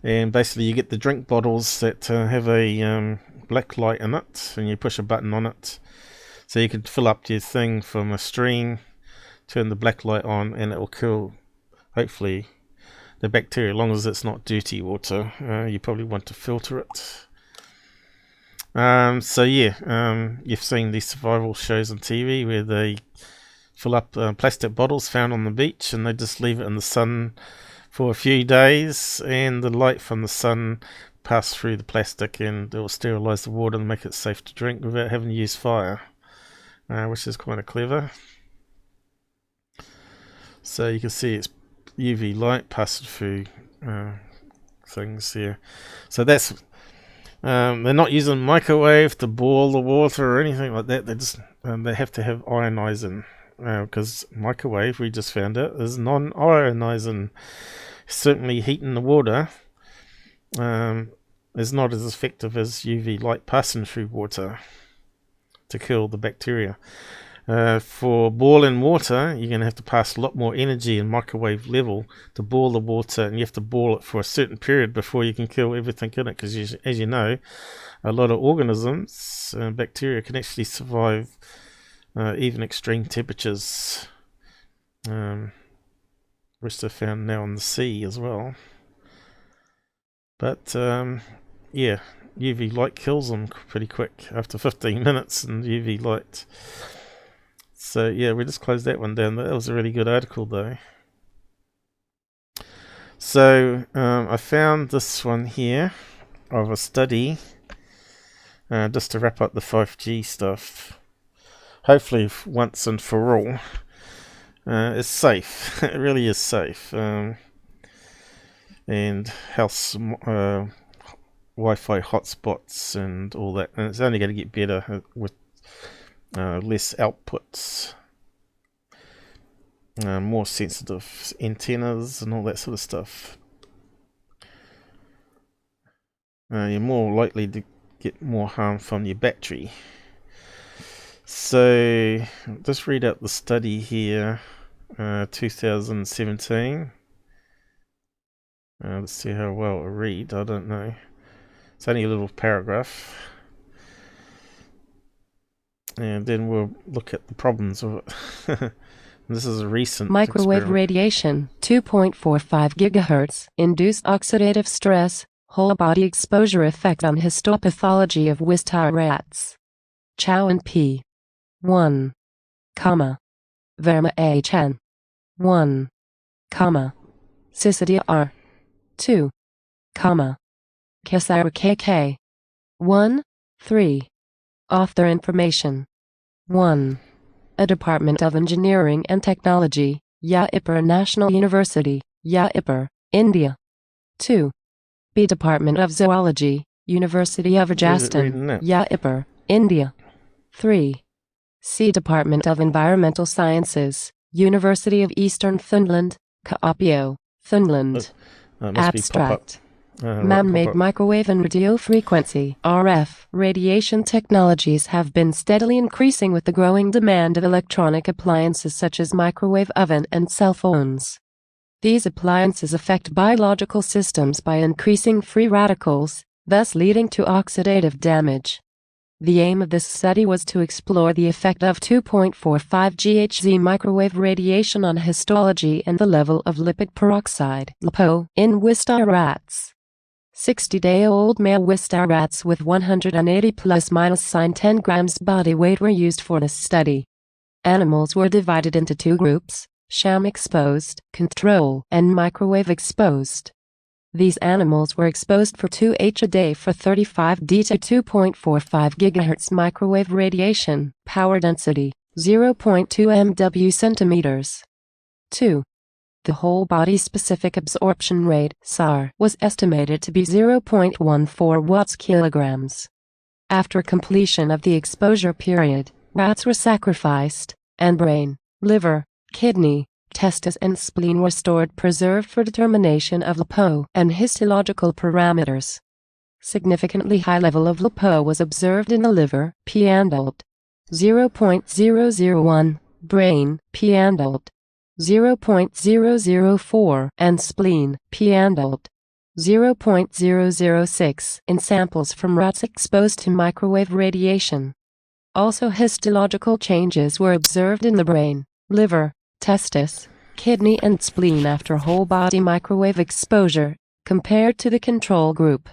And basically you get the drink bottles that have a black light in it, and you push a button on it. So you could fill up your thing from a stream, turn the black light on, and it will kill, hopefully, the bacteria, as long as it's not dirty water. You probably want to filter it. So yeah, you've seen these survival shows on TV where they fill up plastic bottles found on the beach, and they just leave it in the sun for a few days, and the light from the sun pass through the plastic and it will sterilize the water and make it safe to drink without having to use fire, which is kind of clever. So you can see it's UV light passing through things here. So that's they're not using microwave to boil the water or anything like that. They just they have to have ionizing, because microwave, we just found out, is non-ionizing. Certainly heating the water is not as effective as UV light passing through water to kill the bacteria. For boiling water, you're going to have to pass a lot more energy in microwave level to boil the water, and you have to boil it for a certain period before you can kill everything in it, because as you know, a lot of organisms, bacteria, can actually survive even extreme temperatures, which they're found now in the sea as well. But yeah, UV light kills them pretty quick after 15 minutes in UV light. So yeah, we just closed that one down. That was a really good article though. So I found this one here of a study, just to wrap up the 5G stuff, hopefully once and for all. It's safe. It really is safe. And house Wi-Fi hotspots and all that. And it's only going to get better with less outputs, more sensitive antennas and all that sort of stuff. You're more likely to get more harm from your battery. So just read out the study here, 2017. Let's see how well I read. I don't know. It's only a little paragraph. And then we'll look at the problems of it. This is a recent microwave experiment. radiation, 2.45 gigahertz, induced oxidative stress, whole body exposure effect on histopathology of Wistar rats. Chow and P. 1, Verma H.N. 1, Cicidia R. 2, Kesara KK. 1, 3. Author information. 1. A Department of Engineering and Technology, Jaipur National University, Jaipur, India. 2. B. Department of Zoology, University of Rajasthan, Jaipur, India. 3. C. Department of Environmental Sciences, University of Eastern Finland, Kuopio, Finland. Abstract. Man-made microwave and radio frequency (RF) radiation technologies have been steadily increasing with the growing demand of electronic appliances such as microwave oven and cell phones. These appliances affect biological systems by increasing free radicals, thus leading to oxidative damage. The aim of this study was to explore the effect of 2.45 GHz microwave radiation on histology and the level of lipid peroxide (LiPo) in Wistar rats. 60-day-old male Wistar rats with 180 ± 10 grams body weight were used for this study. Animals were divided into two groups: sham exposed, control, and microwave exposed. These animals were exposed for 2H a day for 35D to 2.45 GHz microwave radiation, power density 0.2 MW centimeters. 2. The whole body specific absorption rate (SAR) was estimated to be 0.14 watts kilograms. After completion of the exposure period, rats were sacrificed, and brain, liver, kidney, testis and spleen were stored preserved for determination of LiPo and histological parameters. Significantly high level of LiPo was observed in the liver, P adult, 0.001, brain, P adult, 0.004, and spleen, P adult, 0.006 in samples from rats exposed to microwave radiation. Also, histological changes were observed in the brain, liver, testis, kidney and spleen after whole-body microwave exposure, compared to the control group.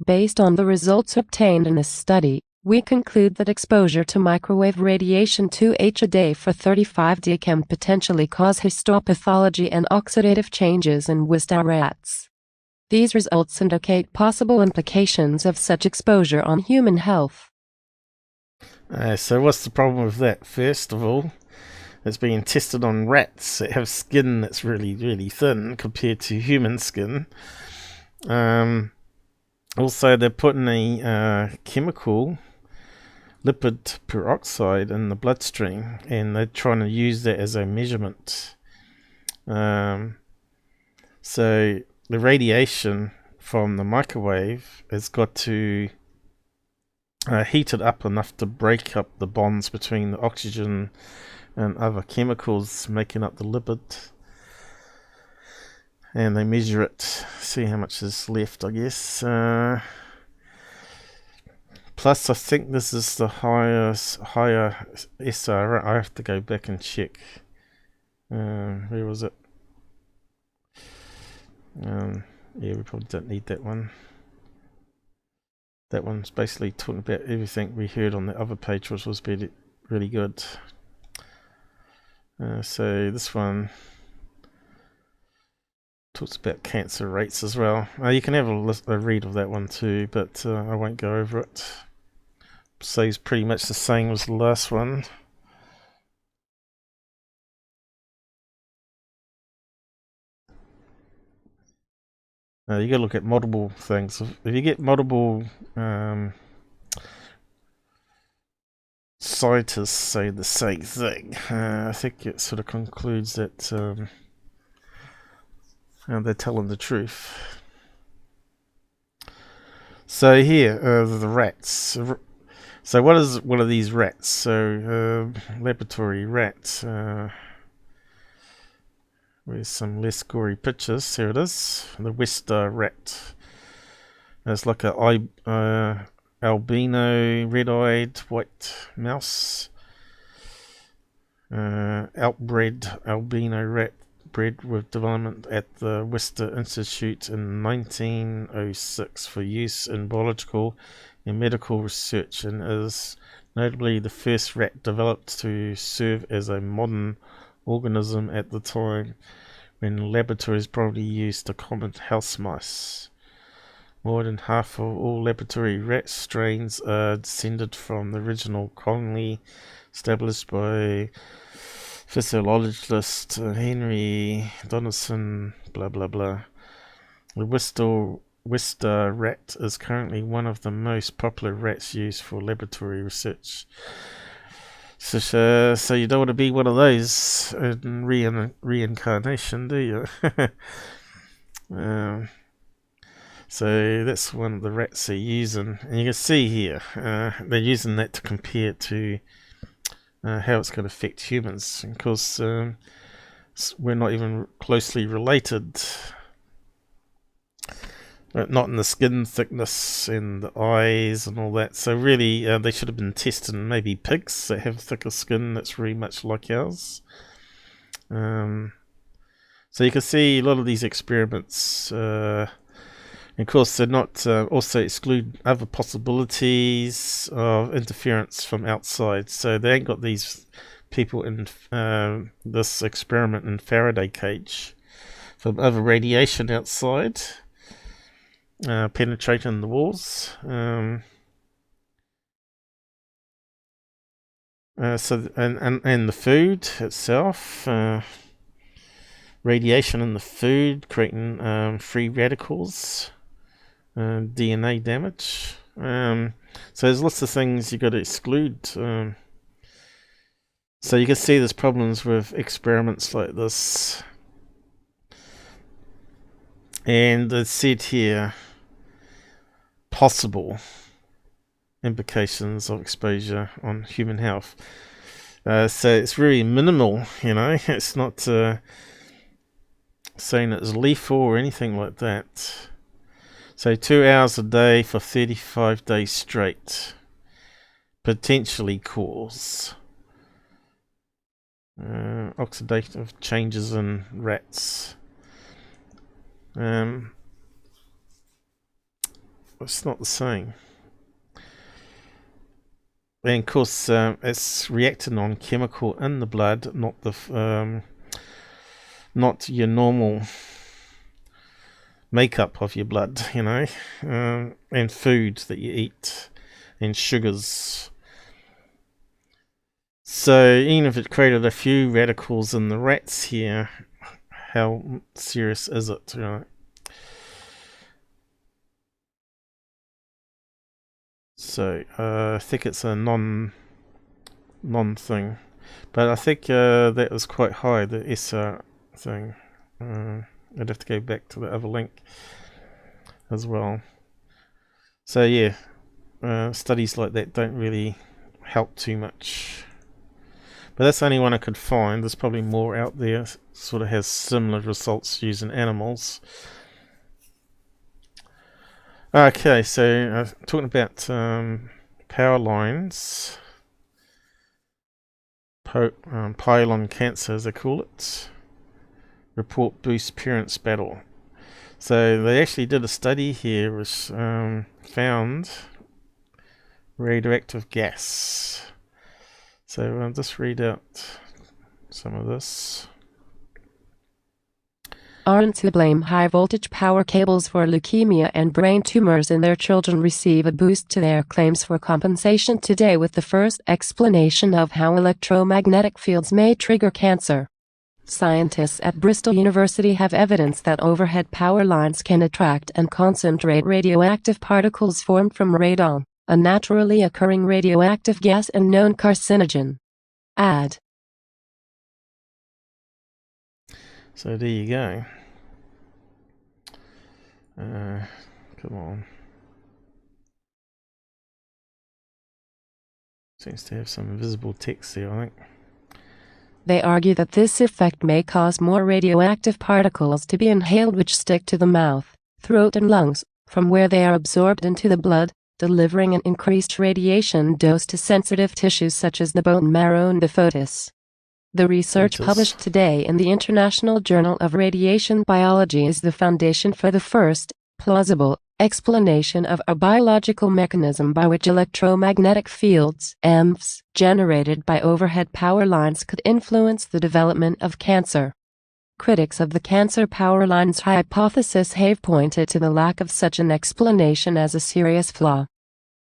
Based on the results obtained in this study, we conclude that exposure to microwave radiation 2H a day for 35 days can potentially cause histopathology and oxidative changes in Wistar rats. These results indicate possible implications of such exposure on human health. So what's the problem with that? First of all, it's being tested on rats that have skin that's really, really thin compared to human skin. Also, they're putting a chemical, lipid peroxide, in the bloodstream, and they're trying to use that as a measurement. So the radiation from the microwave has got to heat it up enough to break up the bonds between the oxygen and other chemicals making up the lipid. And they measure it, see how much is left, I guess. Plus, I think this is the higher SR. I have to go back and check. Where was it? Yeah, we probably don't need that one. That one's basically talking about everything we heard on the other page, which was really good. So this one talks about cancer rates as well. You can have a read of that one too, but I won't go over it. Says pretty much the same as the last one. You gotta look at multiple things. If you get multiple scientists say the same thing, I think it sort of concludes that they're telling the truth. So here, the rats. So what is one of these rats? So laboratory rat. Where's some less gory pictures? Here it is. The Wistar rat. It's like a albino, red-eyed, white mouse. Outbred albino rat, bred with development at the Wistar Institute in 1906 for use in biological and medical research, and is notably the first rat developed to serve as a modern organism at the time when laboratories probably used the common house mice. More than half of all laboratory rat strains are descended from the original colony established by physiologist Henry Donaldson, blah blah blah. The Wistar rat is currently one of the most popular rats used for laboratory research. So you don't want to be one of those in reincarnation, do you? So that's one of the rats they're using, and you can see here they're using that to compare it to how it's going to affect humans. And of course, we're not even closely related. Not in the skin thickness and the eyes and all that. So really, they should have been testing maybe pigs that have thicker skin that's very much like ours. So you can see a lot of these experiments. Of course, they're not also exclude other possibilities of interference from outside. So they ain't got these people in this experiment in Faraday cage from other radiation outside. Penetrating the walls. So and the food itself, radiation in the food creating free radicals, DNA damage. So there's lots of things you got to exclude. So you can see there's problems with experiments like this. And it's said here, possible implications of exposure on human health. So it's very minimal, you know. It's not saying it's lethal or anything like that. So 2 hours a day for 35 days straight. potentially cause oxidative changes in rats. It's not the same. And of course, it's reacting on chemical in the blood, not the not your normal makeup of your blood, you know, and food that you eat, and sugars. So even if it created a few radicals in the rats here, how serious is it, right? So I think it's a non thing, but I think that was quite high, the SR thing. I'd have to go back to the other link as well. So yeah, studies like that don't really help too much. But that's the only one I could find. There's probably more out there, sort of has similar results using animals. Okay, so talking about power lines, pylon cancer as they call it. Report boosts parents battle. So they actually did a study here which found radioactive gas. So I'll just read out some of this. Parents who blame high-voltage power cables for leukemia and brain tumors in their children receive a boost to their claims for compensation today with the first explanation of how electromagnetic fields may trigger cancer. Scientists at Bristol University have evidence that overhead power lines can attract and concentrate radioactive particles formed from radon, a naturally occurring radioactive gas and known carcinogen. Add. So there you go. Come on. Seems to have some invisible text there, I think. They argue that this effect may cause more radioactive particles to be inhaled which stick to the mouth, throat and lungs, from where they are absorbed into the blood, delivering an increased radiation dose to sensitive tissues such as the bone marrow and the fetus. The research published today in the International Journal of Radiation Biology is the foundation for the first, plausible, explanation of a biological mechanism by which electromagnetic fields (EMFs) generated by overhead power lines could influence the development of cancer. Critics of the cancer power lines hypothesis have pointed to the lack of such an explanation as a serious flaw.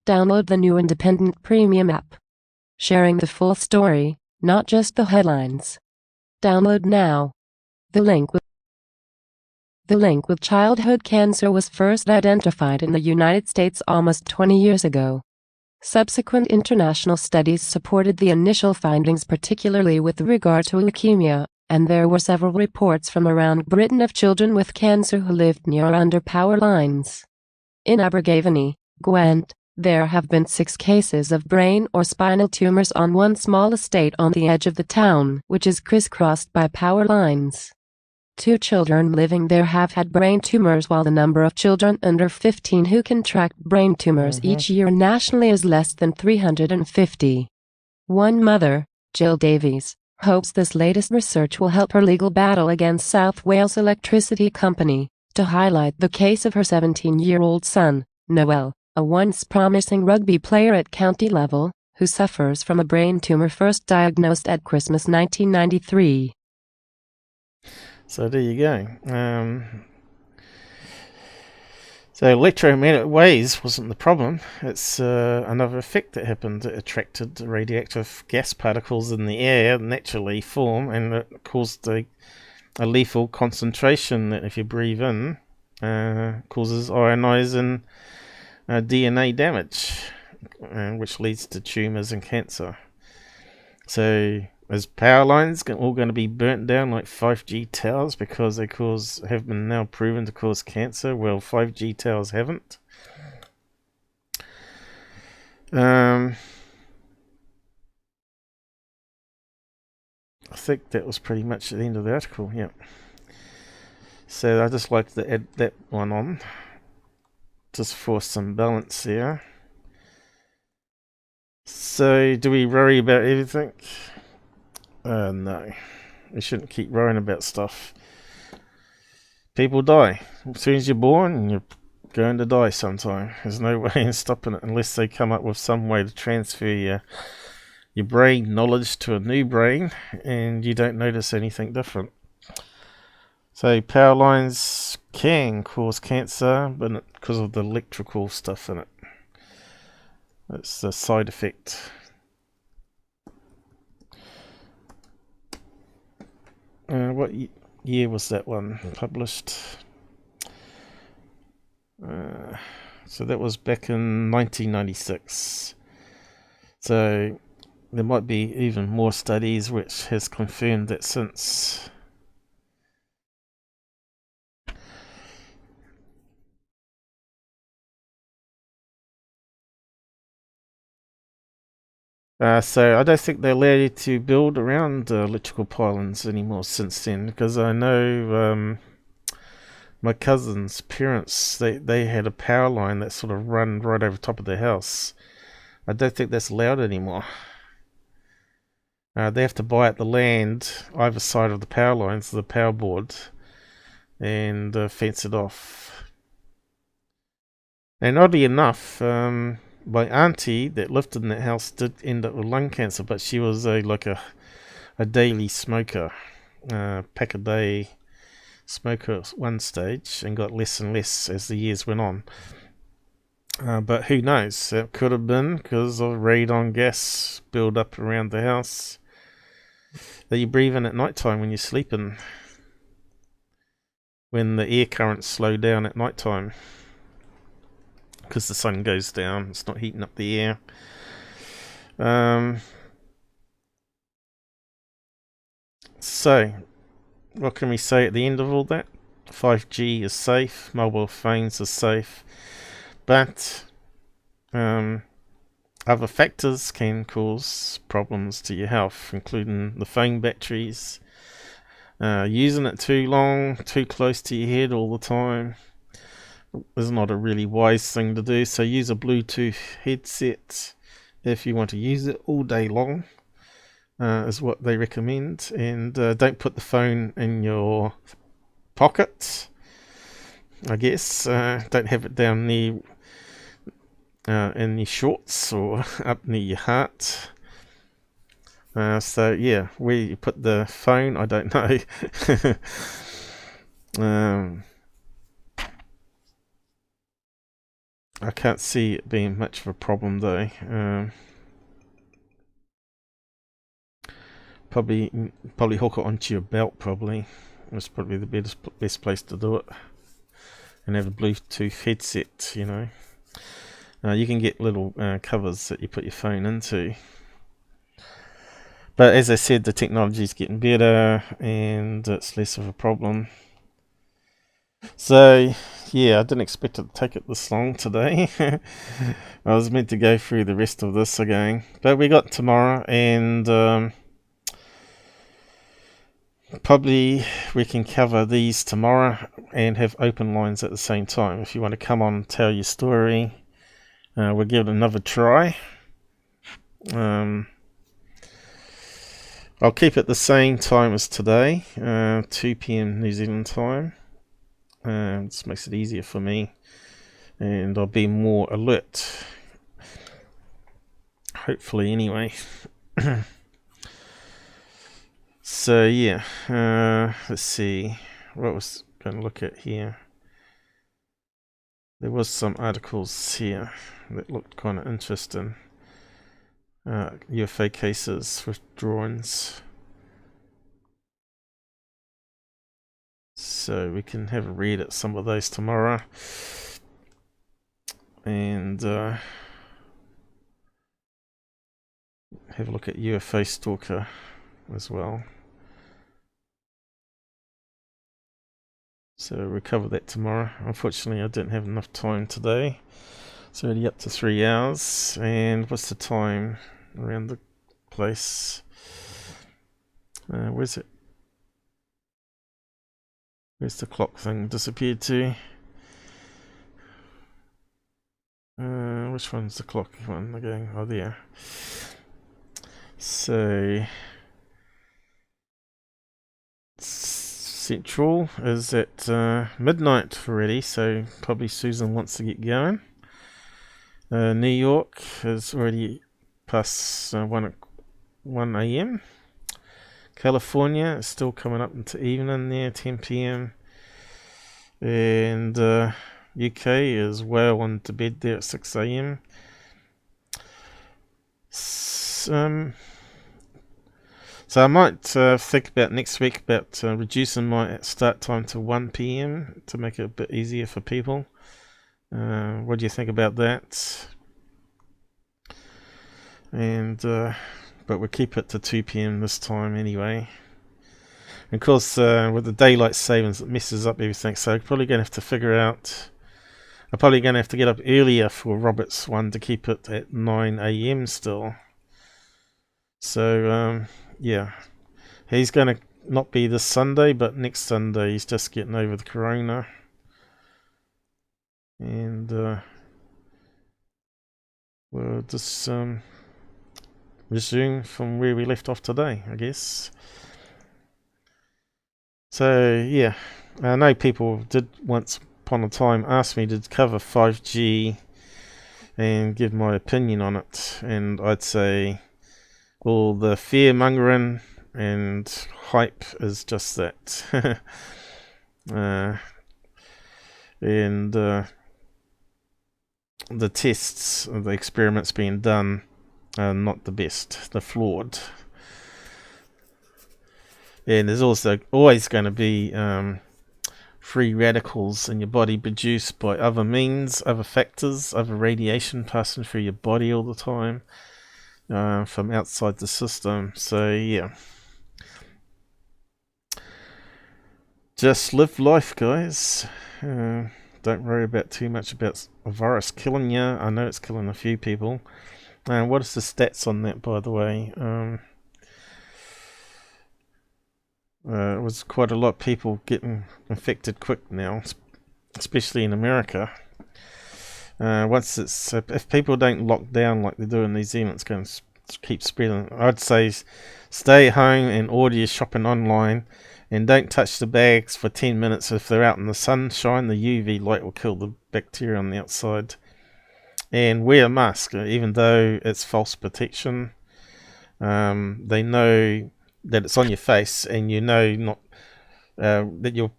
Download the new independent premium app. Sharing the full story, not just the headlines. Download now. The link with childhood cancer was first identified in the United States almost 20 years ago. Subsequent international studies supported the initial findings, particularly with regard to leukemia, and there were several reports from around Britain of children with cancer who lived near or under power lines. In Abergavenny, Gwent, there have been 6 cases of brain or spinal tumors on one small estate on the edge of the town, which is crisscrossed by power lines. 2 children living there have had brain tumors, while the number of children under 15 who contract brain tumors each year nationally is less than 350. One mother, Jill Davies, hopes this latest research will help her legal battle against South Wales Electricity Company to highlight the case of her 17-year-old son, Noel, a once promising rugby player at county level, who suffers from a brain tumor first diagnosed at Christmas 1993. So there you go. So electromagnetic waves wasn't the problem. It's another effect that happened. It attracted radioactive gas particles in the air, naturally form, and it caused a lethal concentration that if you breathe in, causes ionizing DNA damage, which leads to tumours and cancer. So is power lines all going to be burnt down like 5G towers because they have been now proven to cause cancer? Well, 5G towers haven't. I think that was pretty much the end of the article. Yeah. So I just like to add that one on, just for some balance here. So, do we worry about everything? No. We shouldn't keep worrying about stuff. People die. As soon as you're born, you're going to die sometime. There's no way in stopping it unless they come up with some way to transfer your brain knowledge to a new brain and you don't notice anything different. So power lines can cause cancer, but because of the electrical stuff in it. That's the side effect. What year was that one published? So that was back in 1996. So there might be even more studies which has confirmed that since. So I don't think they allow you to build around electrical pylons anymore since then, because I know my cousin's parents, they had a power line that sort of run right over top of their house. I don't think that's allowed anymore. They have to buy up the land either side of the power lines, the power board, and fence it off. And oddly enough, my auntie that lived in that house did end up with lung cancer, but she was a daily smoker, pack a day smoker at one stage, and got less and less as the years went on. But who knows? It could have been because of radon gas build up around the house that you breathe in at night time when you're sleeping, when the air currents slow down at night time because the sun goes down. It's not heating up the air. So what can we say at the end of all that? 5G is safe, mobile phones are safe, but other factors can cause problems to your health, including the phone batteries, using it too long, too close to your head all the time is not a really wise thing to do. So use a Bluetooth headset if you want to use it all day long, is what they recommend. And don't put the phone in your pocket, I guess. Don't have it down near in your shorts or up near your heart. So yeah, where you put the phone, I don't know. I can't see it being much of a problem though. Probably hook it onto your belt. Probably that's probably the best place to do it. And have a Bluetooth headset. You know, you can get little covers that you put your phone into. But as I said, the technology is getting better and it's less of a problem. So yeah, I didn't expect it to take it this long today. I was meant to go through the rest of this again, but we got tomorrow, and probably we can cover these tomorrow and have open lines at the same time. If you want to come on and tell your story, we'll give it another try. I'll keep it the same time as today, 2 p.m. New Zealand time. This makes it easier for me, and I'll be more alert, hopefully anyway. So yeah, let's see what was going to look at here. There was some articles here that looked kind of interesting. UFO cases with drawings. So we can have a read at some of those tomorrow. And have a look at UFO Stalker as well. So we'll cover that tomorrow. Unfortunately, I didn't have enough time today. It's already up to 3 hours. And what's the time around the place? Where's it? Where's the clock thing disappeared to? which one's the clock one again? Oh, there. So Central is at midnight already, so probably Susan wants to get going. New York is already past 1 a.m. California is still coming up into evening there, 10 p.m. And UK is well on to bed there at 6 a.m. So I might think about next week about reducing my start time to 1 p.m. to make it a bit easier for people. What do you think about that? And but we'll keep it to 2 p.m. this time anyway. And of course, with the daylight savings, it messes up everything. So I'm probably going to have to figure out. I'm probably going to have to get up earlier for Robert's one to keep it at 9 a.m. still. So yeah, he's going to not be this Sunday, but next Sunday he's just getting over the corona. And we'll just resume from where we left off today, I guess. So yeah, I know people did once upon a time ask me to cover 5G and give my opinion on it, and I'd say all the fear mongering and hype is just that. And the tests, the experiments being done are not the best, they're flawed. And there's also always going to be free radicals in your body produced by other means, other factors, other radiation passing through your body all the time from outside the system. So yeah, just live life, guys. Don't worry about too much about a virus killing you. I know it's killing a few people. And what is the stats on that, by the way? It was quite a lot of people getting infected quick now, especially in America. Once it's if people don't lock down like they do in New Zealand, it's going to keep spreading. I'd say stay at home and order your shopping online, and don't touch the bags for 10 minutes. If they're out in the sunshine, the UV light will kill the bacteria on the outside. And wear a mask, even though it's false protection. They know that it's on your face, and you know not that you'll,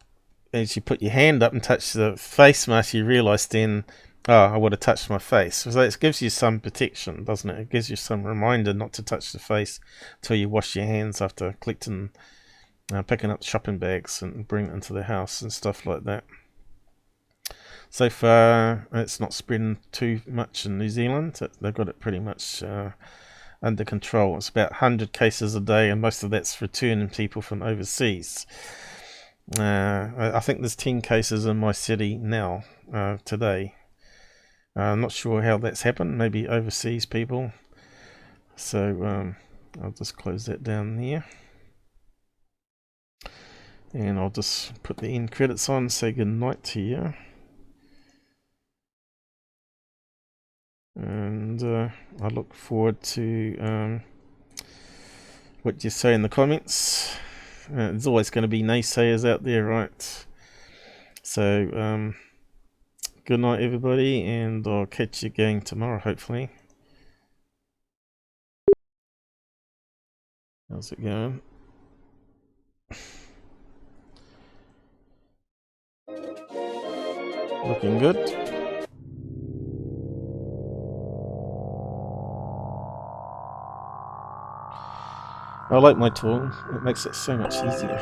as you put your hand up and touch the face mask, you realise then, oh, I would have touched my face. So it gives you some protection, doesn't it? It gives you some reminder not to touch the face until you wash your hands after collecting, picking up shopping bags and bringing it into the house and stuff like that. So far, it's not spreading too much in New Zealand. They've got it pretty much under control. It's about 100 cases a day, and most of that's returning people from overseas. I think there's 10 cases in my city now, today. I'm not sure how that's happened. Maybe overseas people. So I'll just close that down there. And I'll just put the end credits on and say good night to you. And I look forward to what you say in the comments. There's always going to be naysayers out there, right? So good night, everybody, and I'll catch you again tomorrow, hopefully. How's it going? Looking good. I like my tool, it makes it so much easier.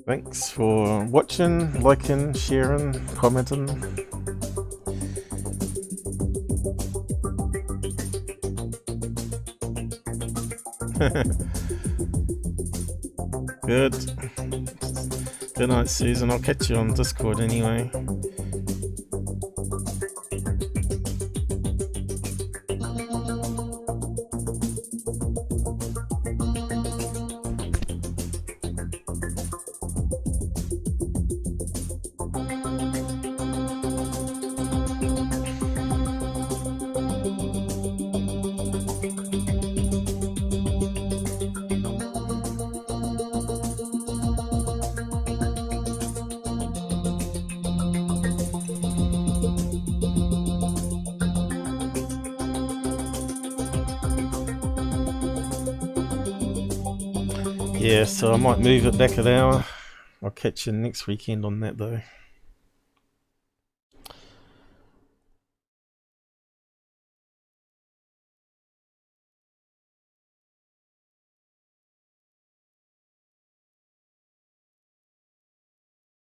Thanks for watching, liking, sharing, commenting. Good. Good night, Susan. I'll catch you on Discord anyway. Yeah, so I might move it back an hour. I'll catch you next weekend on that though.